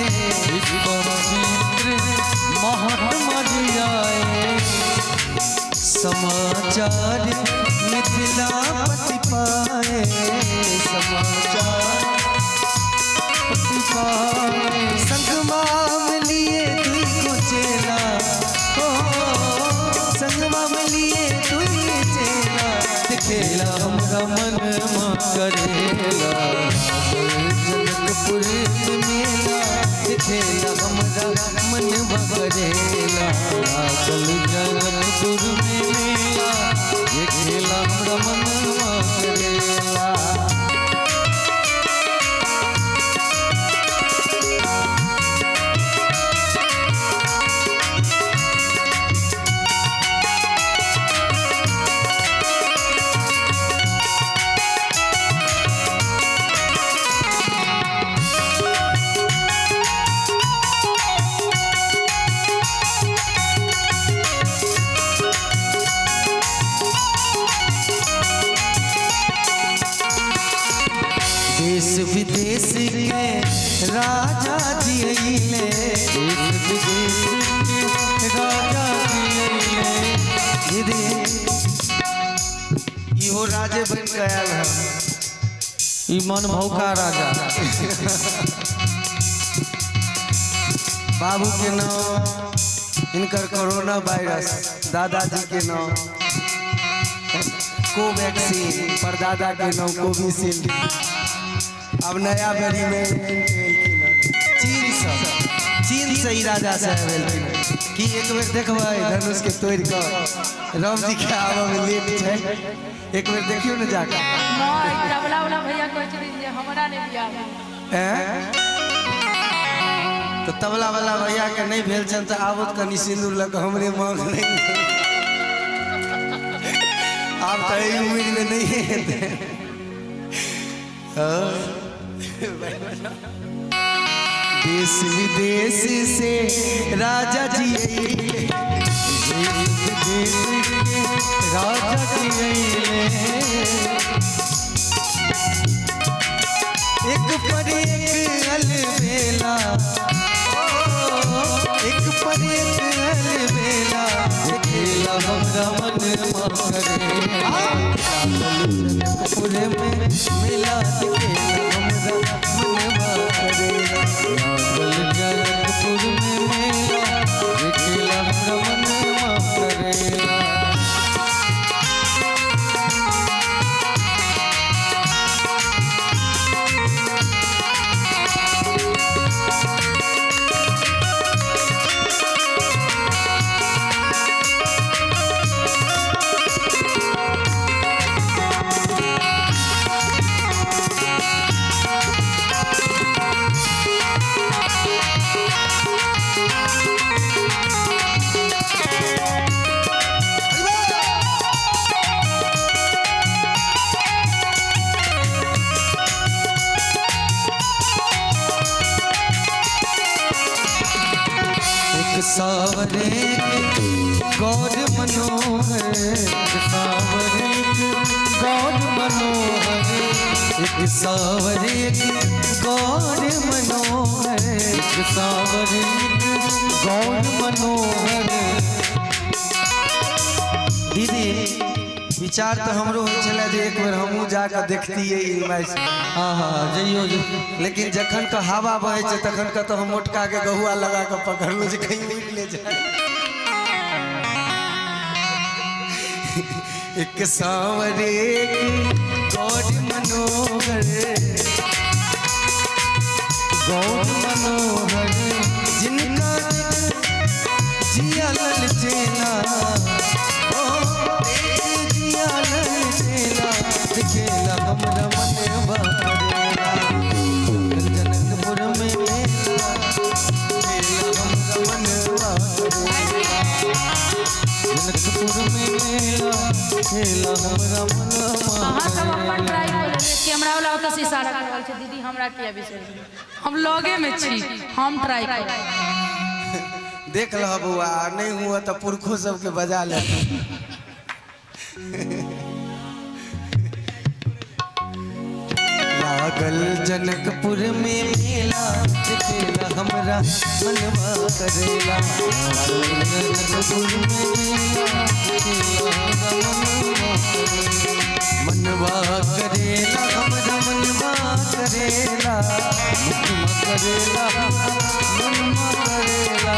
विश्वामित्र महात्मा जी आए समाचार मिथिलापति पाए समाचार पति पाए संगमा में लिए दुई को चेला हो संगमा में लिए दुई चेला दिखेला हमरा मनवा करेला। जनकपुर में मेला दिखेला हमरा मनवा करेला। लागल जनकपुर में मेला देखेला हमरा मनवा करेला। दीदी इहो राजे बन के आयल है, ई मन भौका राजा। बाबू के नाम इनकर कोरोना वायरस, दादाजी के नाम कोवैक्सीन, परदादा के नाम कोविशील्ड। अब नया वेरिएंट चीन से ही राजा साहब कि एक बेर देखबै धनुष के तोड़ कर राम जी के आबऽ में लेट छै, एक बेर देखियो न जाके। नहीं तबला वाला भैया कहै छथिन जे हमरा ने बियाह हैं तो तबला वाला भैया के नहीं भेल छन त आबत कनी सिंदूर लग हमरे मांग नहीं। आप तो ई उम्मीद में नहीं है। देश विदेश से राजा जी राजा जी एक पर एक अलबेला, एक पर एक अलबेला, खेला हमरा मन पूरे में मिला हमरा मनवा करेला, जनकपुर में मेला खेला हमरा मनवा करेला। सावरे गौर मनोहर, सावरे गौर मनोहर, एक सावरे गौर मनोहर, एक सावरे गौर मनोहर। दीदी विचार तो हमरो हो चला जे एक बार हमहू जाकर देखतिए इनमें। हाँ हाँ जइयो जो, लेकिन जखन का हवा बहे छे तखन का तो हम मोटका के गहुआ लगा के पकड़ लो जे कहीं उड़ ले जाए। एक सावरे गौर मनोहर, गौर मनोहर, जिनका जिया ललचेला, खेला हमरा मनवा करेला, जनकपुर में मेला खेला हमरा मनवा करेला, जनकपुर में मेला खेला हमरा मनवा। अहाँ सब अपन ट्राई कर कैमरा वाला ओतऽ से इशारा कर रहल छै दीदी हमरा किया बिसर हम लगे में छी, हम ट्राई कर देख लह बउआ, नहीं हुआ तो पुरखो सबके बजा ले। लागल जनकपुर में मेला खेला हमरा मनवा करेला, जनकपुर में मेला खेला मनवा करेला, हमरा मनवा करेला, मनवा करेला, मनवा करेला,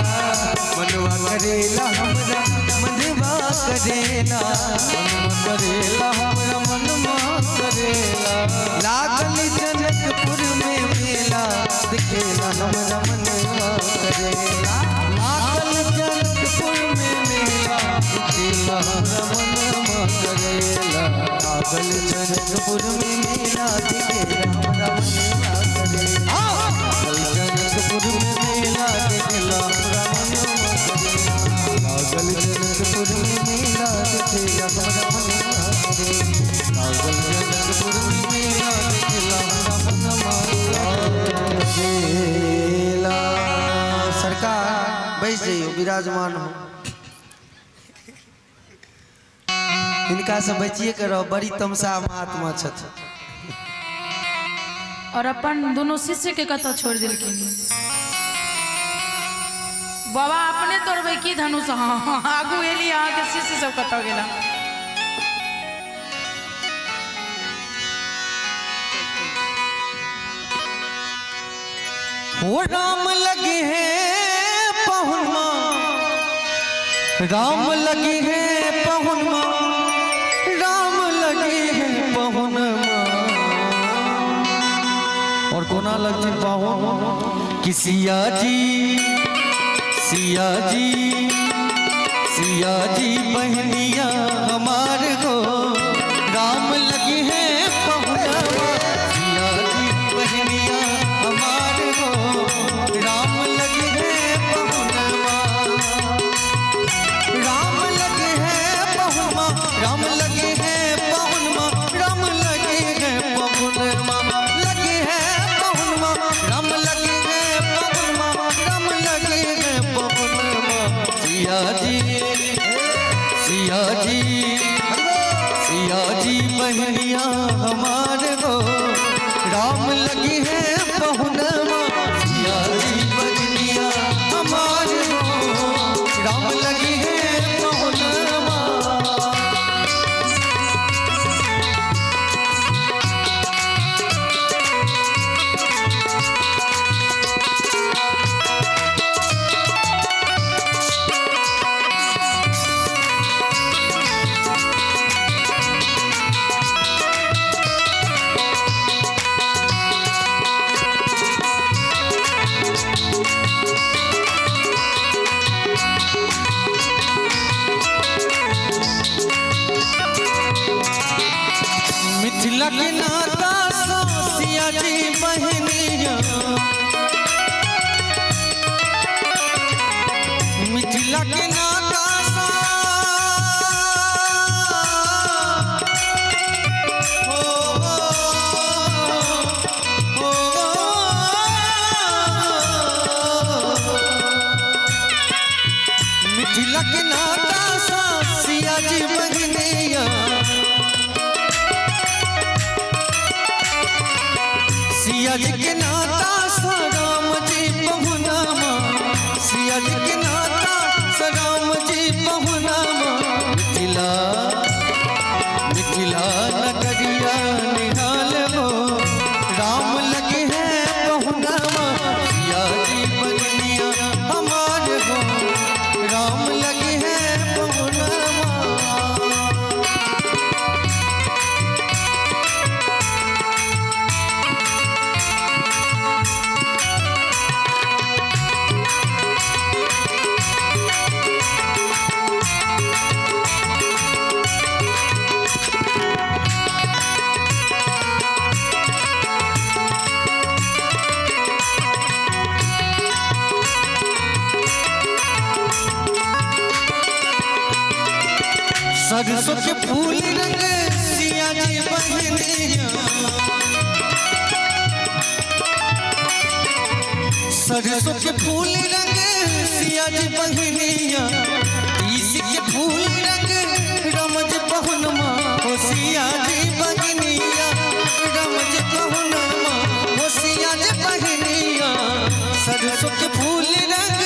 मनवा करेला हमरा मनवा करेला, मनवा करेला हमरा मनवा करेला। लागल जनकपुर में मेला दिखेला हमरा मनवा करेला, लागल जनकपुर में मेला दिखेला हमरा मनवा करेला, लागल जनकपुर में मेला दिखेला हमरा मनवा करेला, लागल जनकपुर में मेला दिखेला हमरा मनवा करेला, लागल जनकपुर में मेला दिखेला हमरा मनवा करेला, लागल जनकपुर में मेला दिखेला हमरा मनवा करेला। सरकार बैठ जाइयो, विराजमान हो। इनका से बचिए के रहो, बड़ी तमसा महात्मा छथि। और अपन दोनों शिष्य के कतौ छोड़ दिलखिन। बाबा अपने तोड़बै की धनुष हाँ आगू एली अहाँ के शिष्य सब कतौ गेला हो राम लगे हैं पहुनमा, राम लगे हैं पहुनमा, राम लगे हैं पहुनमा। और कोना लगे पाहुन कि सिया जी सिया जी सिया जी बहनिया हमार को राम लगे हैं पहुनमा। सिया जी बहनिया हमार को राम लगे हैं पहुनमा। राम लगे हैं पहुनमा, राम लगे हैं पहुनमा, राम लगे हैं पहुनमा। लगे हैं पहुनमा, राम लगे हैं पहुनमा, राम लगे हैं पहुनमा। सिया जी सिया जी सिया जी बहनिया हमार को राम लगी है पहुनमा। सिया जी बहनिया हमार को राम लगी है पहुनमा। मिथिला के नाता सिया जी बहनिया, मिथिला के नाता मिथिला के नाता सिया जी बहनिया। सिया जी के नाता राम जी पहुनामा, सिया जी के नाता राम जी पहुनामा। मिथिला मिथिला नगरिया निहाल हो राम लगे हैं पहुनामा। सिया जी बहनिया हमार हो राम लगे हैं पहुनामा। सरसों के फूल रंग सिया जी बहनिया, सरसों के फूल रंग सिया जी बहनिया। तीसी के फूल रंग रमज पहुनमा हो सिया जी बहनिया, रमज पहुनमा हो सिया जी बहनिया। सरसों के फूल रंग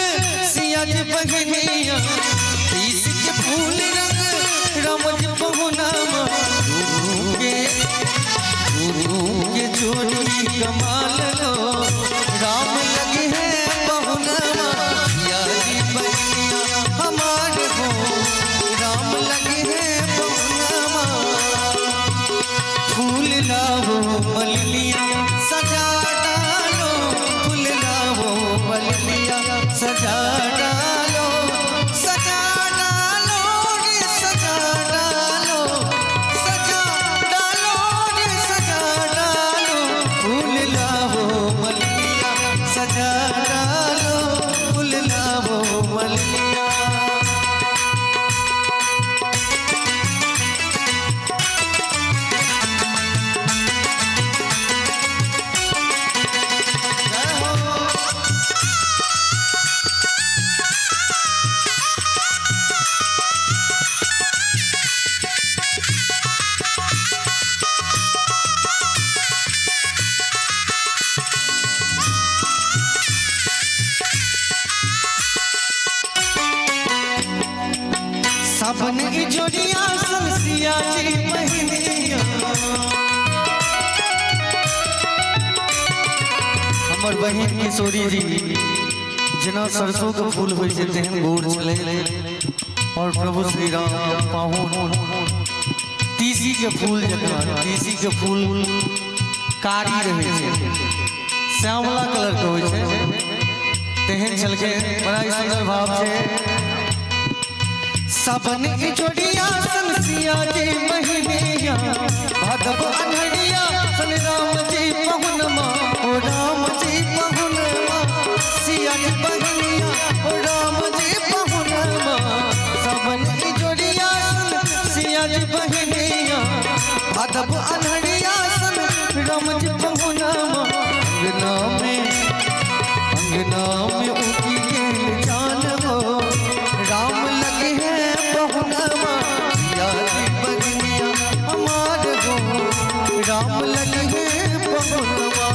सिया जी बहनिया, तीसी के फूल रंग रमज पहुनामा। गुरु के जोड़ी कमाल लो राम लगे हैं पहुनामा। सिया जी बहनिया हमार को राम लगे हैं पहुनामा। फूल लाओ मलिया सजा डालो, फूल लाओ मलिया सजा डालो, सावन इजोरिया संसिया जी बहनिया हमर बहन किशोरी जी जना सरसों के फूल हो तेहन गोर चले और प्रभु श्री राम पाहुन तीसी के फूल जकरा तीसी के फूल कारी रहे छे श्यामला कलर के होय छे तेहन चलके बड़ा ही सुंदर भाव छे सावन इजोरिया संसिया जी बहनिया भादव अनहरिया सन राम जी पहुनमा ओ राम जी पहुनमा सिया जी बहनिया ओ राम जी पहुनमा सावन इजोरिया संसिया जी बहनिया भादव अनहरिया सन राम जी पहुनमा अंगना में उगी गेल जान हो राम लगे हैं बहुनमा सिया जी बहनिया हमार हो राम लगे हैं बहुनमा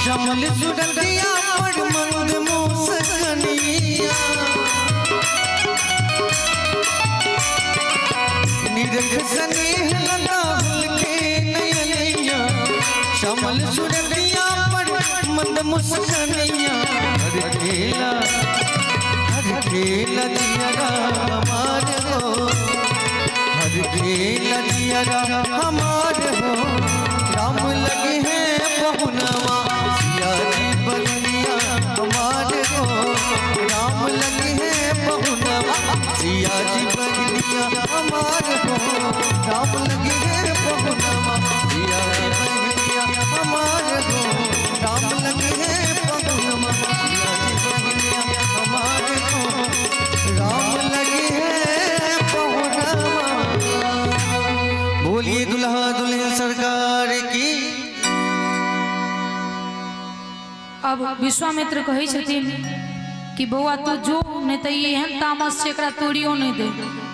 शमल सुडलिया पर मंद मोसकनिया निरख स्नेह लताल के नयनिया शमल सुडलिया पर मंद मोसकनिया हर खेला जियरा हमार हो हर खेला जियरा हमार हो राम लगे हैं बहुनवा सिया जी बहनिया हमारे हो राम लगे हैं बहुनवा सिया जी बहनिया हमारे हो राम लगे हैं बहुनवा सिया जी बहनिया हमारे हो राम लगे हैं बहुनवा सिया जी बहनिया हमारे हो राम लगे हैं बहुनवा। बोलिए दुल्हा दुल्हन सरकार की। अब विश्वामित्र कहे छथिन कि बउआ तू जो नहीं तो ये एहन तामस से एकरा तोड़ियो नहीं दे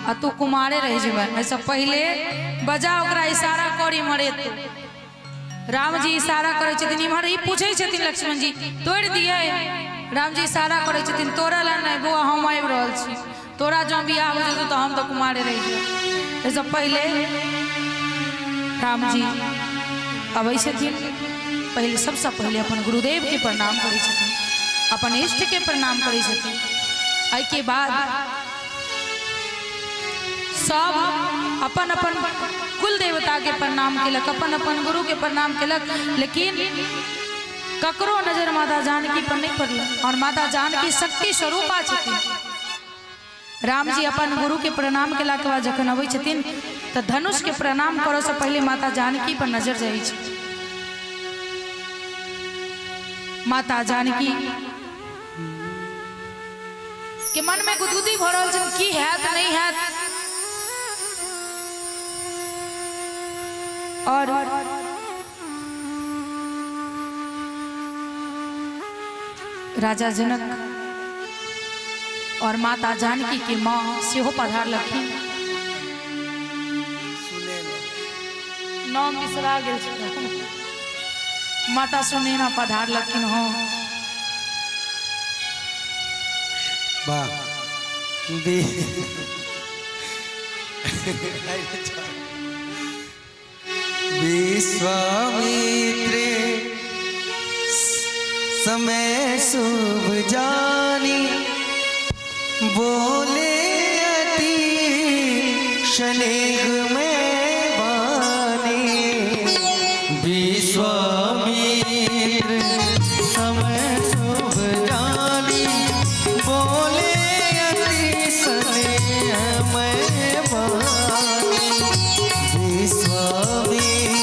आ तू कुमारे रह जेबा ऐसा पहले बजा ओकरा इशारा करी मरे तो राम जी इशारा करे छथिन इमहर ही पूछे छथिन लक्ष्मण जी तोड़ दिए राम जी इशारा करे छथिन तोरा ला नहीं बउआ हम आबि रहल छी तोरा जो बियाह हो जेतो तो हम तो कुमारे रह जेबा ऐसा पहले राम जी अबै छथिन पहले सबसे पहले अपन गुरुदेव के प्रणाम करै छथिन अपन इष्ट के प्रणाम करै छथिन आई के बाद सब अपन अपन कुल देवता के प्रणाम केलक अपन अपन गुरु के प्रणाम केलक लेकिन ककरो नजर माता जानकी पर नहीं पड़ल और माता जानकी शक्ति स्वरूपा छथिन राम जी अपन गुरु के प्रणाम केला के बाद जखन अबै छथिन तो धनुष के प्रणाम करो से पहले माता जानकी पर नजर जाइ छै माता जानकी के मन में गुदगुदी भ रहल छन की हैत नहीं हैत और राजा जनक और माता जानकी की माँ सेहो पधार लखिन नाम बिसरा गेल छै माता सुनेना पधार लखिन हो विश्वामित्रे समय शुभ जानी बोले अति स्नेह में बानी विश्वामित्र समय शुभ जानी बोले अति स्नेह में बानी विश्वामित्र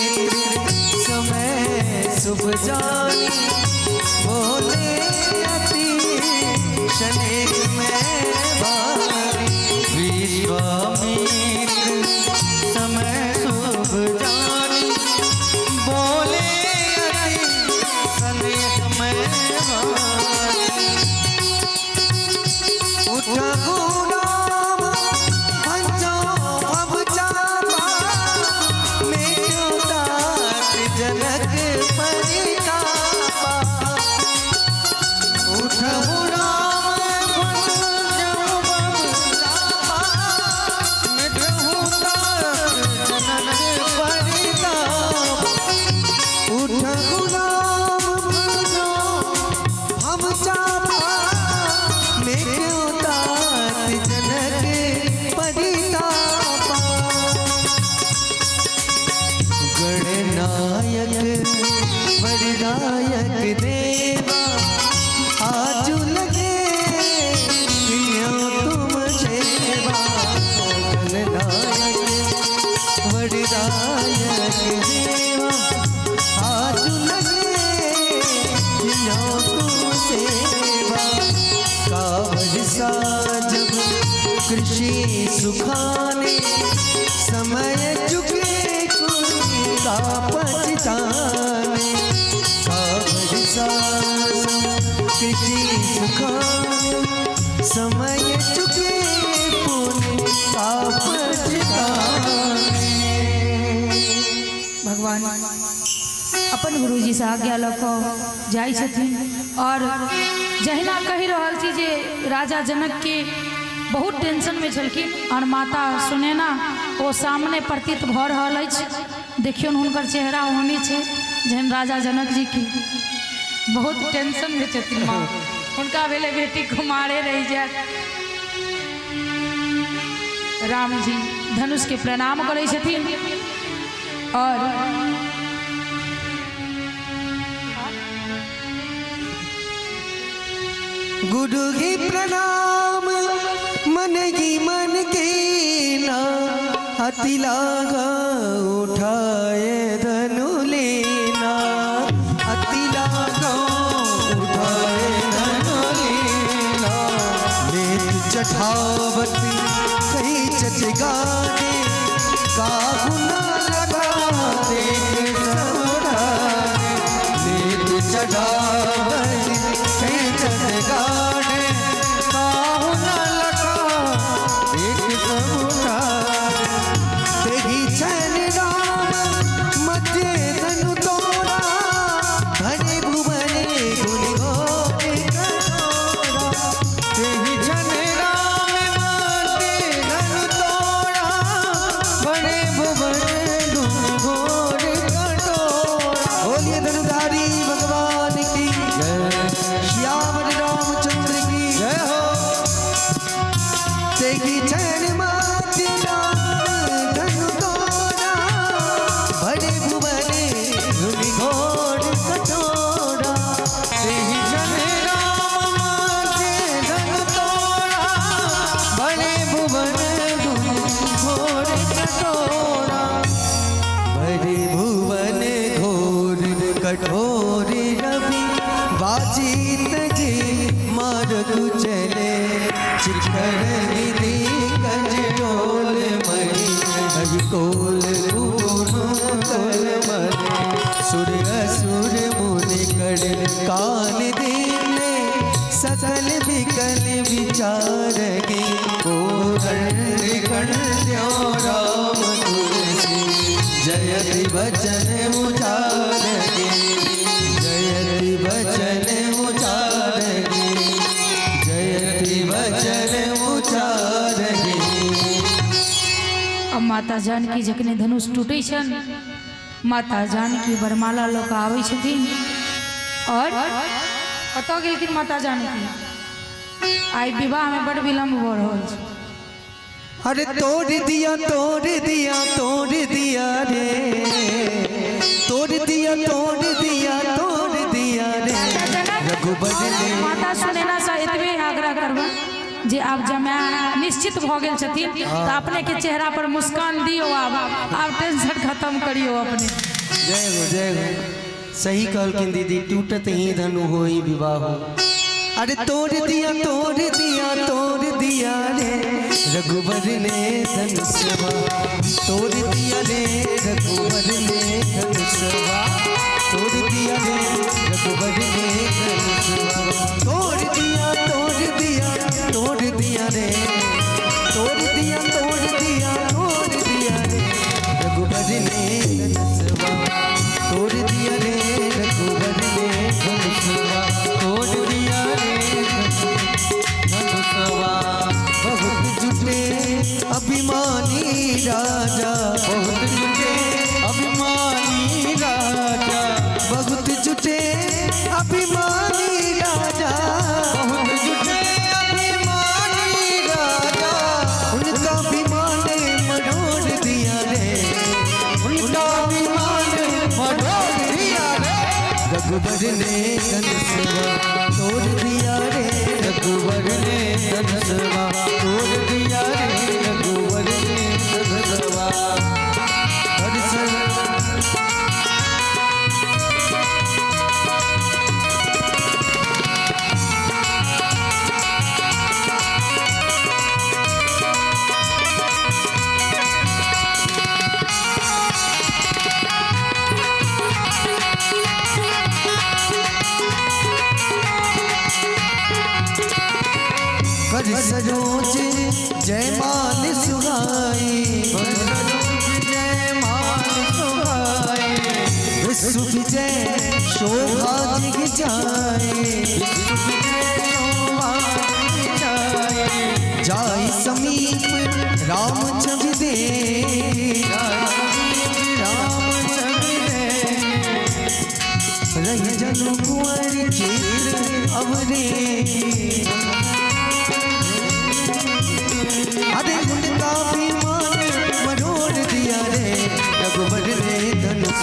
सुखाने समय चुके का पछताने का भरोसा कृषि सुखाने समय चुके का पछताने। भगवान अपन गुरुजी से आज्ञा लऽ कऽ जाइ छथिन और जहिना कहि रहल छी जे राजा जनक के बहुत टेंशन में छलखिन और माता सुनैना ओ सामने प्रतीत भऽ रहल अछि। देखियौन हुनकर चेहरा ओहने छै जेहन राजा जनक जी की बहुत टेंशन में छथिन माँ। हुनका भेले बेटी कुमारे रहि जायत। राम जी धनुष के प्रणाम करै छथिन और गुरु ही प्रणाम मन ही मन के ना हाथी लागा उठाए धनु लेना हाथी लागा उठाए धनु लेना लेत चठावती कहीं चचगाने का गुना लगा देख समुराने लेत चढ़ावती कहीं चचगाने का गुना लगा देख समुराने तेरी चैन राम मध्य धनु तोड़ा भरे भुवने गुण गोरे कटोरा तेरी चैन राम मध्य धनु तोड़ा भरे भुवने गुण गोरे कटोरा। बोलिए धनुधारी भगवान की जय, श्याम रामचंद्र की जय हो। तेरी चैन माते धनु तोड़ा भरे भुवने गुण गोरे कटोरा तेरी चैन राम माते धनु तोड़ा भरे भुवने गुण गोरे कटोरा भरे भुवन घोर कठोर रवि बाजीत जी मार कुचले चिखड़ निधि गज डोल मणि हरिकोल गुण कल मरे सुर असुर मुनि कड़ कान दीने सकल विकल विचार गे राम तुलसी जयति बचन उचार गे जयति बचन उचार गे जयति बचन उचार गे। अब माता जानकी जखने धनुष टूटे छन माता जानकी वरमाला लऽ कऽ आबै छथिन और कतऽ गेलखिन माता जानकी। आइ विवाह में बड़ विलम्ब भऽ रहल छै। अरे तोड़ दिया तोड़ दिया तोड़ दिया रे तोड़ दिया तोड़ दिया तोड़ दिया रे रघुबर ने माता सुनैना से एतबे आग्रह करबा जे आब जमाना निश्चित भऽ गेल छथिन तऽ अपने के चेहरा पर मुस्कान दियो। आब टेंशन खत्म करियो अपने। जय हो जय हो। सही कहलखिन दीदी टूटत ही धनु होई विवाह हो। अरे तोड़ दिया तोड़ दिया तोड़ दिया रे रघुबर ने धनुषवा तोड़ दिया रे रघुबर ने धनुषवा तोड़ दिया रे रघुबर ने धनुषवा तोड़ दिया तोड़ दिया तोड़ दिया रे तोड़ दिया तोड़ दिया तोड़ दिया रे रघुबर ने धनुषवा तोड़ दिया रे रघुबर ने धनुषवा तोड़ दिया रे धनुषवा। बहुत जुटे अभिमानी राजा बहुत जुटे अभिमानी राजा बहुत जुटे अभिमानी राजा बहुत जुटे अभिमानी राजा उनका अभिमान मरोड़ दिया रे उनका अभिमान मरोड़ दिया रे रघुबर ने धनुषवा तोड़ दिया रे रघुबर ने धनुषवा तोड़ दिया रे रघुबर ने धनुषवा। जाय समीप राम छवि दे, रही जनु कुंवर चित्र अवरे, अरे उनका विमान मरोड़ दिया रे रघुवर ने धनुष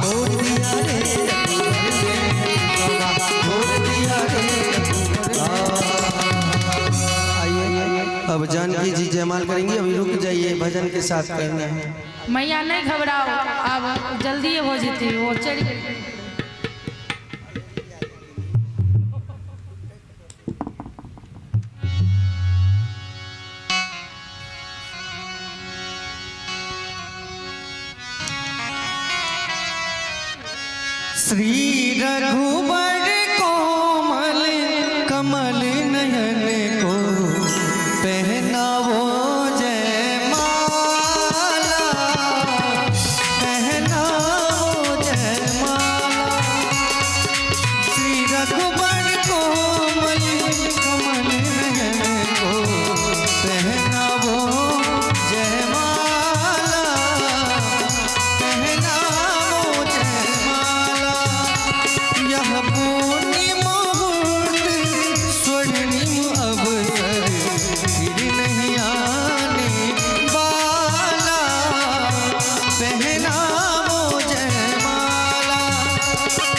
तोड़ दिया रे, तोड़ दिया रे। अब जानकी जी जयमाल करेंगी, अभी रुक जाइए, भजन के साथ करना है। मैया नहीं घबराओ, अब जल्दी हो जीती वो चढ़। श्री रघुवर कोमल कमल नयन को पहनावो जयमाला, पहनावो जयमाला। श्री रघुवर कोमल कमल नयन को पहनावो जयमाला, पहनावो जयमाला। यह पूर्णिम मुहूर्त स्वर्णिम अवसर फिर नहीं आने वाला, पहनावो जयमाला।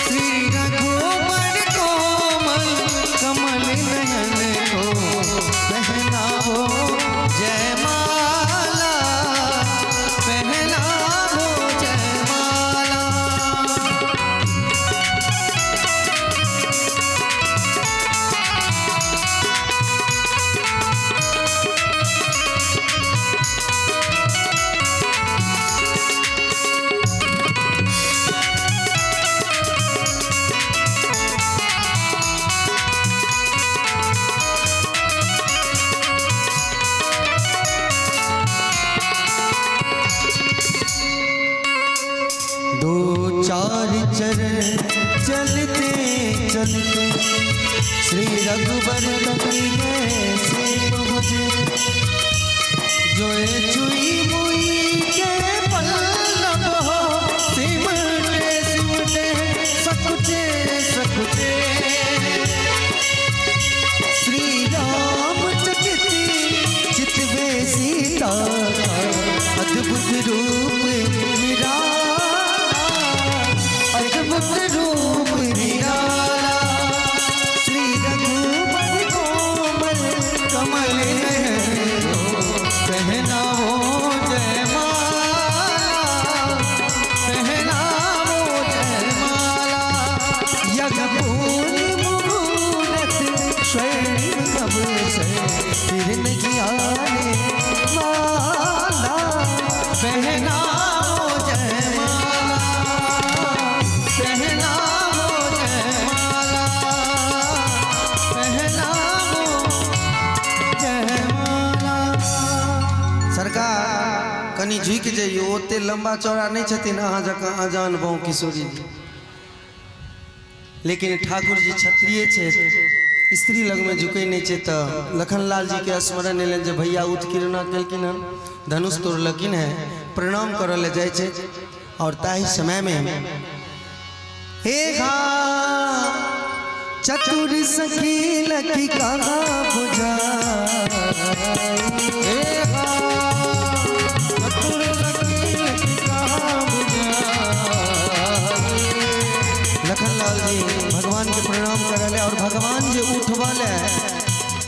श्री रघुवर कोमल कमल नयन को पहनावो जयमाला, पहनावो जयमाला। दो चार चरण चलते चलते श्री रघुवर कबीरे से पहुँचे, जो चुई मुई के पल्लव हो सिमटे सिमटे सकुचे सकुचे। श्री राम चकित चितवे सीता अद्भुत रूप निराला, अद्भुत रूप निराला। श्री रघुवर कोमल कमल नयन को पहनावो जयमाला, पहनावो जयमाला। यज्ञ पूर्णिम मुहूर्त स्वर्णिम अवसर फिर नहीं आने वाला, पहनावो जयमाला, पहनावो जयमाला, पहनावो जयमाला। सरकार कनी झुक जाइए, ओते लंबा चौड़ा नहीं छथिन अहाँ जकाँ अजान बहु किशोरी जी, लेकिन ठाकुर जी क्षत्रिय छे, स्त्री लग में झुकै नहीं छे। तो लखनलाल जी के स्मरण एलन जे भैया उत्कीर्ण केलखिन हन, धनुष तोड़लखिन है, प्रणाम करऽ ले जाय छे। और ताही समय में हे घा चतुर सखी लखी कागा बुझाई, हे घा चतुर सखी लखी कागा बुझाई। लखनलाल जी भगवान के प्रणाम करले और भगवान जे उठवाले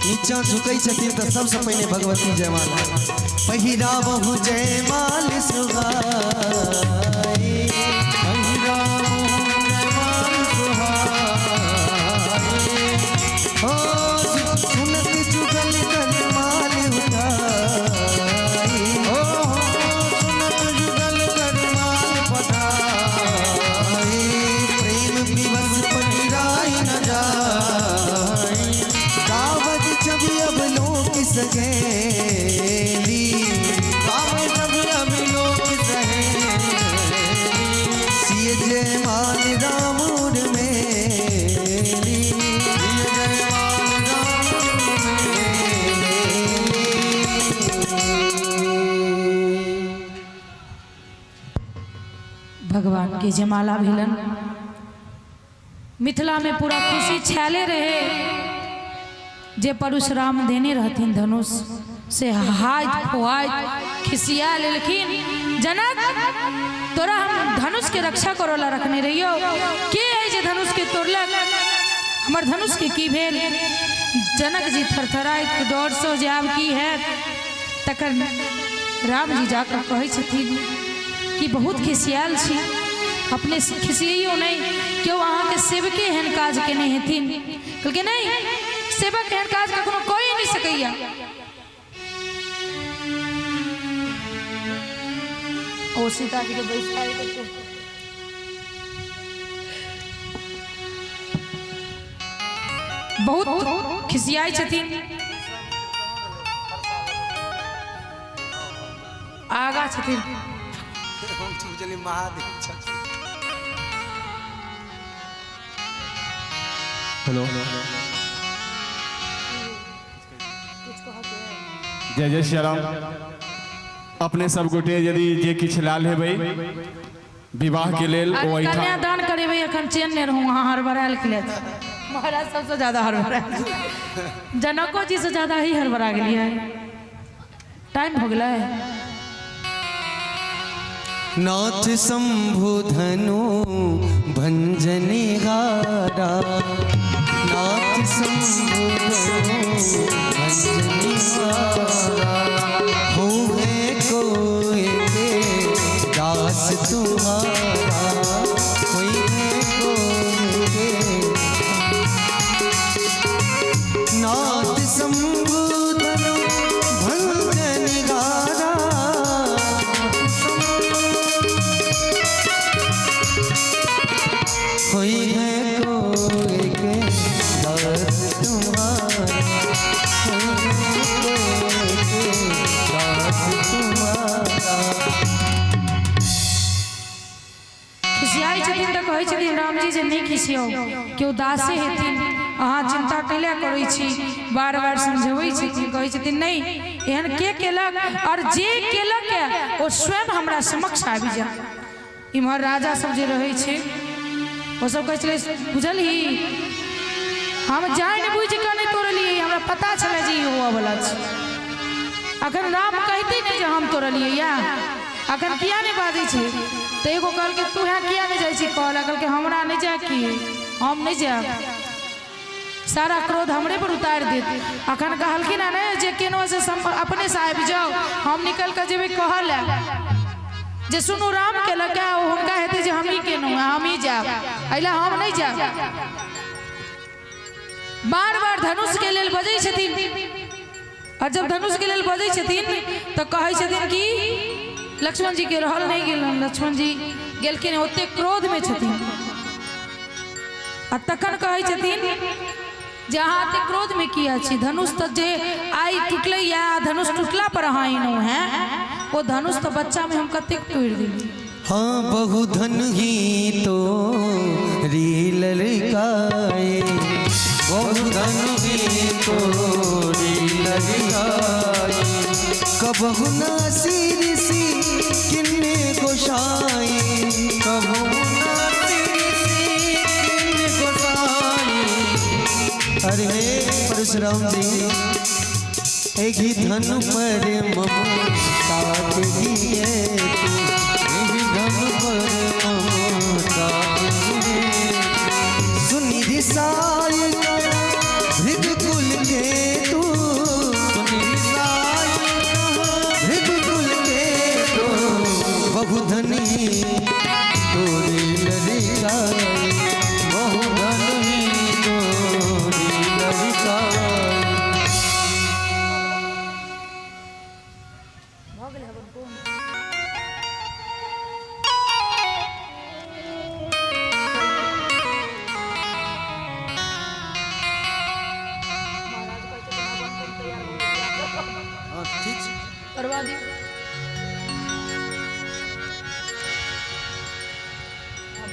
नीचा झुकै छथिन तो सबसे पहले भगवती जयमाला पहिरावहु जयमाल सुहाई, पहिरावहु जयमाल सुहाई। ओ सुनत जुगल करमाल उठाई, ओ सुनत जुगल करमाल पठाई। प्रेम विवश पहिराई न जाई, गावत छवि अब लोक सगेली, गावत छवि भगवान के जमाला भेलन। मिथिला में पूरा खुशी छाले रहे जे परशुराम देने रहथिन धनुष से हाथ फुआत खिसिया लेलखिन। जनक तोरा हम धनुष के रक्षा करोला रखने रहियो, के है जे धनुष के तोड़लक, हमर धनुष के की भेल। जनक जी थरथराइत डर सो जाब की है। तकर राम जी जाकर कहै छथिन कि बहुत खिसियाल छी, अपने खिसियो नहीं, क्यों अहाँ के सेवके एहन काज केने हेथिन। कहलकै नहीं, सेवक एहन काज कखनो कोई नहीं सकैया। ओ सीता जी के बैसाई करके बहुत खिसियाई छथिन। आगा छथिन हेलो, जय जय श्री राम। अपने सब गोटे यदि जे किछ लाल हेबै विवाह के लेल ओ कन्यादान करेबै, अखन चेन ने रहूं अहाँ हड़बड़ायल के लेल। महाराज सबसे ज्यादा हड़बड़ा, जनको जी से ज्यादा ही हड़बड़ा गेलिए। टाइम हो गेलै। नाथ शंभु धनु भंजनी हारा, नाथ शंभु धनु भंजनी हारा, हो है कोई के दास तुम्हारा, कोई है कोई के। नाथ शंभु धनु भंजनी हारा, कोई है कोई के दास तुम्हारा, कोई है कोई के दास तुम्हारा। खिसियाई छथिन तऽ कहै छथिन राम जी जे नहीं खिसियो, केओ दासे हेथिन, अहाँ चिंता कैला करै छी। बार बार समझबै छथिन, कहै छथिन नहीं एहन के केलक, और जे केलक ओ स्वयं हमरा समक्ष आबि जा। इम्हर राजा सब जे रहै छै वो सब कहै छलै बुझलही, हम जानि बुझि कऽ नहीं तोड़लियै, हमरा पता छलै जे ई हुआ वाला छै। अखन राम कहते नहीं जे हम तोड़लियै या, अखन किया नहीं बाजै छै। तो एगो कहलकै तू यहाँ किया नहीं जाइ छी, कहलकै हमरा नहीं जाए कि हम नहीं जाए, सारा क्रोध हमरे पर उतार देत। अखन कहलखिन ना जे केनो से अपने से आबि जाओ, हम निकल कर जेबै कहल जे सुनू राम के लगा हुनका हेतै जे हम ही केनो हम ही जाब, अइला हम नहीं जाब। बार बार धनुष के लेल बजै छथिन, और जब धनुष के लेल बजै छथिन तो कहै छथिन कि लक्ष्मण जी के रहल नहीं गेल। लक्ष्मण जी गेलखिन, ओते क्रोध में छथिन। आ तखन कहै छथिन जे अहाँ एते क्रोध में किया छी, धनुष तो जे आई टूटलै या धनुष टूटला पर अहाँ एनौ हैं, वो धनुष तो बच्चा में हम कते तोड़ दिली। हाँ बहु धन ही तो री ललकाए, बहु धन ही तो री ललकाए, कबहु ना सिर सी किन्ने गोसाई, कबहु ना सिर सी किन्ने गोसाई। अरे परशुराम जी एक ही धन पर ममता दिए तू, एक ही धन पर ममता दिए। सुनी रिसाई भृग कुल के तू, सुनी रिसाई भृग कुल के तू, बहु धनी तोरी ललिकाई, बहु धनी तोरी ललिकाई। करवा दी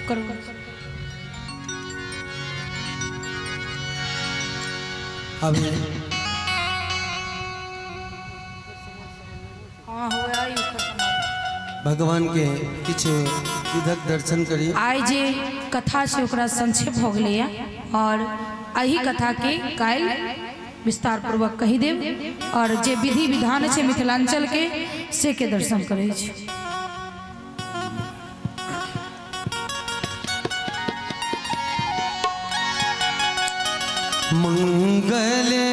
करो। अभी हाँ हो गया भगवान के किछु विधक दर्शन करिए। आइ जे कथा से ओकरा संक्षेप हो गए और यही कथा के काल विस्तार पूर्वक कही देव और जे विधि विधान है मिथिलांचल के से के दर्शन करे छे। मंगले